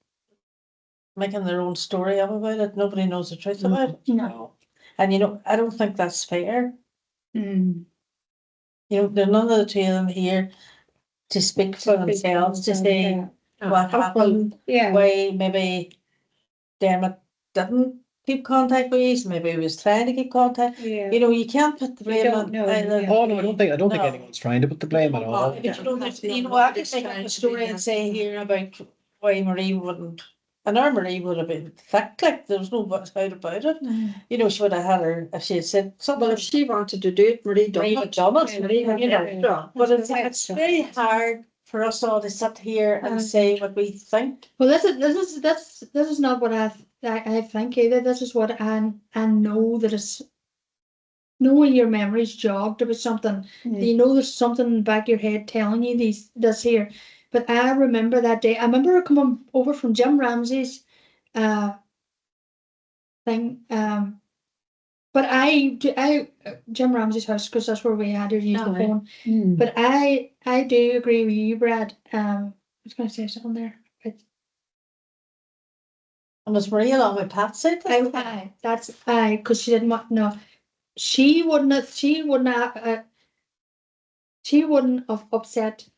making their own story up about it. Nobody knows the truth about it. No. And you know, I don't think that's fair. Mm. You know, there's none of the two of them here to speak for themselves, to say Yeah. what happened, Yeah. why maybe Dermot didn't keep contact with you, maybe he was trying to keep contact. Yeah. You know, you can't put the We blame don't on know, either. yeah. Oh no, I don't think No. anyone's trying to put the blame at all. But you know, you know, I could make up a story and say here about why Marie wouldn't, and our Marie would have been thick, like there was no doubt about it. You know, she would have had her if she had said something. Well, if she wanted to do it, Marie done Marie it. would done it, Marie had you know. it done. But it's very hard for us all to sit here and say what we think. Well, this is not what I think either. This is what I know that it's knowing your memories jogged about something. You know there's something in the back of your head telling you this here. But I remember that day. I remember her coming over from Jim Ramsey's thing. But Jim Ramsey's house, because that's where we had her use the Aye. phone. Mm. But I do agree with you, Brad. I was going to say something there. And was Marie along with Patsy? Because she didn't want no. She wouldn't have upset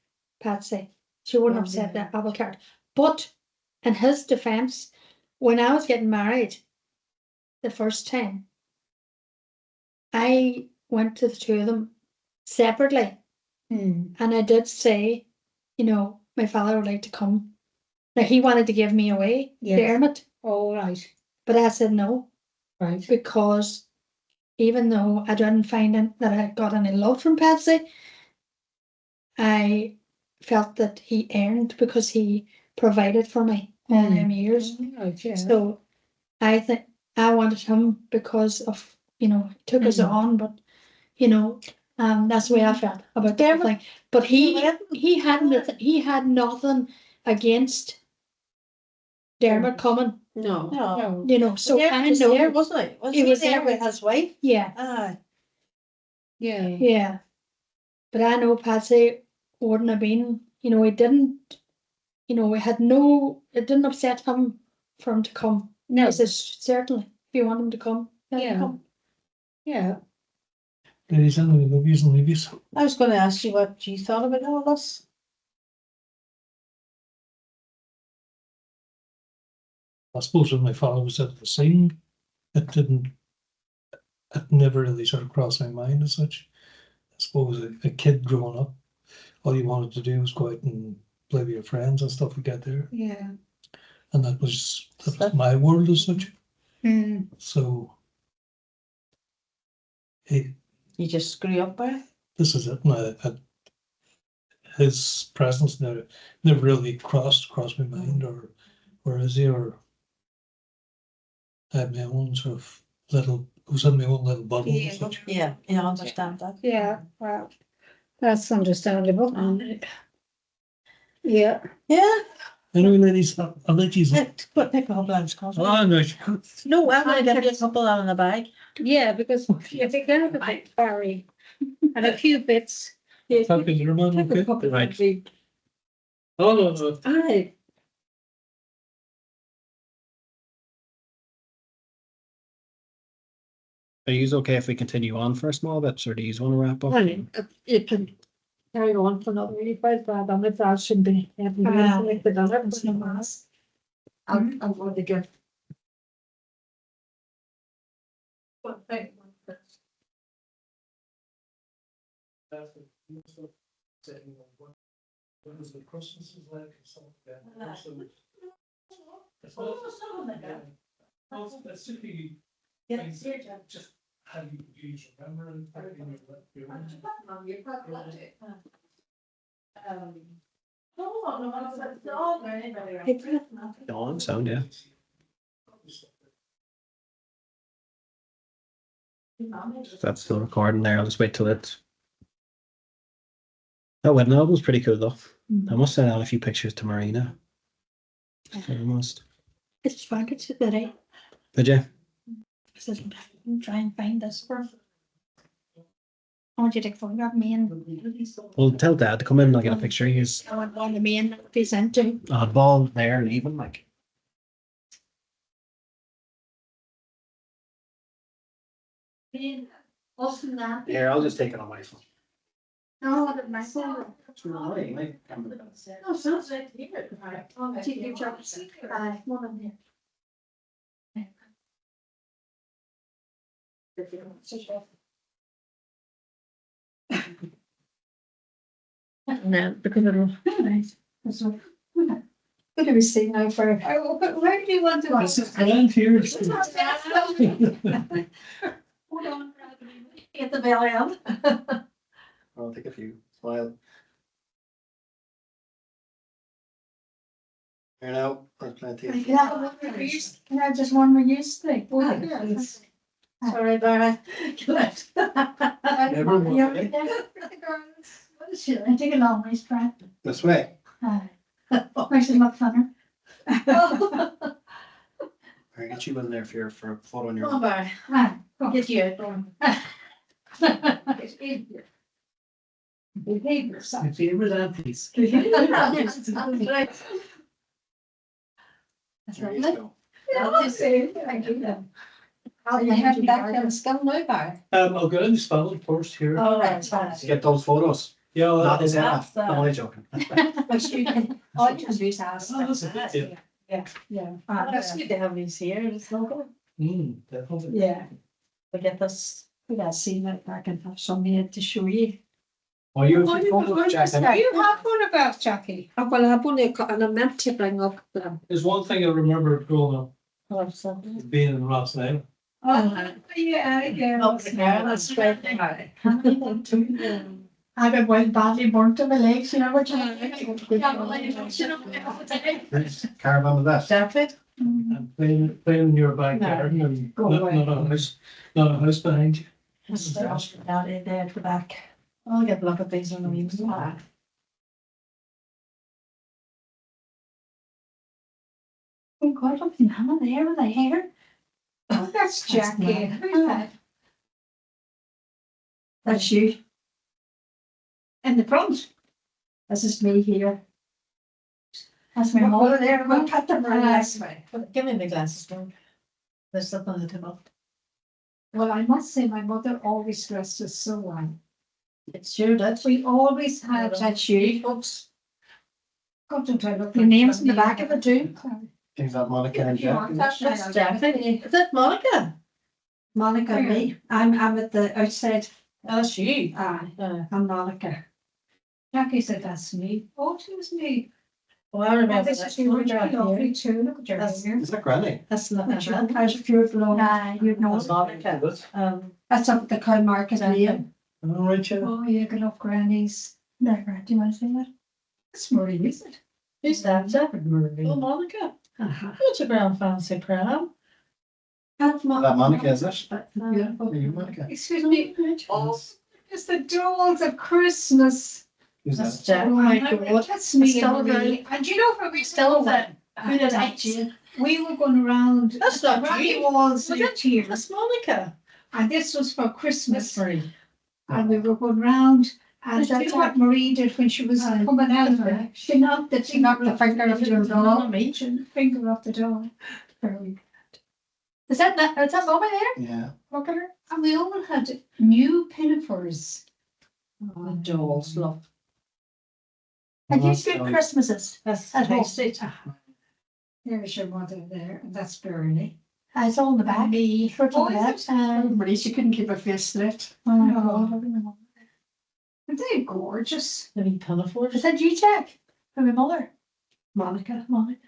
Patsy. She wouldn't Well, upset yeah. the apple cart. But in his defense, when I was getting married the first time, I went to the two of them separately. Mm. And I did say, you know, my father would like to come. Now he wanted to give me away, Yes. Dermot, All right. but I said no, Right. because even though I didn't find that I got any love from Patsy, I felt that he earned because he provided for me all them years. Right, yeah. So I think I wanted him because of, you know, he took us on, but you know, that's the way I felt about the whole thing. But he had nothing against Dermot coming, No. No. you know, so Yeah, I he was know. there, wasn't he? Was He he was there there. with his wife? Yeah, Aye. Yeah. yeah. But I know Patsy wouldn't have been, you know, it didn't upset him for him to come. No. He says, certainly, if you want him to come, let him Yeah. come. Yeah. Ladies and gentlemen, love yous and leave yous. I was going to ask you what you thought about all this. I suppose when my father was at the scene, it never really sort of crossed my mind as such. I suppose a kid growing up, all you wanted to do was go out and play with your friends and stuff like that there. Yeah. And that was my world as such. Mm. So You just grew up with it? this is it. Now, his presence never really crossed my mind, or is he, or I had my own sort of I was in my own little bubble Yeah. as such. Yeah, I understand that. Yeah. Wow. That's understandable. Yeah. Yeah, Anyway, ladies, I'll let you. Put pick up lunch. Oh, no. No, I'm gonna get you a couple out in the bag. Yeah, because if you get a bit Barry and a few bits, Happy to remind, Take a okay? couple Right. of the, Oh, no, no. aye, Are you okay if we continue on for a small bit, or do you want to wrap up? aye, you can carry on for another 85 grad, and if that should be, like the done it, no mass. I'm going to give. What is the Christmas is like? Or something like that. It's simply just how you remember and Dawn sound, yeah. That's still recording there. I'll just wait till it's. That wedding album was pretty cool though. I must send out a few pictures to Marina. I must. It's fun to today. Did you? I said, try and find this for. I want you to take a photograph of me and Well, tell Dad to come in and I'll get a picture. He's I want one of me and present to. oddball there and even like. Austin that. Here, I'll just take it on my phone. No, but my phone. Oh, sounds like here. Take your jobs. One of them. No, because it'll. Nice. So, what do we see now for? Where do you want to go? This is grand here. Hold on. Get the belly out. I'll take a few. Smile. Here now. There's plenty Can I have just one reuse thing? Sorry, Barry. Never mind. I take a long ways, Brad. This way. Makes it look funner. I'll get you in there for a photo on your. Oh, Barry. Get you out. Behave yourself. My favorite aunties. That's right. That's There right. you go. I'll just say, I do that. Are you heading back to the school now, Barry? I'll go in the spelling first here. All right, fine. To get those photos. Yeah, well, Not his that's half. I'm only joking. But you can, all you can do is ask. Oh, that's a good tip. Yeah. That's good to have these here. It's local. Definitely. Yeah, We get this. we gotta see that I can have some here to show you. Oh, you Oh, have you photos, want Jack. to start? You have photographs, Jackie. Oh, well, I've only got, and I meant to bring up the. There's one thing I remember growing up, Oh, so. being in Rossnell. Oh, yeah. Oh, yeah, that's right. I've been well badly burnt to my legs, you know what Caravan with that. David? And playing in your back No. garden and Go not away. not a house behind you. Out in there at the back. I'll get a look at these on the wings. Oh God, look, none of there with the hair. Oh, that's Jackie. Who's that? That's you. In the front. This is me here. That's my Over mother. there, we'll cut them right this way. Give me my glasses, Doug. There's something on the table. Well, I must say, my mother always dressed us so well. It's sure that. We always had That's you. folks. God, don't I look Your like name's in the 20. back of it too. Is that Monica and Jack? That's David. Is that Monica? Monica and me. I'm at the outside. Oh, that's you. I'm Monica. Jackie said, that's me. Oh, it was me. Well, I Oh, remember this that. is really lovely too. Look at your That's- hair. Is that Granny? That's not That's that. your pure long. You'd know. That's Monica. That's up the cow market name. All right, yeah. Oh, you can love grannies. Never. Do you want to say that? That's Marie, is it? Who's that? Oh, Monica. What's a grand fancy pram? That's That Monica, is it? Beautiful. Are you Monica? Excuse me. Oh, it's the dolls of Christmas. Who's That's that? Jack. Oh my God. That's me Still and very- Marie. And you know where we Still still there. Who did that? we were going around. That's not Granny you. Walls Was lived it? here, That's Monica. and this was for Christmas. Miss Marie. And we were going round, and Is that do you know what Jack? Marie did when she was Aye. coming out? Aye. She knocked the finger off the door. Me. Finger off the door. Very good. Is that Mama there? Yeah. Look at her. And we all had new pinafores. The dolls, love. And you That's good nice. Christmases. That's At home. nice. There's your mother there, and that's Bernie. It's all in the back. Me. Short Oh, on the is back. it? Marie, she couldn't keep her face straight. Oh my No. God. Aren't they gorgeous? The wee pinafores. Is that you, Jack? From your mother? Monica. Monica.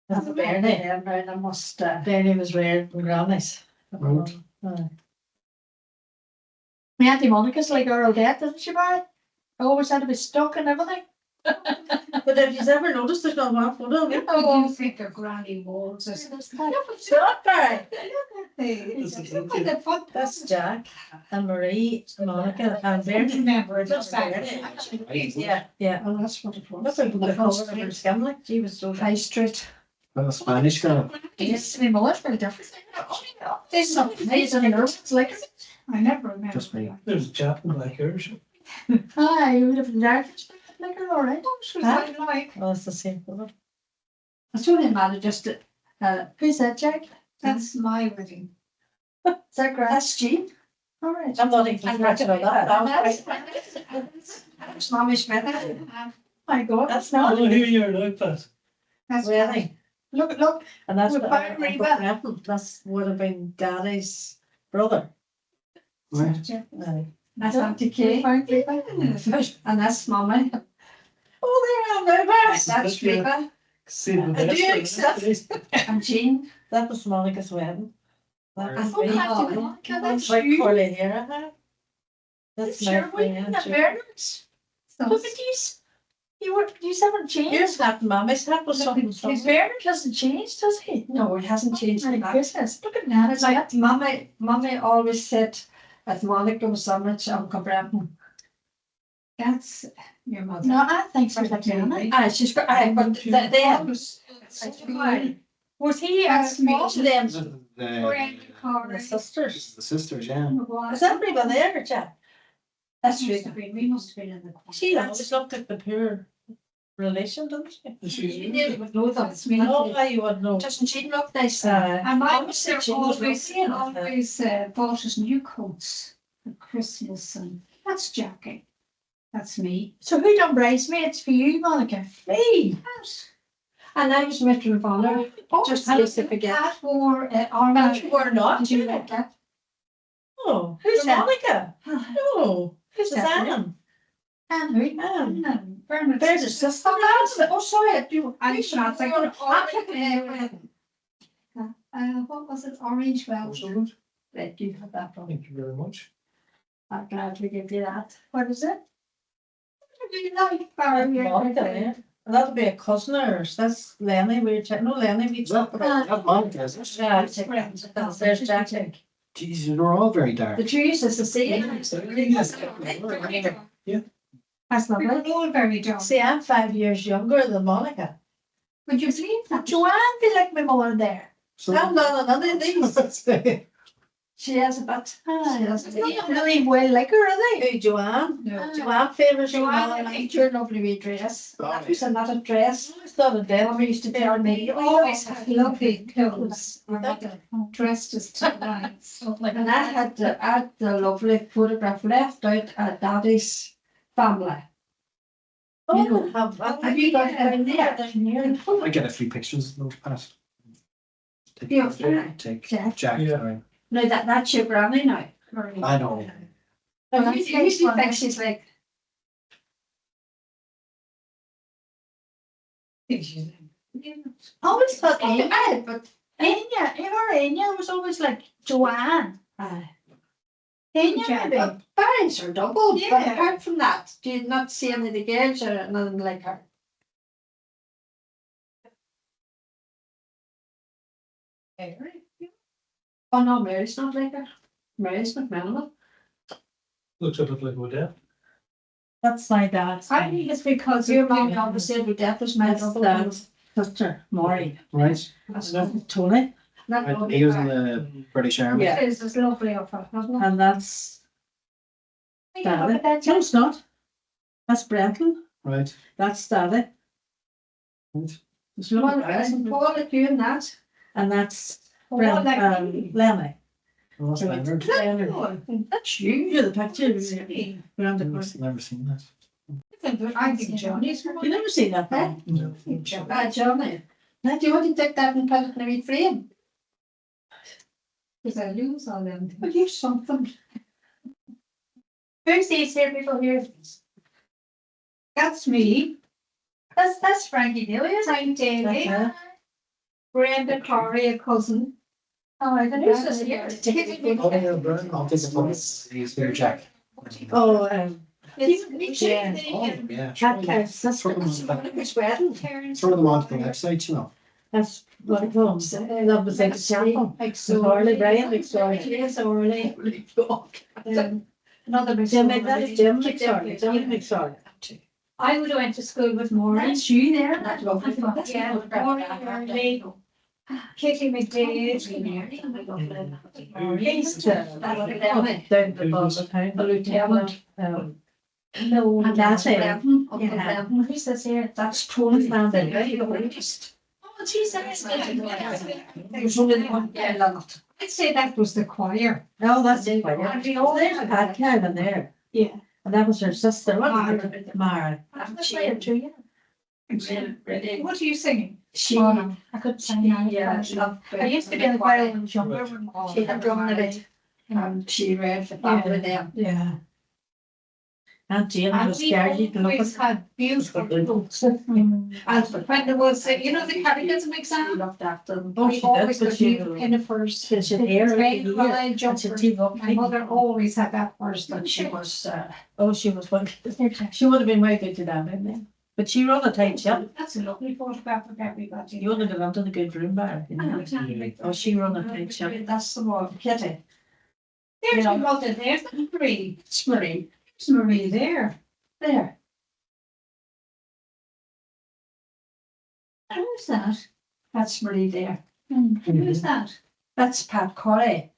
That's a Bernie. And I must, Bernie was wearing Granny's. Right. Aye. My Auntie Monica's like our Odette, doesn't she, Barry? Always had to be stuck and everything. But if you've ever noticed, there's not one photo of it. oh, you think of Granny Walls. Stop, Barry. Look at the foot. That's Jack and Marie, Monica and I Bernie. remember it. That's That's Bernie. Yeah, yeah. Oh, that's what it was. Look at the colour of her skin, like, she was so High Street. Well, a Spanish girl. Yes, my mother's very different. There's some It's in nurses like I never remember. Just me. There's a chap in black hair. hi, you live in the dark. Like her, all right. She was Huh? like, Oh, it's the same colour. It's only a matter just to, Who's that, Jack? that's my wedding. Is that Grant? that's Jean. All right. I'm not even thinking of that. That's Mommy Smith. Oh my God, That's I not. don't hear you like that. That's Wedding. Look. And that's With what Barry Reba. That's would have been Daddy's brother. Right. Aye. That's Auntie Kay. And that's Mommy. Oh, they're on my That's Reba. See the Do you best. accept? And Jean. That was Monica's wedding. That was Oh, me. Auntie Monica, that's Like you. curly hair I had. That's my Sure, we friend. in the Bernards. Look at these. You haven't changed. Yours had Mommy's hat was something. His something. Bernard hasn't changed, does he? No, it hasn't changed. My That. goodness, look at that. It's like Mommy always said that Monica was so much Uncle Brenton. That's your mother. No, I think so. Like Janet. Aye, she's got, aye, but they had. Was he That's me. small to them? Brand The Corrys. sisters. The sisters, yeah. Is everybody there, Jack? That's Must Reba. have been, we must have been in the corner. She always looked like the pure relation, doesn't she? You nearly would know that. That's me. Oh, I you would know. Doesn't she look nice? And my Mama mother said she was always, lucky enough. always bought us new coats for Christmas, and that's Jackie. That's me. So who done bridesmaids for you, Monica? Me. And I was matron of honour. Just in case they forget. Pat wore But orange. you were not. Did you like that? Oh, Who's who's that? Monica? No. Who's that? Suzanne. And who? Anne. Bernard. There's a sister. Oh, sorry, I do. I'm not thinking. Thank What was it? Orange velvet. you for that one. Thank you very much. I'm glad we gave you that. What is it? You like Barry? Monica, yeah. And that'll be a cousin of hers. That's Lenny. We were chatting. No, Lenny, we talked about. That Monica, is it? Yeah, it's a- there's Jack. Jeez, you're all very dark. The trees is the same. That's We were lovely. all very dark. See, I'm 5 years younger than Monica. Would you believe that? Joanne be like my mother there. So I'm not another of these. She has a bit. Ah, She has it's a bit. not really well like her, are they? Hey, Joanne. No. Joanne favours Joanne, Joanne. I your lovely wee dress. That was another dress. I thought of that. Mama used to tell me, You always have lovely clothes. Our mother dressed us to the nines. and I had the lovely photograph left out at Daddy's family. Oh, You know, have you got it in there? There's near. I get a few pictures of those past. Yeah. Take Jack. Jack. Yeah. Sorry. No, that's your granny now. I know. But you usually think she's like, Always thought okay, Anya, but Anya was always like Joanne. Anya maybe. but parents are double. But Yeah. apart from that, do you not see any of the girls or nothing like her? Oh no, Mary's not like her. Mary's not minimal. Looks a bit like Odette. That's my dad's. I think it's because your mum obviously every death was my That's dad's sister, Maury. Right. That's Tony. Not He was in the British Army. Yeah. It's lovely of her, hasn't it? And that's Yeah, look Daddy. at that, No, it's not. That's Brenton. Right. That's Daddy. Right. There's no Well, Daddy. isn't Paul at doing that? And that's Paul, Brent, like me. Lenny. Well, that's Leonard. That's you. You're the picture. Around the corner. Never seen that. I think Johnny's one. You never seen that? Huh? No. Johnny. Now, do you want to take that and put it in a wee frame? Because I lose all them. But here's something. Who's these here people here? That's me. That's Frankie Daly. Frank Daly. That's Brenda Corry, a cousin. Oh, I don't know. Who's this here? Oh, yeah, Brian, I'll take the photos. He's here, Jack. Oh, It's Yeah. Oh, yeah. that's Throw them on the- His wedding. throw them onto the website, you know. that's what it was. That was like a sample. Like So Harley, Brian, Victoria. Yes, Orly. Another big Jim, story. that is Jim McSorley. Jim McSorley. I would have went to school with Maureen. That's you there. That's lovely. Yeah, Maureen, Orly, Kitty McDade. He's down the bottom town, the lieutenant. No, And that's it. Uncle Yeah. Devon. Who's this here? That's Tony Fountain. Oh, Jesus. There's only one lot. I'd say that was the choir. No, that's it. And we Oh, all there's a Pat Kevin there. Yeah. And that was her sister. What was Mara. her? Mara. That's the choir too, yeah. What are you singing? She, I could sing that. yeah, I used to be in the choir when younger when she had drum in it. And she read for family them. yeah. Aunt Jane And was we scared you to look always at. had beautiful clothes. And when there was, the catechism exam, Looked after them. Oh, we she always did, but got she, new pinafores. she had hair every Red year. line And she jumpers. teed up. My mother always had that first. But she was, oh, she was one. She would have been way good to that, then. But she run a tight ship. That's a lovely photograph of everybody. You wouldn't have gone to the good room bar. You know? Oh, she run a tight ship. That's the one. Kitty. There's Yeah. my mother, there's Marie. It's Marie. There's Marie there. There. Who's that? That's Marie there. Who's that? That's Pat Corry.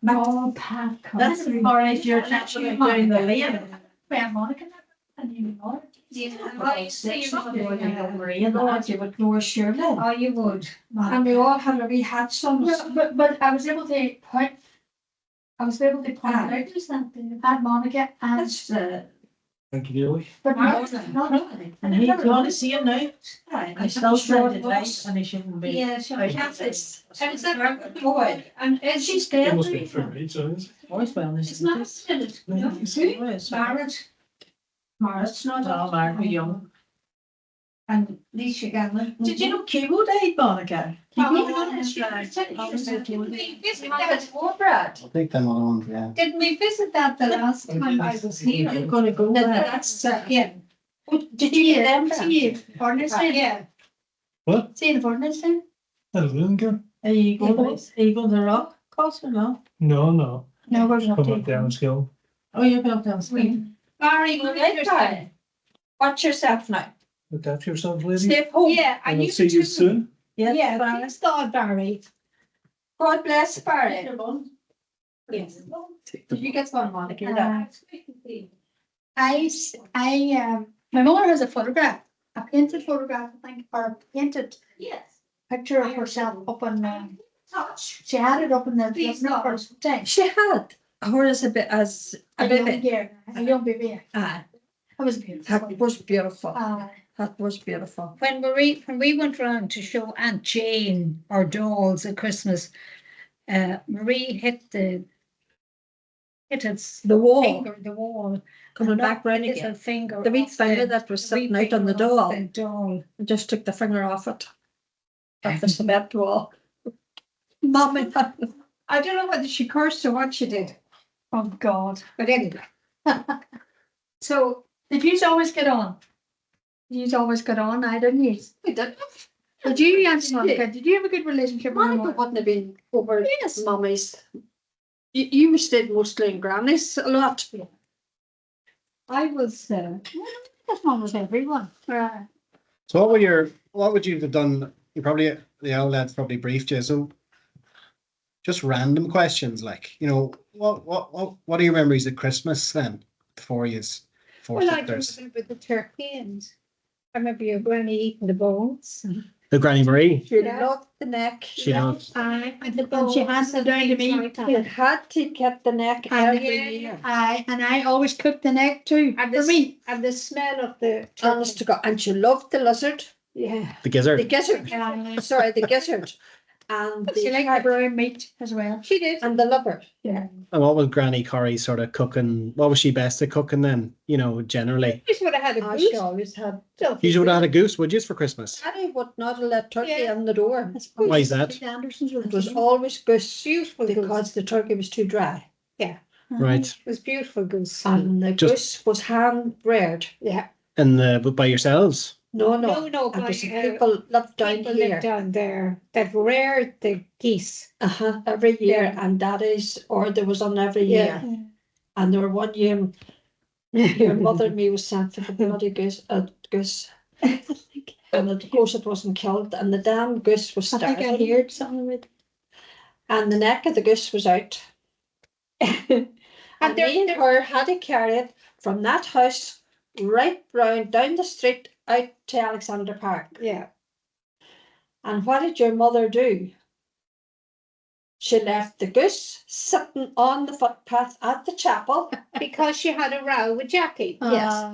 Oh, Pat Corry. That's the forest you're actually down the lane. Where Monica? And you know it. Yeah, I used to see Marie and that, you would know surely. Oh, you would. And we all had a wee hats on. But I was able to point. I was able to point out just that Pat Monica and. That's, Thank you, But not. and he, you want to see him now? I still sounded nice and he shouldn't be. Yeah, she has this. And it's that boy. And is she still? It must be for me, so is it? Always well, It's not still. No, you see? Married. It's not all married, young. And Lisa Ganlon. Did you know Kibo died, Monica? I'll take them other ones, yeah. Didn't we visit that the last time I was here? You're gonna go No, there. that's, yeah. Did you get them? See, yeah. What? See the Fortnite thing? Hello, Lincoln? Are you going to the rock course or no? No, no. No, we're not. Come up down skill. Oh, you're going down the Barry, go get yourself. Watch yourself now. Look after yourself, lady. Stay home. Yeah, And we'll see you soon. Yeah, thanks God, Barry. God bless Barry. Yes. Did you get one, Monica? My mother has a photograph, a painted photograph, I think, or a painted Yes. picture of herself up on, she had it up in the Please, living room God. or something. She had her as a bit as A young girl, a young baby. Ah, That was beautiful. that was beautiful. Uh, That was beautiful. When we went round to show Aunt Jane our dolls at Christmas, Marie hit its The wall finger, the wall. coming and back round knocked again. little finger. The wee off finger that was the wee sitting out on the finger off doll. the doll. I just took the finger off it. Off the cement wall. Mommy. I don't know whether she cursed or what she did, oh, God. but anyway. So Did you always get on? You always got on, I didn't you? We did. Did you, Auntie Monica, did you have a good relationship with your Monica mother? wouldn't have been over Yes. mummy's. You stayed mostly in granny's a lot. I was, that one was everyone. So what would you have done? You probably, the old lad's probably briefed you. So just random questions like, what are your memories of Christmas then? Before Well, I do sisters. remember the turkey and I remember your granny eating the bones. The Granny Marie. She Yeah. loved the neck. She knows. And the And she bones handed it down to things me. like that. You had to get the neck And every yeah, year. And I always cooked the neck too, And for the, me. and the smell of the Honest turkey. to God, and she loved the lizard. Yeah. The The gizzard. gizzard. Sorry, the gizzard. And She the liked the brown meat as well. She did. and the liver. Yeah. And what was Granny Corrys sort of cooking? What was she best at cooking then? Generally. She would have had a I goose. she always had. You would have had a goose, would you, for Christmas? Daddy would not have let turkey Yeah. in the door. Why is that? It was always goose Beautiful because goose. the turkey was too dry. Right. It was beautiful goose. And the Just- goose was hand reared. Yeah. And by yourselves? No, No, It but was people lived down people here. lived down there that reared the geese. Every year, Yeah. and daddy's order was on every Yeah. year. And there were one year, your mother and me was sent for the bloody goose. And of course it wasn't killed, and the damn goose was I think I starving, heard something with. and the neck of the goose was out. And me and her had to carry it from that house right round down the street out to Alexander Park. Yeah. And what did your mother do? She left the goose sitting on the footpath at the chapel. Because she had a row with Jackie. Yes.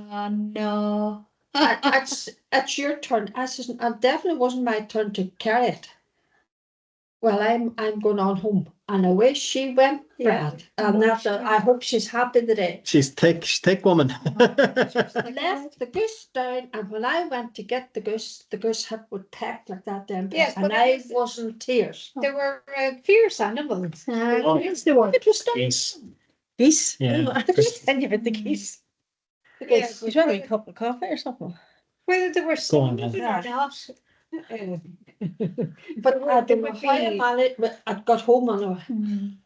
No. It's your turn. I says, it definitely wasn't my turn to carry it. Well, I'm going on home. And away she went, Yeah. Brad. And that, I hope she's happy today. She's thick woman. Left the goose down, and when I went to get the goose hip would peck like that then. Yes, and but I it was- wasn't tears. They were fierce animals. Yes, they were. It was done. Geese. Geese? Yeah. Then you had the geese. Yeah, You trying a cup of coffee or something? whether they were Go on, stolen then. or not. But I It don't know would how I be- managed, but I got home and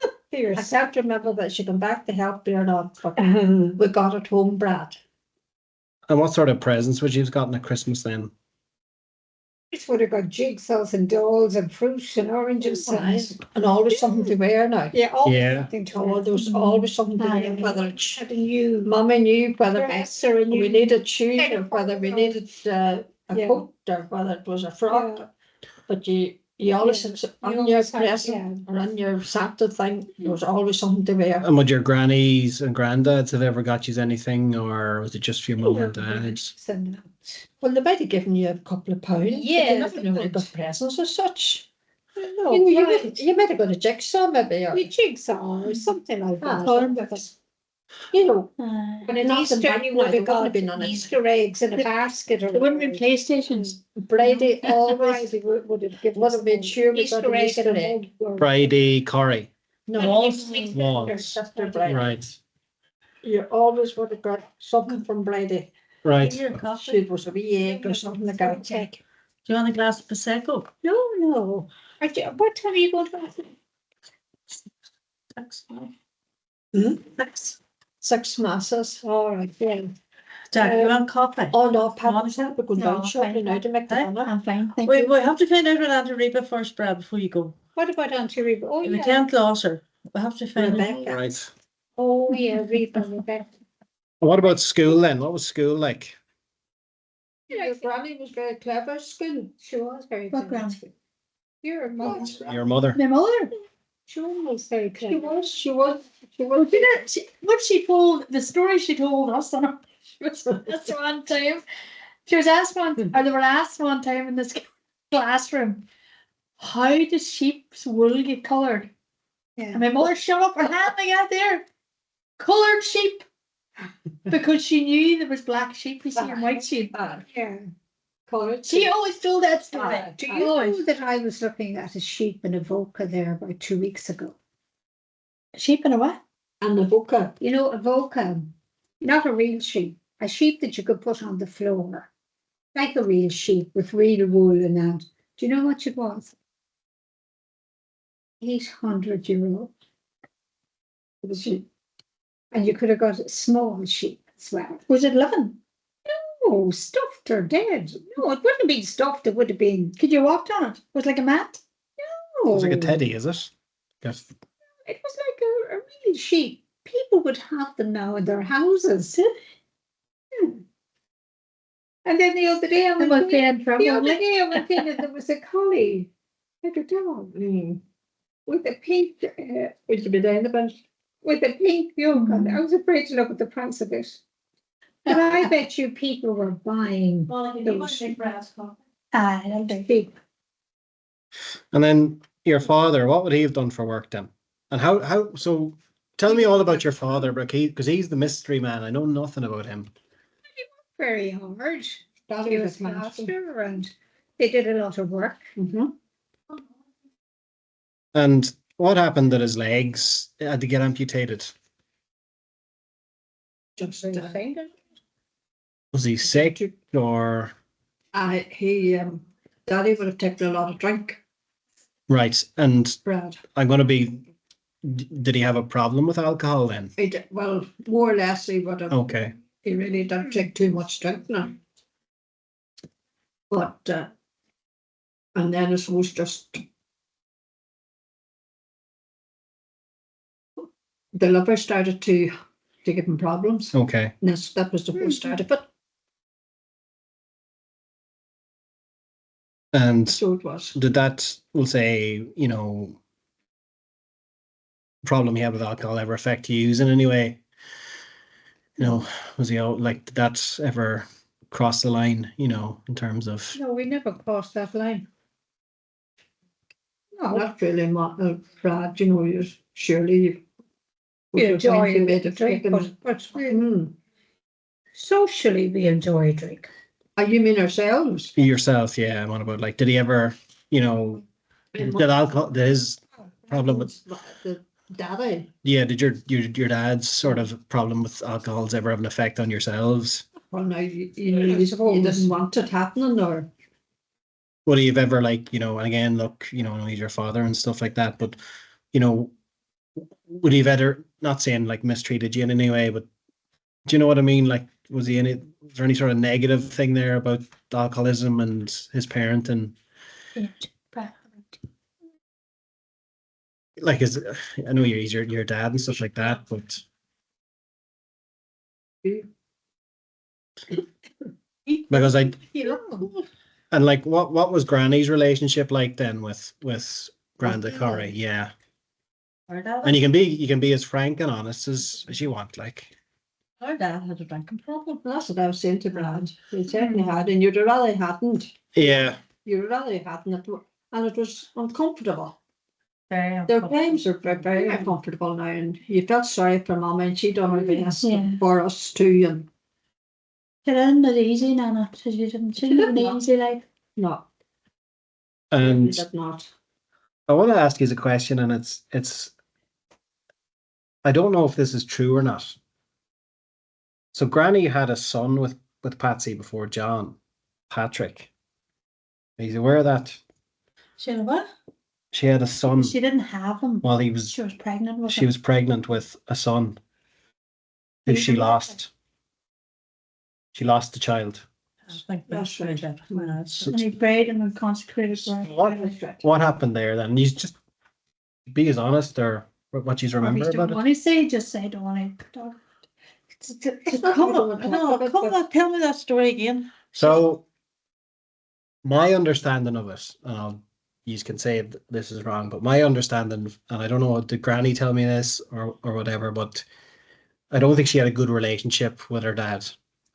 I Fierce. can't remember that she came back to help me or not, but we got it home, Brad. And what sort of presents would you have gotten at Christmas then? It would have got jigsaws and dolls and fruit and oranges and And always something to wear now. yeah, all Yeah. something to Oh, wear. there was always something to wear, Yeah. whether it's Had a new Mummy knew whether dress or a new. we needed shoes kind or of whether we coat. needed a Yeah. coat or whether it was a frock. Yeah. But you always Yeah. had You on your always had- present or on your Santa thing, there was always something to wear. And would your grannies and granddads have ever got you anything, or was it just your mum and dads? And Well, they might have given you a couple of pounds. but Yeah, you never really got presents as such. no, You might have got a jigsaw maybe, or a jigsaw or something like Ah, that. something. you know, But in Nothing Easter, back you now, would there have wouldn't got have been on it. Easter eggs in a basket or. There wouldn't be PlayStations. Brady always Brady would have given would us have made an sure we got Easter an egg Easter and a egg. mug or- Friday Corrie. No, Walls. Walls. Sister Brady. Right. You always would have got something from Brady. Right. Your coffee? She was a wee egg or something like that. Do you want a glass of Prosecco? No. What time are you going to? Thanks. Hmm? Thanks. 6 masses. All right, yeah. Jack, you want coffee? Oh no, Pat, Monica? we're going down No, shortly fine. now to make the Hey? dinner. I'm fine, thank We you. have to find out about Auntie Reba first, Brad, before you go. What about Auntie Reba? Oh, We yeah. can't lose her. We have to find out. Rebecca. Right. Oh, yeah, Reba, Rebecca. What about school then? What was school like? Your granny was very clever at school. She was very What clever. ground? Your mother. Your mother. My mother. She was very She clever. was. What she told, the story she told us on her, she was asked one time, she was asked one, or they were asked one time in this classroom, how does sheep's wool get coloured? Yeah. And my mother shut up her hand like that there, coloured sheep, because she knew there was black sheep, you see, and white sheep. Yeah. College. She always told that story. Do you know that I was looking at a sheep in Avoca there about 2 weeks ago? Sheep in a what? And the Boca. You know, Avoca, not a real sheep, a sheep that you could put on the floor, like a real sheep with real wool and that. Do you know how much it was? €800. It was she. And you could have got a small sheep. Well, Was it living? oh, stuffed or dead. No, it wouldn't have been stuffed. It would have been. Could you walk on it? Was it like a mat? Oh, It's like a teddy, is it? Guess. it was like a real sheep. People would have them now in their houses. Hmm. And then the other day I It went was in, being the trouble. other day I went in and there was a collie, like a dog, with a pink, Would you be down about? with a pink yoke on. I was afraid to look at the price of it. But I bet you people were buying Well, you want to take Brad's coffee? Aye, that'll do. big. And then your father, what would he have done for work then? And so tell me all about your father, because he's the mystery man. I know nothing about him. Very hard. Daddy He was was master. master and they did a lot of work. And what happened that his legs had to get amputated? Just, Was he sick or? Daddy would have taken a lot of drink, Right, and Brad. I'm going to be, did he have a problem with alcohol then? He did, well, more or less he would have. Okay. He really didn't drink too much drink now. But, and then it was just. The liver started to give him problems. Okay. And that was the first start of it. And So it was. did that, we'll say, problem he had with alcohol ever affect you in any way? Was he out, like, did that ever cross the line, in terms of? No, we never crossed that line. No, Not really, Brad, you surely. we enjoy you made a it drink, freaking. but socially we enjoy a drink. You mean ourselves? Yourself, yeah. I'm on about, like, did he ever, did alcohol, did his problem with, The daddy. yeah, did your dad's sort of problem with alcohols ever have an effect on yourselves? Well, now you didn't want it happening, or Would he have ever, like, and again, look, he's your father and stuff like that, but, would he have ever, not saying like mistreated you in any way, but do you know what I mean? Like, was there any sort of negative thing there about alcoholism and his parent and like, I know he's your dad and stuff like that, but because and like, what was Granny's relationship like then with Granda Corrie? Yeah. And you can be as frank and honest as you want, like. Our dad had a drinking problem. that's what I was saying to Brad. He certainly had, and you'd rather hadn't. Yeah. You'd rather hadn't, and it was uncomfortable. Very Their uncomfortable. times are very uncomfortable now, and you felt sorry for Mama, and she done her best Yeah. for us too. And She didn't have it easy, Nana. She didn't have an not. easy life. no, And she did not. I want to ask you a question, and it's I don't know if this is true or not. So Granny had a son with Patsy before John, Patrick. Are you aware of that? She had what? She had a son She didn't have him. while She was pregnant with she him. was pregnant with a son who she lost. She lost the child. I think that's That's right. right. So And he prayed and was consecrated for her. what happened there then? You just be as honest or what you Or if remember you don't about it. want to say, just say, don't want to talk. Come on, tell me that story again. So my understanding of it, and you can say this is wrong, but my understanding, and I don't know, did Granny tell me this or whatever, but I don't think she had a good relationship with her dad.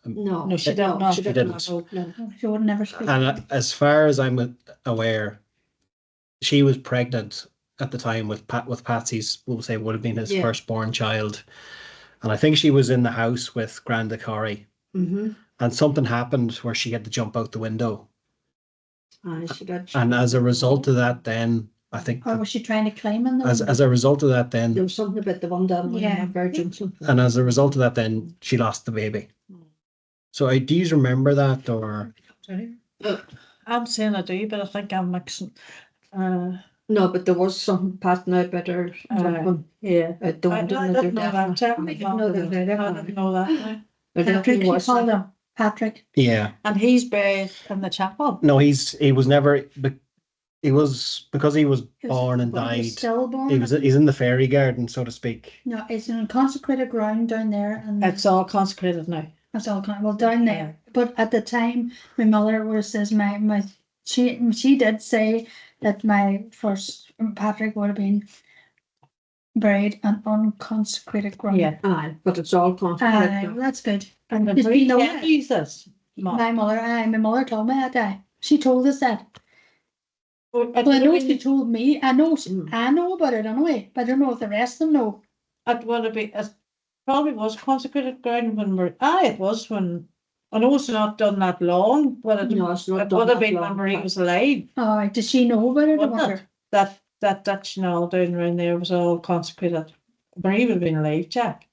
No, she did not. She She didn't. didn't. No. She would never speak. And as far as I'm aware, she was pregnant at the time with Patsy's, we'll say, would have been his firstborn child. And I think she was in the house with Granda Corrie. Mm-hmm. And something happened where she had to jump out the window. She did. And as a result of that, then I think Or was she trying to climb in the as window? a result of that, There then was something about the one down Yeah. Virgin. and as a result of that, then she lost the baby. So do you remember that or? I'm saying I do, but I think I'm mixing. No, but there was something passing out about her. Yeah. At the I window. didn't know that. I didn't know that either. I didn't know that. There Patrick, definitely he was. called him Patrick. Yeah. And he's buried in the chapel. No, he was never. He was because he was He was born and born- he was died. stillborn. He's in the fairy garden, so to speak. No, it's an consecrated ground down there, and It's all consecrated now. that's all kind well down there. But at the time, my mother was says she did say that my first Patrick would have been buried on unconsecrated ground. Yeah. Aye, but it's all Aye, consecrated. well, that's good. And the It's three been can't use this. My mother told me that day. She told us that. Well, Well, I know she told me. I know Mm. I know about it anyway, but I don't know if the rest of them know. It would have been, it probably was consecrated ground when it was when, I know it's not done that long, but it, No, it's not it done would have that been long, when Marie but- was alive. Oh, does she know about it? I Wouldn't wonder. it? That Dutch and all down around there was all consecrated. Marie would have been alive, Jack.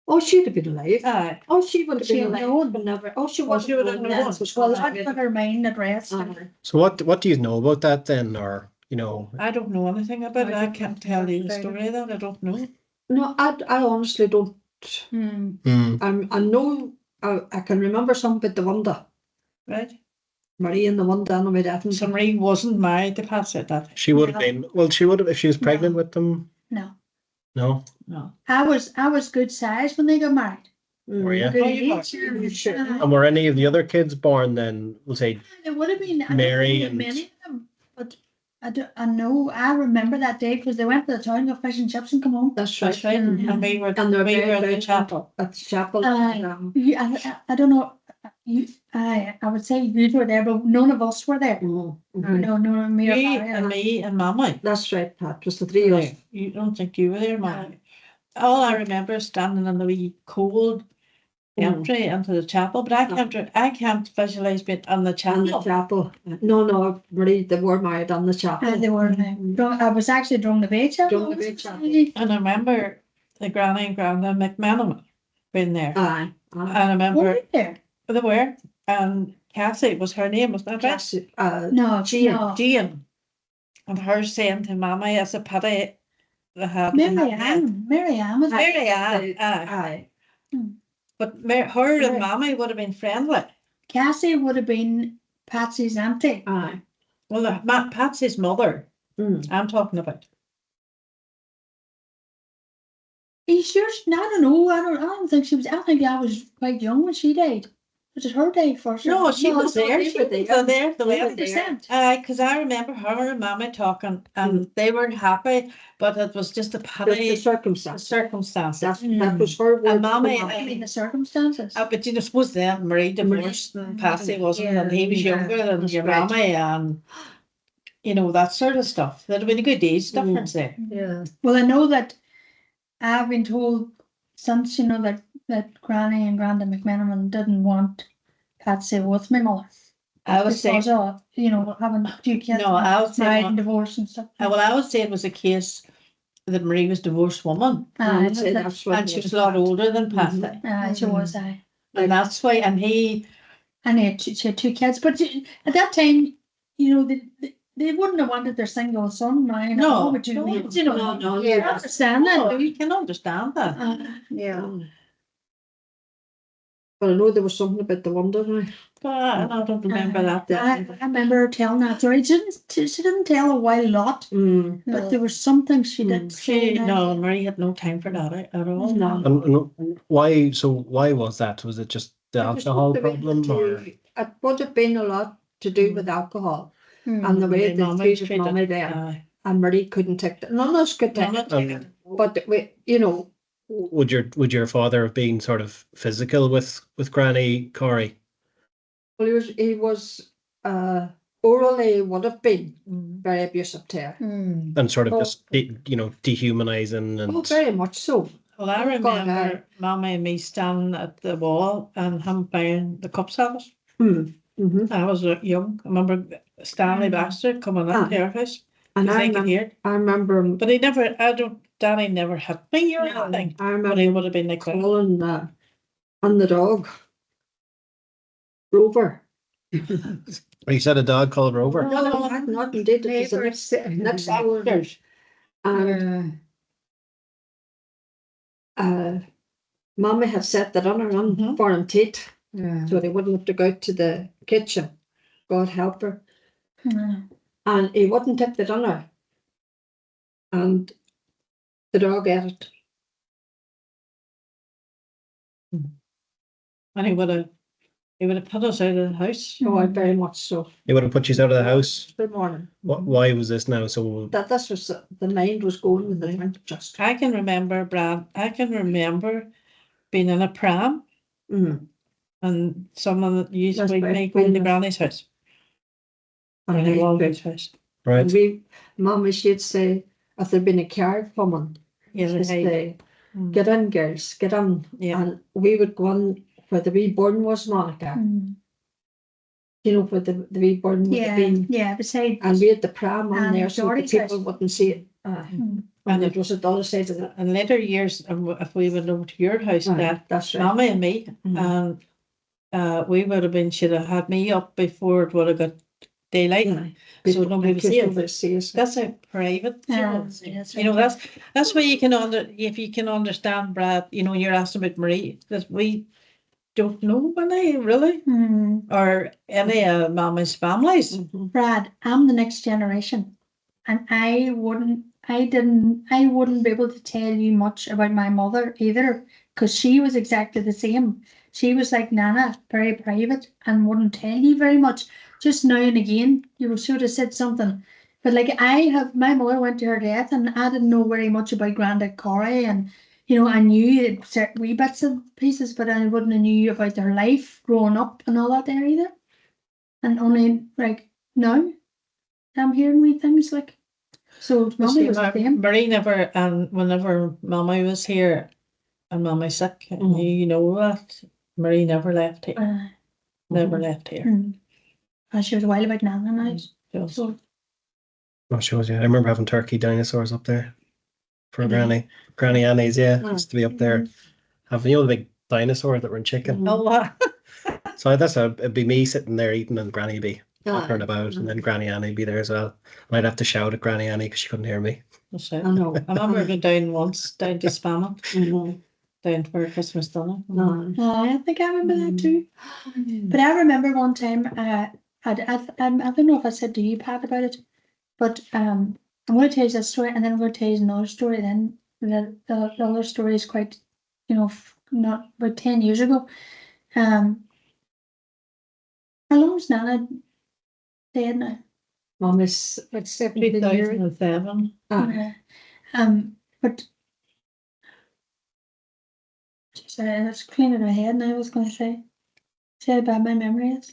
Oh, she'd have been alive. Aye. Oh, she would have She been would alive. known. But never. Oh, she Oh, would she would have known. Well, that put her mind at rest. Aye. So what do you know about that then, or you know? I don't know anything about it. I I don't can't know tell you the about story of that. I don't know. No, I honestly don't. Hmm. I know. I can remember something about the Wanda, Right? Marie and the Wanda, and with that. So Marie wasn't married to Patsy at that. She would have No. been. Well, she would have if she was pregnant No. with them. No, No. No. I was good size when they got married. Were you? Good Oh, you age. were. Sure. And were any of the other kids born then? We'll say It would have been I don't Mary know and- many of them, but I remember that day because they went to the town, got fish and chips, and come home. That's right. That's right. Mhm. And we were And they're we were in the very chapel. at the chapel. I don't know. I would say you were there, but none of us were there. Mhm. No, me or You Barry. and me and Mama. That's right, Pat. Just the three of us. You don't think you were there, Mama? All I remember is standing in the wee cold entry into the chapel, but I can't visualize being in the And chapel. the chapel. No, Marie, they were married on the chapel. And they were. I was actually drunk the bay chapel. Drunk the bay chapel. And I remember the granny and grandad McManaman being there. Aye. And I remember Were you there? they were, and Cassie was her name, wasn't that right? Cassie, No, Jean. no. Jane. And her saying to Mama, as a pity they had. Mary Ann was there. Mary Ann, aye. Aye. But her and Right. Mammy would have been friendly. Cassie would have been Patsy's auntie. Aye. Well, Patsy's mother, Mm. I'm talking about. Are you sure? I don't know. I don't think she was. I think I was quite young when she died. Was it her day first? No, she was there. they She were was there. there. The They were wedding. there. 100%. Because I remember her and Mammy talking, and they were happy, but it was just a The pity circumstance. circumstances. That was her word. And Mammy, I mean, the circumstances. But I suppose then Marie divorced and Patsy wasn't, and he was Yeah, younger than that's your right. Mammy, and that sort of stuff. There'd have been a good age difference there. Yeah. Well, I know that I've been told since that Granny and Granda McMenamin didn't want Patsy with my mother. I would say, Because of, having two kids. no, I would say, married and divorced and stuff. well, I would say it was a case that Marie was a divorced woman, I would Aye, say that's what. and she was a lot older than Patsy. she was. Aye. And that's why, and he, And she had two kids, but at that time, they wouldn't have wanted their single son. No, But no, no, you yeah. understand that. you can understand that. Yeah. But I know there was something about the Wonder now. But I don't remember that. I remember her telling that story. She didn't tell a wild lot, Mm. but there was something she did say. No, Marie had no time for that at all. No. And why? So why was that? Was it just the It was alcohol something problem, or? It would have been a lot to do with alcohol and the way Mm, they Mama treated treated- Mommy there. Aye. And Marie couldn't take it. None of us could take it. And But would your father have been sort of physical with Granny Corey? well, he was orally would have been very abusive to her. And sort of Oh. just dehumanizing Oh, and very much so. Well, I Oh, God, remember Mama and me standing at the wall and him buying the cup sandwich. Mm-hmm. I was young. I remember Stanley Baxter coming up to our house. And Because I I could hear. remember, But Danny never hit me or anything. I But remember he would have been like that. calling on the dog Rover. you said a dog called Rover. No, it had not indeed. It was the next door. Baxters. And Mommy had set the runner on for him teat, Yeah. so they wouldn't have to go out to the kitchen. God help her. Mm. And he wouldn't tip the runner. And the dog ate it. And he would have put us out of the house. Oh, I very much so. They would have put you out of the house. Good morning. Why was this now? So That this was the mind was going with the drink just. I can remember, Brad, being in a pram Mm. and someone that used That's to right, be going to yeah. Granny's house. And Granny he- Walter's house. right. And Mommy, she'd say, if there'd been a car coming, Yeah, she'd they say, Mm. get in, girls, get in. Yeah. And we would go in where the wee burn was, Monica. Mm. You know, where the wee burn would have Yeah, been. yeah, beside. And we had the pram on And there so the Geordie's people house. wouldn't see it. Mm. And it was at the other side of the. In later years, if we went over to your house, Dad, That's right. Mammy and me, Mhm. and we would have been, she'd have had me up before it would have got daylight. Aye. So nobody would see it. Nobody see us. That's a private. Yeah, you that's know, right. that's where you can if you can understand, Brad, you know, you're asking about Marie, because we don't know any really, Mm. or any of Mammy's families. Mhm. Brad, I'm the next generation, and I wouldn't be able to tell you much about my mother either, because she was exactly the same. She was like Nana, very private, and wouldn't tell you very much. Just now and again, you would sort of said something. But like my mother went to her death, and I didn't know very much about Grandad Corry, and you know, I knew certain wee bits and pieces, but I wouldn't have knew about their life growing up and all that there either. And only like now, I'm hearing wee things like. So Mommy was the same. Marie never, and whenever Mammy was here and Mammy sick, you know that Marie never left here. Never left here. And she was wild about Nana now. Just- So Oh, shows you. I remember having turkey dinosaurs up there for Really? Granny Annie's. Yeah, Ah. used to be up there. Having, you know, the big dinosaurs that were in chicken. Oh, wow. So it'd be me sitting there eating, and Granny would be wandering Aye. about, and then Granny Annie would be there as well. And I'd have to shout at Granny Annie because she couldn't hear me. That's it. I know. I remember going down once, down to Spamming, Mhm. down for Christmas dinner. I think I remember that too. Mm. But I remember one time, I don't know if I said to you, Pat, about it, but I'm going to tell you that story, and then I'm going to tell you another story. Then the other story is quite, you know, not about 10 years ago. How long is Nana dead now? Mommy's About 17 years. 2007. But geez, I was cleaning my head, and I was going to say how bad my memory is.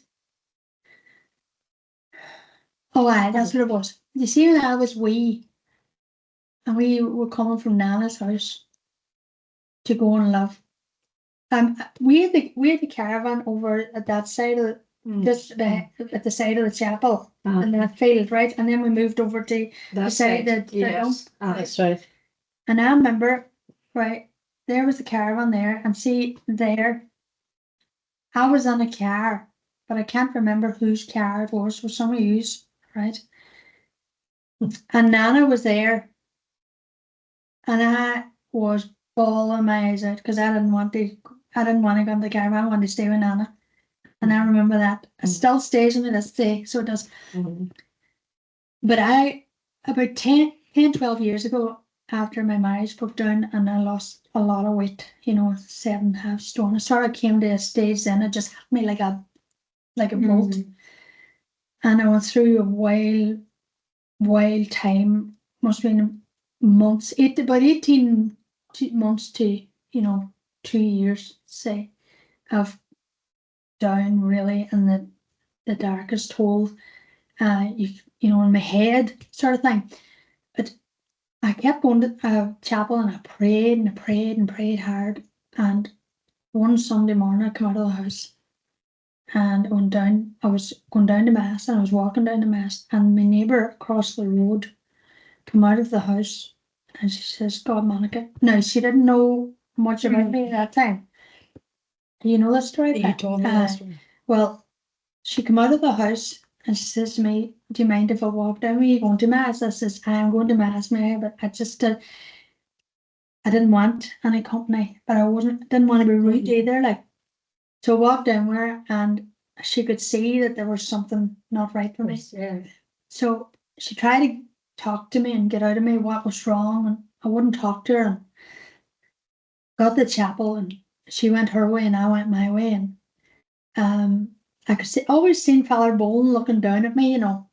Oh, aye, that's what it was. You see, when I was wee, and we were coming from Nana's house to go and live. We had the caravan over at that side of at the side of the chapel and that field, right? And then we moved over to the side that yes. That's right. and I remember, right, there was the caravan there, and see there, I was on a car, but I can't remember whose car it was some of yous, right? And Nana was there, and I was bawling my eyes out because I didn't want to go in the caravan. I wanted to stay with Nana, and I remember that. It still stays with me this day, so it does. But about 12 years ago, after my marriage broke down and I lost a lot of weight, 7.5 stone, I sort of came to a stage then it just hit me like a bolt. And I went through a wild time, must have been months, about 18 months to, 2 years, say, of down really in the darkest hole, in my head sort of thing. But I kept going to chapel, and I prayed and I prayed and prayed hard. And one Sunday morning I came out of the house and I was going down to mass, and I was walking down to mass, and my neighbour across the road came out of the house, and she says, "God, Monica." Now, she didn't know much about me at that time. Do you know that story? You told me that story. Well, she came out of the house and she says to me, "Do you mind if I walk down with you going to mass?" I says, "I am going to mass, Mary, but I just I didn't want any company, but didn't want to be rude either, like. So I walked in with her and she could see that there was something not right for me. Yeah. So she tried to talk to me and get out of me what was wrong, and I wouldn't talk to her, and got to the chapel, and she went her way and I went my way, and I could see, always seen Father Bowen looking down at me, you know,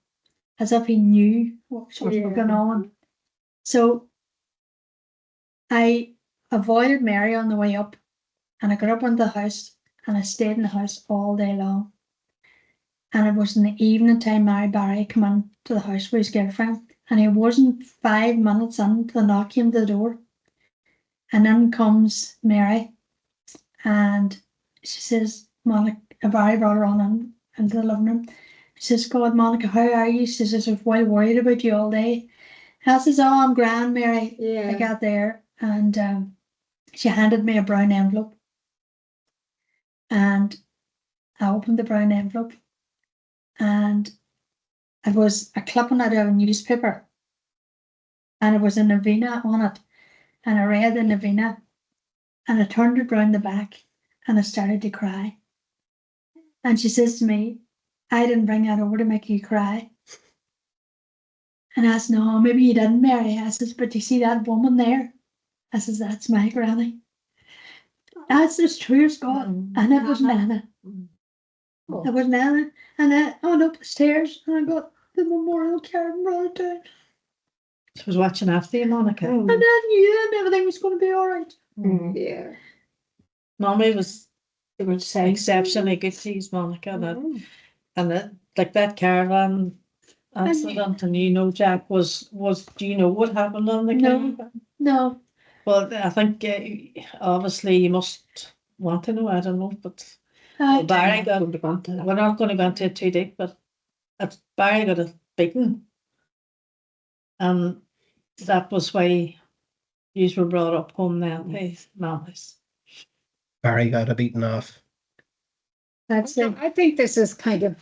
as if he knew what was going on. So I avoided Mary on the way up, and I got up into the house and I stayed in the house all day long. And it was in the evening time Mary Barry came in to the house with his girlfriend, and he wasn't 5 minutes into the knock came to the door. And in comes Mary, and she says, Monica, Barry brought her on into the living room. She says, God, Monica, how are you? She says, I was well worried about you all day. And I says, oh, I'm grand, Mary. I got there, and she handed me a brown envelope. And I opened the brown envelope, and it was a clipping out of a newspaper, and it was a novena on it, and I read the novena, and I turned it round the back, and I started to cry. And she says to me, I didn't bring that over to make you cry. And I said, no, maybe you didn't, Mary. I says, but you see that woman there? I says, that's my granny. That's as true as God. And it was Nana. It was Nana. And I went up the stairs and I got the memorial card and brought it down. She was watching after you, Monica. And I knew that everything was going to be all right. Yeah. Mommy was exceptionally good to use Monica. Like that caravan accident, and you know, Jack was. Do you know what happened on the caravan? No. Well, I think obviously you must want to know. I don't know, but Barry got. We're not going to go into it too deep, but Barry got a beaten, and that was why you were brought up home then. His Mama's. Barry got a beaten off. That's it. I think this is kind of,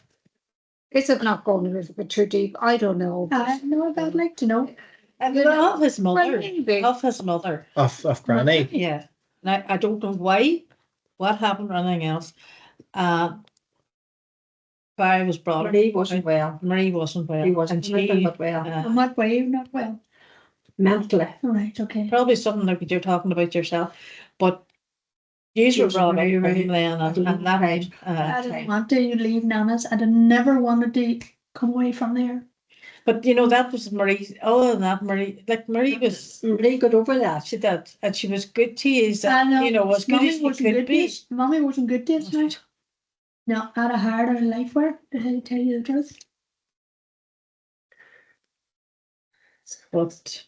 is it not going a little bit too deep? I don't know. I know, I'd like to know. Of his mother. maybe. Of his mother. Of Granny. Yeah. Now, I don't know why, what happened or anything else. Barry was brought up. Marie wasn't well. Marie wasn't well. She wasn't not well. I'm not well, not well. Mentally. All right, okay. Probably something like you're talking about yourself, but you She were was brought up very, home very then, and that right. I didn't want to leave Nana's. I never wanted to come away from there. but you know, that was Marie. Other than that, Marie was, Marie got over that. she did, and she was good to you. I know. You know, as good Mommy as she wasn't could good be. Mommy wasn't good this night. No, I had a harder life work, to tell you the truth. But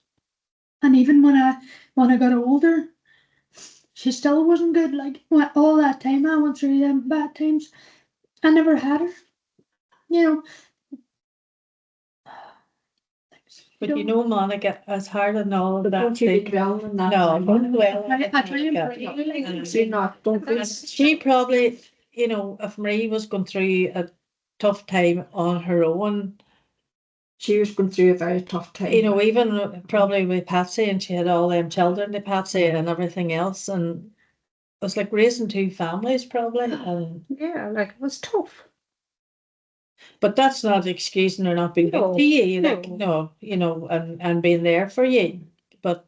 And even when I got older, she still wasn't good. Like all that time I went through them bad times, I never had her. You know. But you know, Monica, as hard and all of that. Don't you be dwelling on that. No, time. well, I try and Monica. pray. Do not, don't be. And she probably, you know, if Marie was going through a tough time on her own, She was going through a very tough time. you know, even probably with Patsy, and she had all them children to Patsy and everything else, and it was like raising two families probably. And Yeah, like it was tough. but that's not excusing her not being good to you, like no. you know, and being there for you. But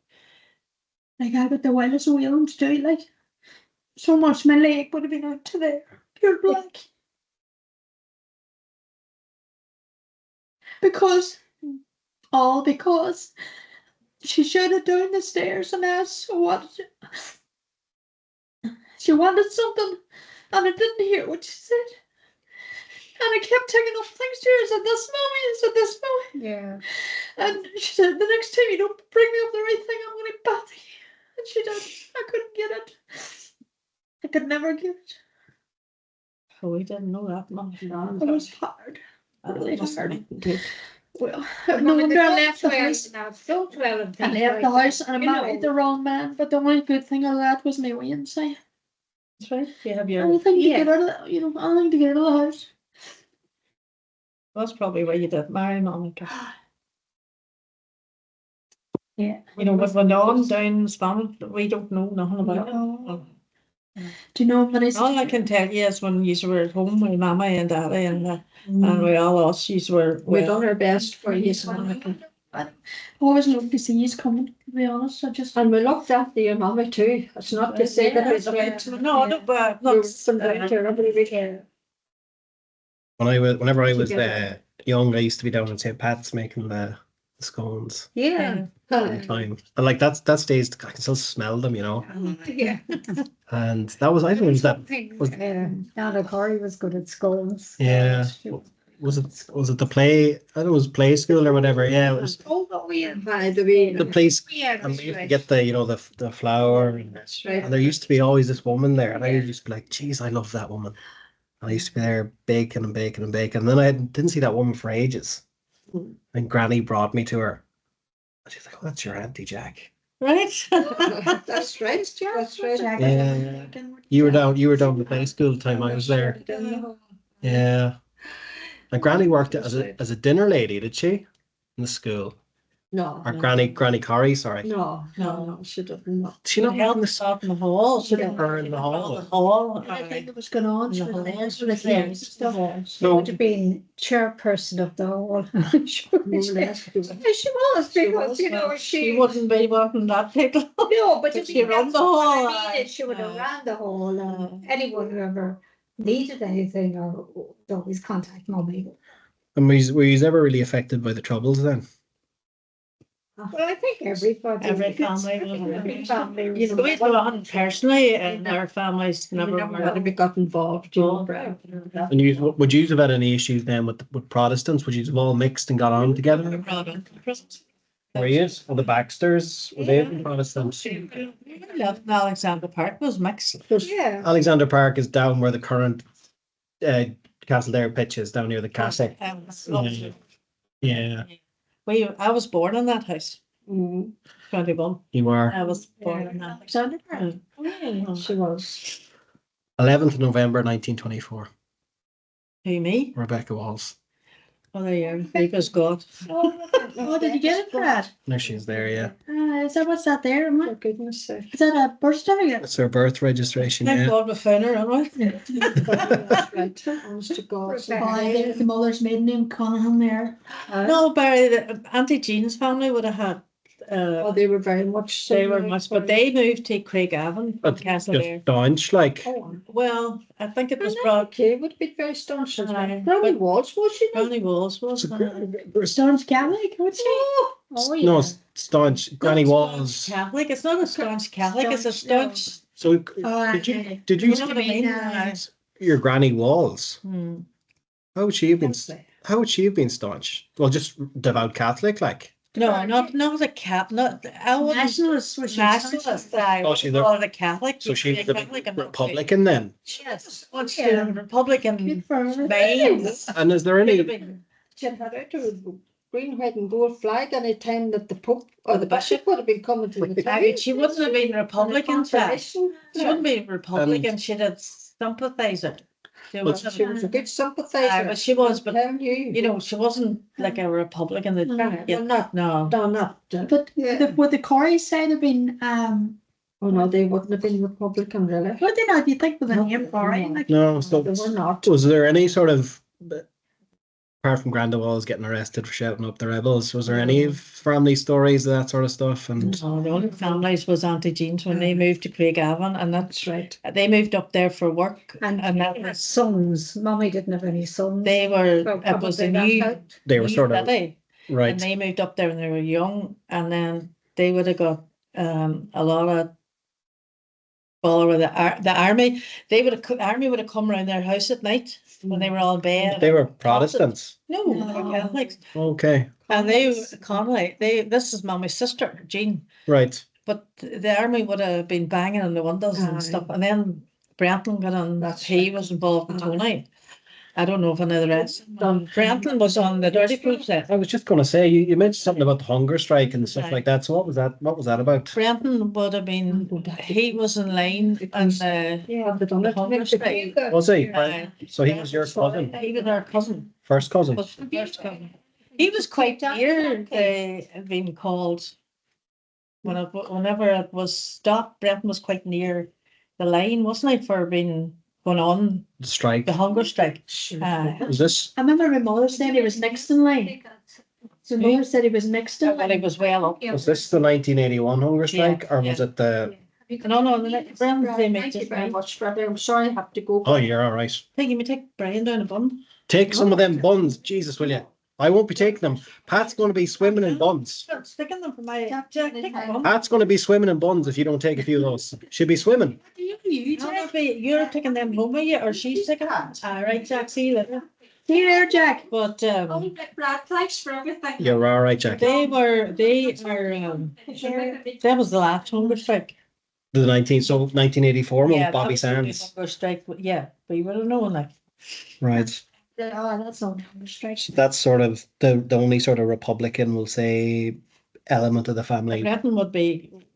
Like I got the wildest wheelings too, like so much my leg would have been out to there, pure black. Because she shouted down the stairs and asked what she wanted something, and I didn't hear what she said. And I kept taking up things to her. I said, this mommy, I said, this mommy. Yeah. And she said, the next time you don't bring me up the right thing, I'm going to bat you. And she did. I couldn't get it. I could never get it. we didn't know that much. It was hard. Really hard. Well, no No, wonder I left the well house. now, so well and I things left like the house that, and I you married know. the wrong man. But the only good thing of that was my wee inside. That's right. You have your. Anything to Yeah. get out of, anything to get out of the house. That's probably why you did marry Monica. Yeah. You know, what went on down Spanish, we don't know nothing about it. No. Do you know what I All I can tell you is when you were at home with Mama and Daddy and we all us, you were We done well. our best for you, Monica. I always love to see you coming, to be honest. I just And we looked after your mummy too. It's not to say that we That's right. No, no, but we were not. from down to every weekend. Whenever I was Together. young, I used to be down in St. Pat's making the scones Yeah. all the time. And like that stays, I can still smell them, you know. Yeah. And that was, I think it was that, was- Nana Corey was good at scones. yeah. Was it the play? I don't know, it was play school or whatever. Yeah, it was Oh, yeah. By the way, the place. Yeah, And that's we used to right. get the, the flour. And that's right. there used to be always this woman there. And I used to be like, geez, I love that woman. And I used to be there baking and baking and baking. And then I didn't see that woman for ages. Mm. And Granny brought me to her. And she's like, oh, that's your Auntie Jack. Right? That's right. That's right. Yeah. You were down the play school the time I was there. Yeah. And Granny worked as a dinner lady, did she? In the school. No. Or no, Granny no. Corrie, sorry. No, no, she didn't. She not held in the us up in the hall. She did her in the hall. The hall. I think it was going on. In the for hall. the last for the things and stuff. She would have been chairperson of the whole. I'm sure More she or less. she was, because, you know, She wouldn't be wanting that title. No, but But she she run the whole, She would have ran the whole, uh, anyone who ever needed anything or would always contact Mummy. And were you ever really affected by the Troubles then? Well, I think everybody. Every family. Every family. You know, we don't personally, and our families We never never were. had to be got involved, you know. And would you have had any issues then with Protestants? Would you have all mixed and got on together? Were you? Well, the Baxters, were they Protestants? Left in Alexander Park was mixed. Yeah. Alexander Park is down where the current Castledare pitch is, down near the castle. Yeah, I was born in that house, Mm, 21. you were. I was born in that. Alexander Park. she was. 11th November 1924. Who, me? Rebecca Walls. Oh, there you are. Rebecca's God. Oh, did you get it, Brad? There she is there, yeah. Is that what's that there? For goodness sake. Is that a birth certificate? That's her birth registration, Thank yeah. God we found her, anyway. That's right. Honest to God. Oh, there's the mother's maiden name, Conahan there. No, Barry, Auntie Jean's family would have had, Oh, they were very much. they were much, but they moved to Craigavon, But Castledare. just staunch, like. Oh, Well, I think it was and brought, okay, would be very staunch. Aye, Brownie but- Walls, was she? Brownie Walls was. Staunch Catholic, would she? Oh, yeah. No, staunch. Granny Not a Walls. staunch Catholic, it's not a staunch Catholic, it's a Staunch, staunch. So Oh, did you okay. did You you know what I mean? your Granny Walls? Hmm. How would she have been? How would she have been staunch? Well, just devout Catholic, like. No, not a cat, not, I wouldn't. Nationalists were Nationalist, I Oh, would she's call it a Catholic. So you'd be she's a the Catholic and not a- Republican then. Yes, what's Yeah. the Republican Good for her. veins? And is there Could have any? been. She had out a green, white and gold flag any time that the Pope or the Bishop would have been coming to the I town. mean, she wouldn't have been Republican, Jack. Confirmation. She wouldn't be Republican, she'd have sympathizer. She But wouldn't She have- was a good sympathizer. Aye, but she was, but Telling you know, she wasn't like a Republican that, Aye, yeah, well, not, no. no, not. But Yeah. would the Corrys side have been, Oh no, they wouldn't have been Republican, really. would they not? Do you think with the No, name Corey? no. Like, No. So They were not. was there any sort of, apart from Granda Walls getting arrested for shouting up the rebels, was there any family stories that sort of stuff? And No, the only families was Auntie Jean's when they moved to Craigavon, and That's right. they moved up there for work, And that her was, sons, Mummy didn't have any sons. they were, Well, it was a probably new, that helped. they were new sort of city. And right. they moved up there when they were young, and then they would have got a lot of bother with the army. They would have army would have come around their house at night when they were all in bed. They were Protestants. No, they were No. Catholics, Okay, and Connolly. This is Mummy's sister, Jean. right. But the army would have been banging on the windows Aye. and stuff, and then Brenton got on. That's He right. was involved in Aye. Tony. I don't know if any of the rest. Brenton was on the dirty process. I was just going to say you mentioned something about the hunger strike and stuff Aye. like that. So what was that? What was that about? Brenton would have been. He was in line, and Yeah, they done it. Hunger strike. Was he? Aye. So he was your cousin, He was our cousin. first cousin. Was the first cousin. He was quite near being called whenever it was stopped, Brenton was quite near the line, wasn't he, for being going on The strike. the hunger strike. Was this? I remember my mother said he was next in line. So my mother said he was next in But he line. was well up. Was this the 1981 hunger strike, or was yeah. it the? No, the next Brenton, they made Thank you just very me. much, Bradley. I'm sorry I have to go. Oh, you're all right. Think you may take Brian down a bun. Take some of them buns, Jesus, will you? I won't be taking them. Pat's going to be swimming in buns. Start sticking them for my Jack, take a bun. Pat's going to be swimming in buns if you don't take a few of those. She'll be swimming. You're taking them home with you, or she's taking them? All right, Jack, see you later. See you there, Jack. But Thanks for everything. You're all right, Jack. they are, that was the last hunger strike. The 1984 one Yeah, with Bobby that was the only Sands. hunger strike, yeah, but you would have known, like. Right. Oh, that's not a strike. So that's sort of the only sort of Republican, we'll say, element of the family. Brenton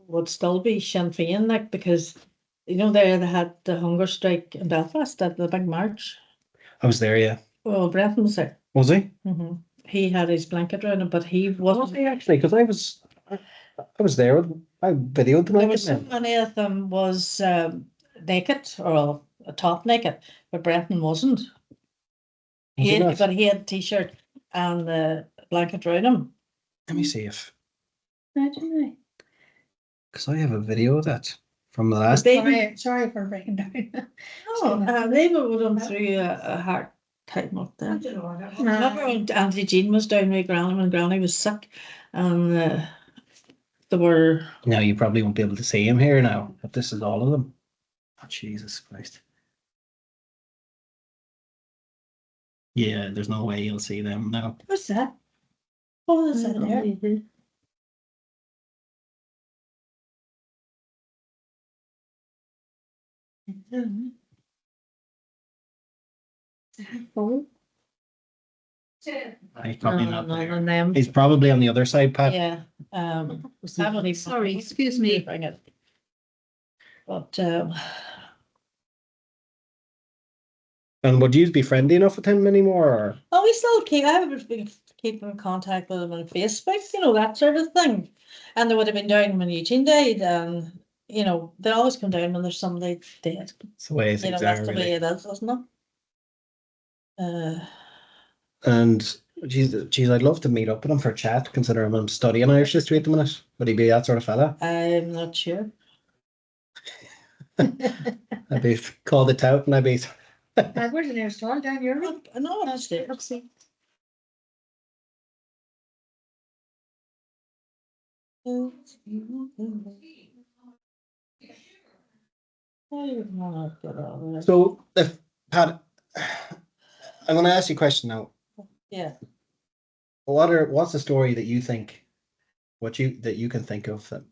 would still be Sinn Féin, like, because, you know, they had the hunger strike in Belfast at the big march. I was there, yeah. Well, Brenton was there. Was he? He had his blanket around him, but he Was wasn't. he actually? Because I was there. I videoed the There night. was so many of them was naked or a top naked, but Brenton wasn't. Was he not? But he had a t-shirt and the blanket around him. Let me see if, Imagine because I have a video of that from the But last. they Sorry for breaking down. they were going through a hard time up there. Remember when Auntie Jean was down with Granny when Granny was sick, and they were. Now you probably won't be able to see him here now, but this is all of them. Oh, Jesus Christ. Yeah, there's no way you'll see them now. What's that? Oh, that's in there. Oh, He's probably not there. And them. He's probably on the other side, Pat. Yeah. Sorry, excuse me. Bring it. But And would you be friendly enough with him anymore? Or? oh, we still keep. I would be keeping in contact with them on Facebook, you know, that sort of thing. And they would have been down when Eugene died, and you know, they always come down when there's somebody dead. It's the way You know, things that's are, the really. way it is, isn't it? And geez, I'd love to meet up with him for a chat, considering I'm studying Irish history at the minute. Would he be that sort of fella? I'm not sure. I'd be called it out, and I'd be. where's the nearest hall down your room? No, that's it. Let's see. So, if Pat, I'm going to ask you a question now. Yeah. What's the story that you think, that you can think of that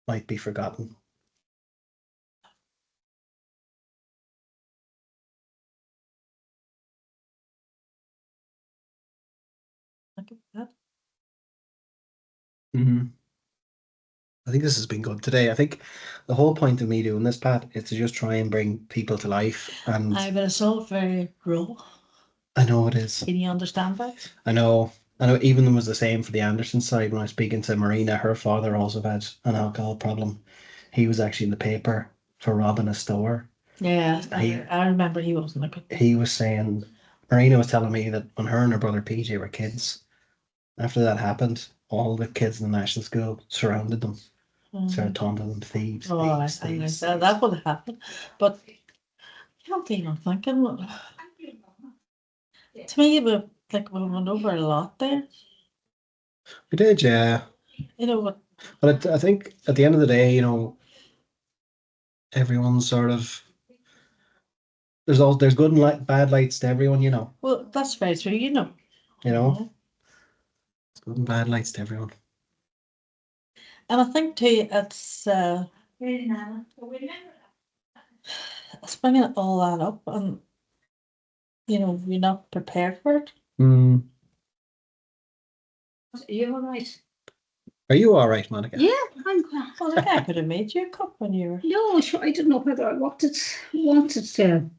might be forgotten? Mm-hmm. I think this has been good today. I think the whole point of me doing this, Pat, is to just try and bring people to life. And But it's all very raw. I know it is. Can you understand that? I know. Even it was the same for the Anderson side. When I was speaking to Marina, her father also had an alcohol problem. He was actually in the paper for robbing a store. Yeah, I remember he wasn't a good. He was saying, Marina was telling me that when her and her brother PJ were kids, after that happened, all the kids in the national school surrounded them, started taunting them thieves. Oh, thieves, I thieves. that would happen, but I can't even thinking. To me, we went over a lot there. We did, yeah. You know what? But I think at the end of the day, you know, everyone's sort of there's good and bad lights to everyone, you know. Well, that's very true. You know. You know, there's good and bad lights to everyone. And I think too, it's bringing all that up, and you know, you're not prepared for it. Mm. Are you all right? Are you all right, Monica? Yeah, I'm glad. Well, the guy could have made you a cup when you were. No, sure, I didn't know whether I wanted to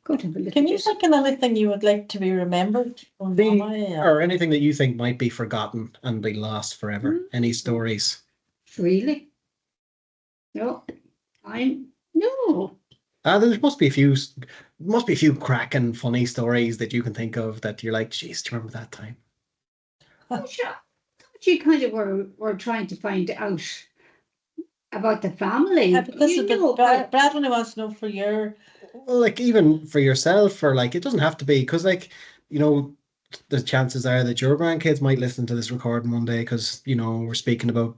go to the little Can you bit. think of anything you would like to be remembered from Mama? Or anything that you think might be forgotten and be lost forever? Any stories? Really? No, no. There must be a few cracking, funny stories that you can think of that you're like, geez, do you remember that time? Sure. You kind of were trying to find out about the family. But this You is know, Brad only wants to know for your. Well, like even for yourself, or like it doesn't have to be because, like, you know, the chances are that your grandkids might listen to this recording one day because you know we're speaking about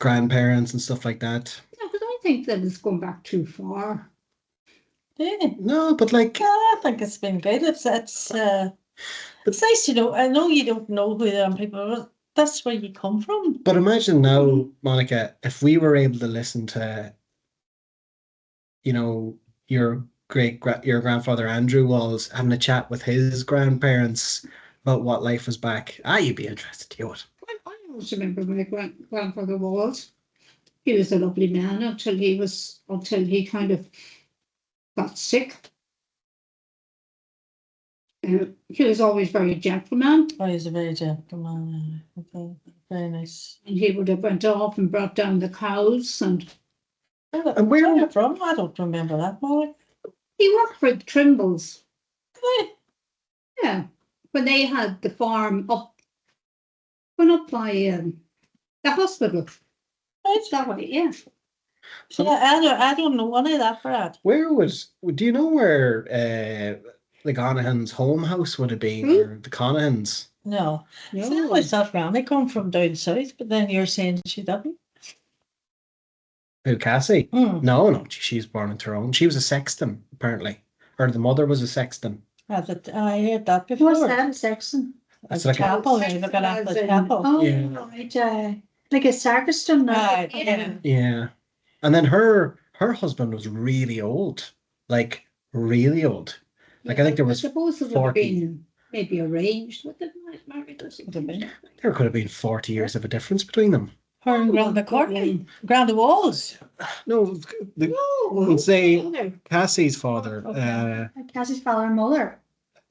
grandparents and stuff like that. no, but I think that it's going back too far. Yeah. No, but like, I think it's been good. It's nice to know. I know you don't know who them people are. But that's where you come from. but imagine now, Monica, if we were able to listen to, you know, your your grandfather Andrew was having a chat with his grandparents about what life was back. You'd be interested to hear it. I always remember my grandfather was. He was a lovely man until he kind of got sick. He was always very gentleman, Oh, he's a very gentleman. Okay, very nice. and he would have went off and brought down the cows, and And where- Where are you from? I don't remember that, Molly. he worked for the Trimbles. Right. Yeah, when they had the farm up by the hospital. That way, yeah. Yeah, I don't know any of that, Brad. Do you know where the Conahans' home house would have been, Hmm? or the Conahans? No. No. See, I always thought Granny come from down south, but then you're saying she didn't. Who, Cassie? Hmm. No, she's born in Tyrone. She was a sexton, apparently. Or the mother was a sexton. I heard that before. What's that, section? It's It's like a, chapel, you're looking at the As in- chapel. Oh, Yeah. right, like a sacristan now. Right, yeah. yeah. And then her husband was really old. Like, really old. Like, I think there was I suppose it would have 40. been maybe arranged with the married or Could have been. There could have been 40 years of a difference between them. Her and Granda Courtney. Granda Walls. No, we'll say Cassie's father. Okay. Cassie's father and mother.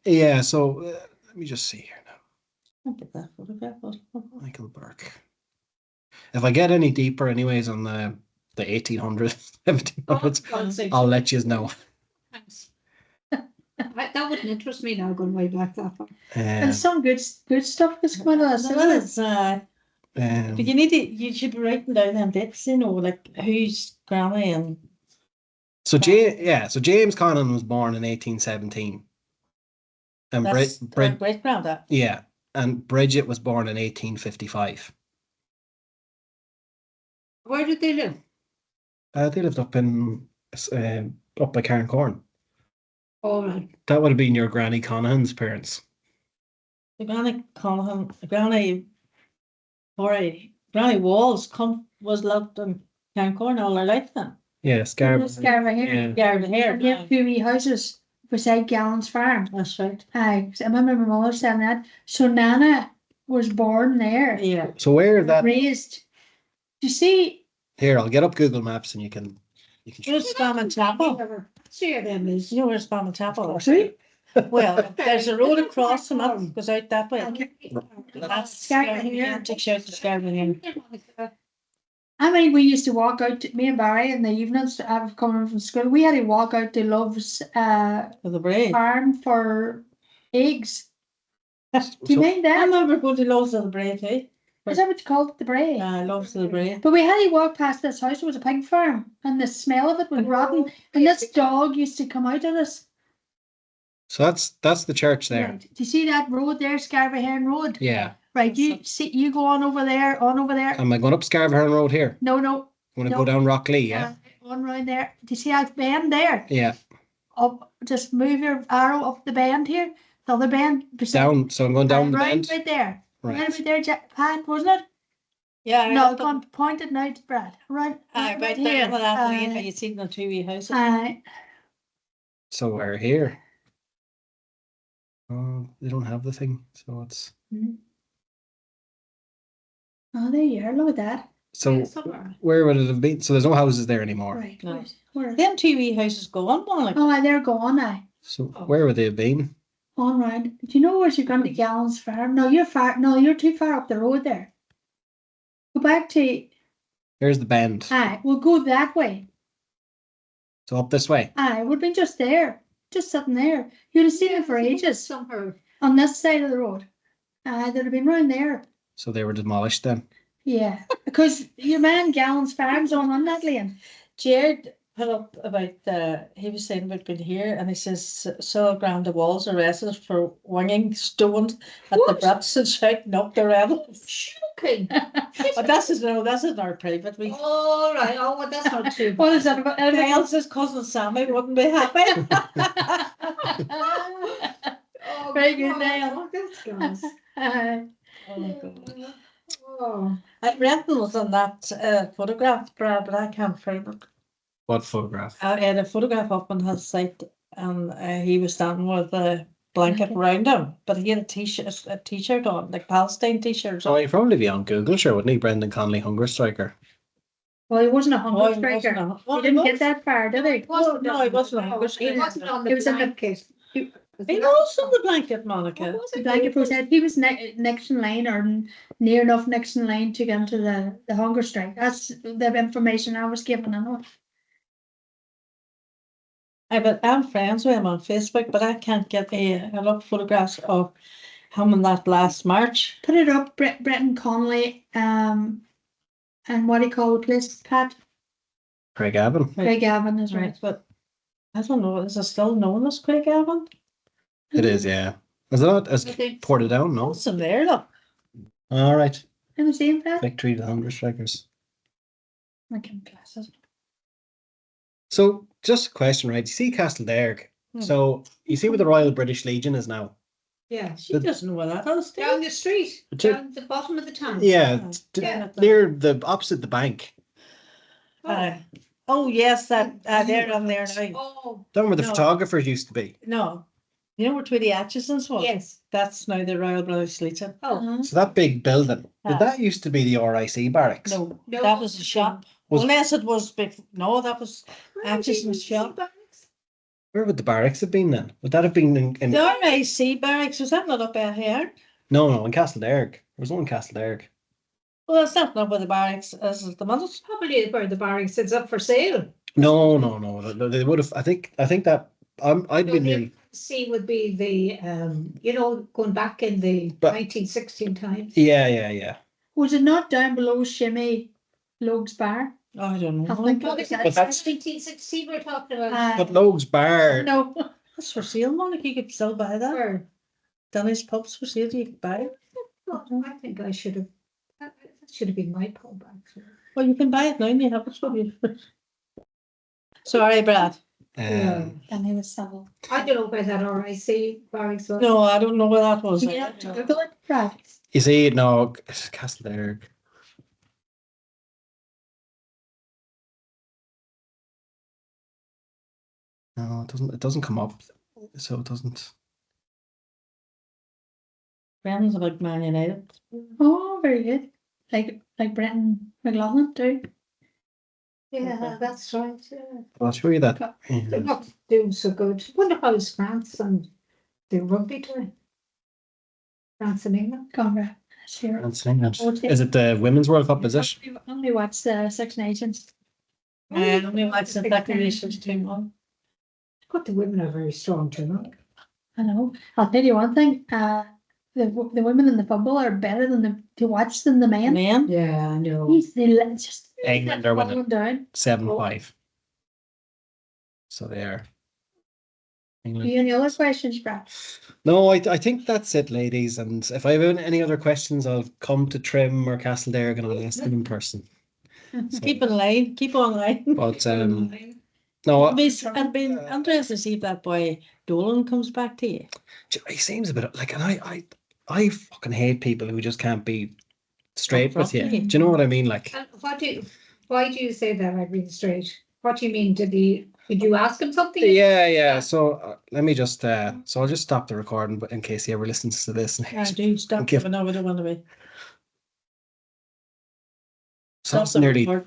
Yeah, so let me just see here now. Look at that photograph. Michael Burke. If I get any deeper, anyways, on the 1800s, 1700s, I'll let you know. Thanks. That wouldn't interest me now, going way back that far. And some good stuff was coming out of this, That isn't it? is, but you should be writing down them dates, you know, like who's Granny and. So James Conan was born in 1817. And That's Brid great granda. yeah, and Bridget was born in 1855. Where did they live? They lived up by Cairncorn. All right. That would have been your Granny Conahan's parents. The Granny Conahan, Granny Walls was loved in Cairncorn all her life then. Yeah, Scarborough. Scarborough here. Yeah. Garden here. And you have two wee houses beside Gallon's farm. That's right. I remember my mother saying that. So Nana was born there, Yeah. So where that raised. You see, here, I'll get up Google Maps and you can Where's Spam Chapel? See them is. You know where's Spam Chapel is? see, Well, there's a road across from it, goes out that way. That's Scarborough Scarborough here. here. Takes you out to Scarborough here. I mean, we used to walk out. Me and Barry in the evenings, coming from school, we had to walk out to Love's For the braid. farm for eggs. Do you So- mind I that? remember going to Loves of the Braid too. Is that what you called it, the braid? Loves of the Braid. But we had to walk past this house. It was a pig farm, and the smell of it was rotten. And this dog used to come out of this. So that's the church there. Right. Do you see that road there, Scarborough Hearn Road? Yeah. Right. You go on over there, Am I going up Scarborough Road here? No. I'm gonna No. go down Rocklee, yeah? On round there. Do you see that bend there? Yeah. Up, just move your arrow up the bend here. The other bend. Down, so I'm going down the round bend. right there. Right. Right there, Pat, wasn't it? Yeah. No, go on, point it now to Brad. Right. Right right there. here. That you see the two wee houses. So we're here. Oh, they don't have the thing, so it's Oh, there you are. Look at that. so where would it have been? So there's no houses there anymore. Right. No. Where? Them two wee houses go on, Molly. Oh, they're gone now. So where would they have been? On round. Do you know where you're going to Gallon's farm? No, you're far. No, you're too far up the road there. Go back to, Here's the bend. we'll go that way. So up this way. We've been just there, just sitting there. You'd have seen it for ages Somehow. on this side of the road. They'd have been round there. So they were demolished then. Yeah, because your man Gallon's farm's on that lane. Jared put up about he was saying about being here, and he says saw around the walls arrested for winging stones at the What? brats and shouting up the rebels. Shocking. But that's in our private. We All right. Oh, well, that's not true. What is that about? Elsa's cousin Sammy wouldn't be happy. Oh, Very good, God. Niall. Oh, that's gas. Oh, God. Oh. Renton was on that photograph, Brad, but I can't find it. What photograph? I had a photograph up on his site, and he was standing with a blanket around him, but he had a t-shirt on, like Palestine t-shirts Oh, on. he'd probably be on Google, sure, wouldn't he? Brendan Connolly, hunger striker. Well, he wasn't a Oh, hunger he striker. wasn't He didn't get that far, did he? No, he wasn't a hunger He striker. wasn't on He the was in the- blanket. He was on the blanket, Monica. The blanket protest. He was next in line or near enough next in line to get into the hunger strike. That's the information I was given. I know. I'm friends with him on Facebook, but I can't get a lot of photographs of him in that last march. Put it up, Brenton Connolly, and what do you call the place, Pat? Craig Avon. Craig Avon is right. But I don't know, is it still known as Craig Avon? It is, yeah. Is it not? Is Portadown? No. What's in there, look? All right. Let me see Pat. Victory to the hunger strikers. I can glasses. So, just a question, right? You see Castlederg. So, you see where the Royal British Legion is now? Yeah. She doesn't know where that is. Down the street, Ju- down the bottom of the town. Yeah, Yeah. near the opposite the bank. Oh, yes, that there on there now. Oh, Down where the No. photographers used to be. No, you know where Tweedy Atchison's was? yes. That's now the Royal British Legion. Oh, So that big building, Ah. did that used to be the RIC barracks? No, No. that was a shop. Was- Unless it was no, that was Atchison's shop. Where would the barracks have been then? Would that have been in The RIC barracks, was that not up here? No, in Castlederg. There was one in Castlederg. Well, it's not up where the barracks is at the minute. probably where the barracks is up for sale. No. They would have. I think that I'd No, been the nearly. C would be the, going back in the But- 1916 times. Yeah. Was it not down below Shimmy Logs Bar? Oh, I don't know. I think No, it because was But that's- 1916 we're talking about. But Logue's Bar. No, That's for sale, Monica. You could still buy that. Where? Denny's pub's for sale, you could buy it. Well, I think I should have, that should have been my pub actually. Well, you can buy it now and you have it for you. Sorry, Brad. and he was civil. I don't know where that RIC barracks was. No, I don't know where that was. You have to Google it, Brad. You see, no, it's Castlederg. No, it doesn't. It doesn't come up. So it doesn't. Brendan's a big Man United. Oh, very good. Like Brenton McLaughlin too. Yeah, that's right, yeah. I'll show you that. They're not doing so good. Wonder how is France and the rugby doing? France and England. Conrad. Sure. That's England. Okay. Is it the Women's World Cup? Is it? Only watched the Six Nations. I only watched the Declarations team. But the women are very strong too, no? I know. I'll tell you one thing. The women in the football are better to watch than the men. Man, Yeah, I know. Just England are winning. down. 7-5. So they are. Do England. you any other questions, Brad? No, I think that's it, ladies. And if I have any other questions, I'll come to Trim or Castlederg and I'll ask them in person. So, keep in line, keep on line. but no, I'd be interested to see if that boy Dolan comes back to you. he seems a bit like, and I fucking hate people who just can't be straight with you. Upfront. Do you know what I mean? Like, And why do you say that I've been straight? What do you mean? Did you ask him something? yeah. So let me just, so I'll just stop the recording, but in case he ever listens to this. I do stop Thank you. giving over the one away. So that's Stop the nearly recording.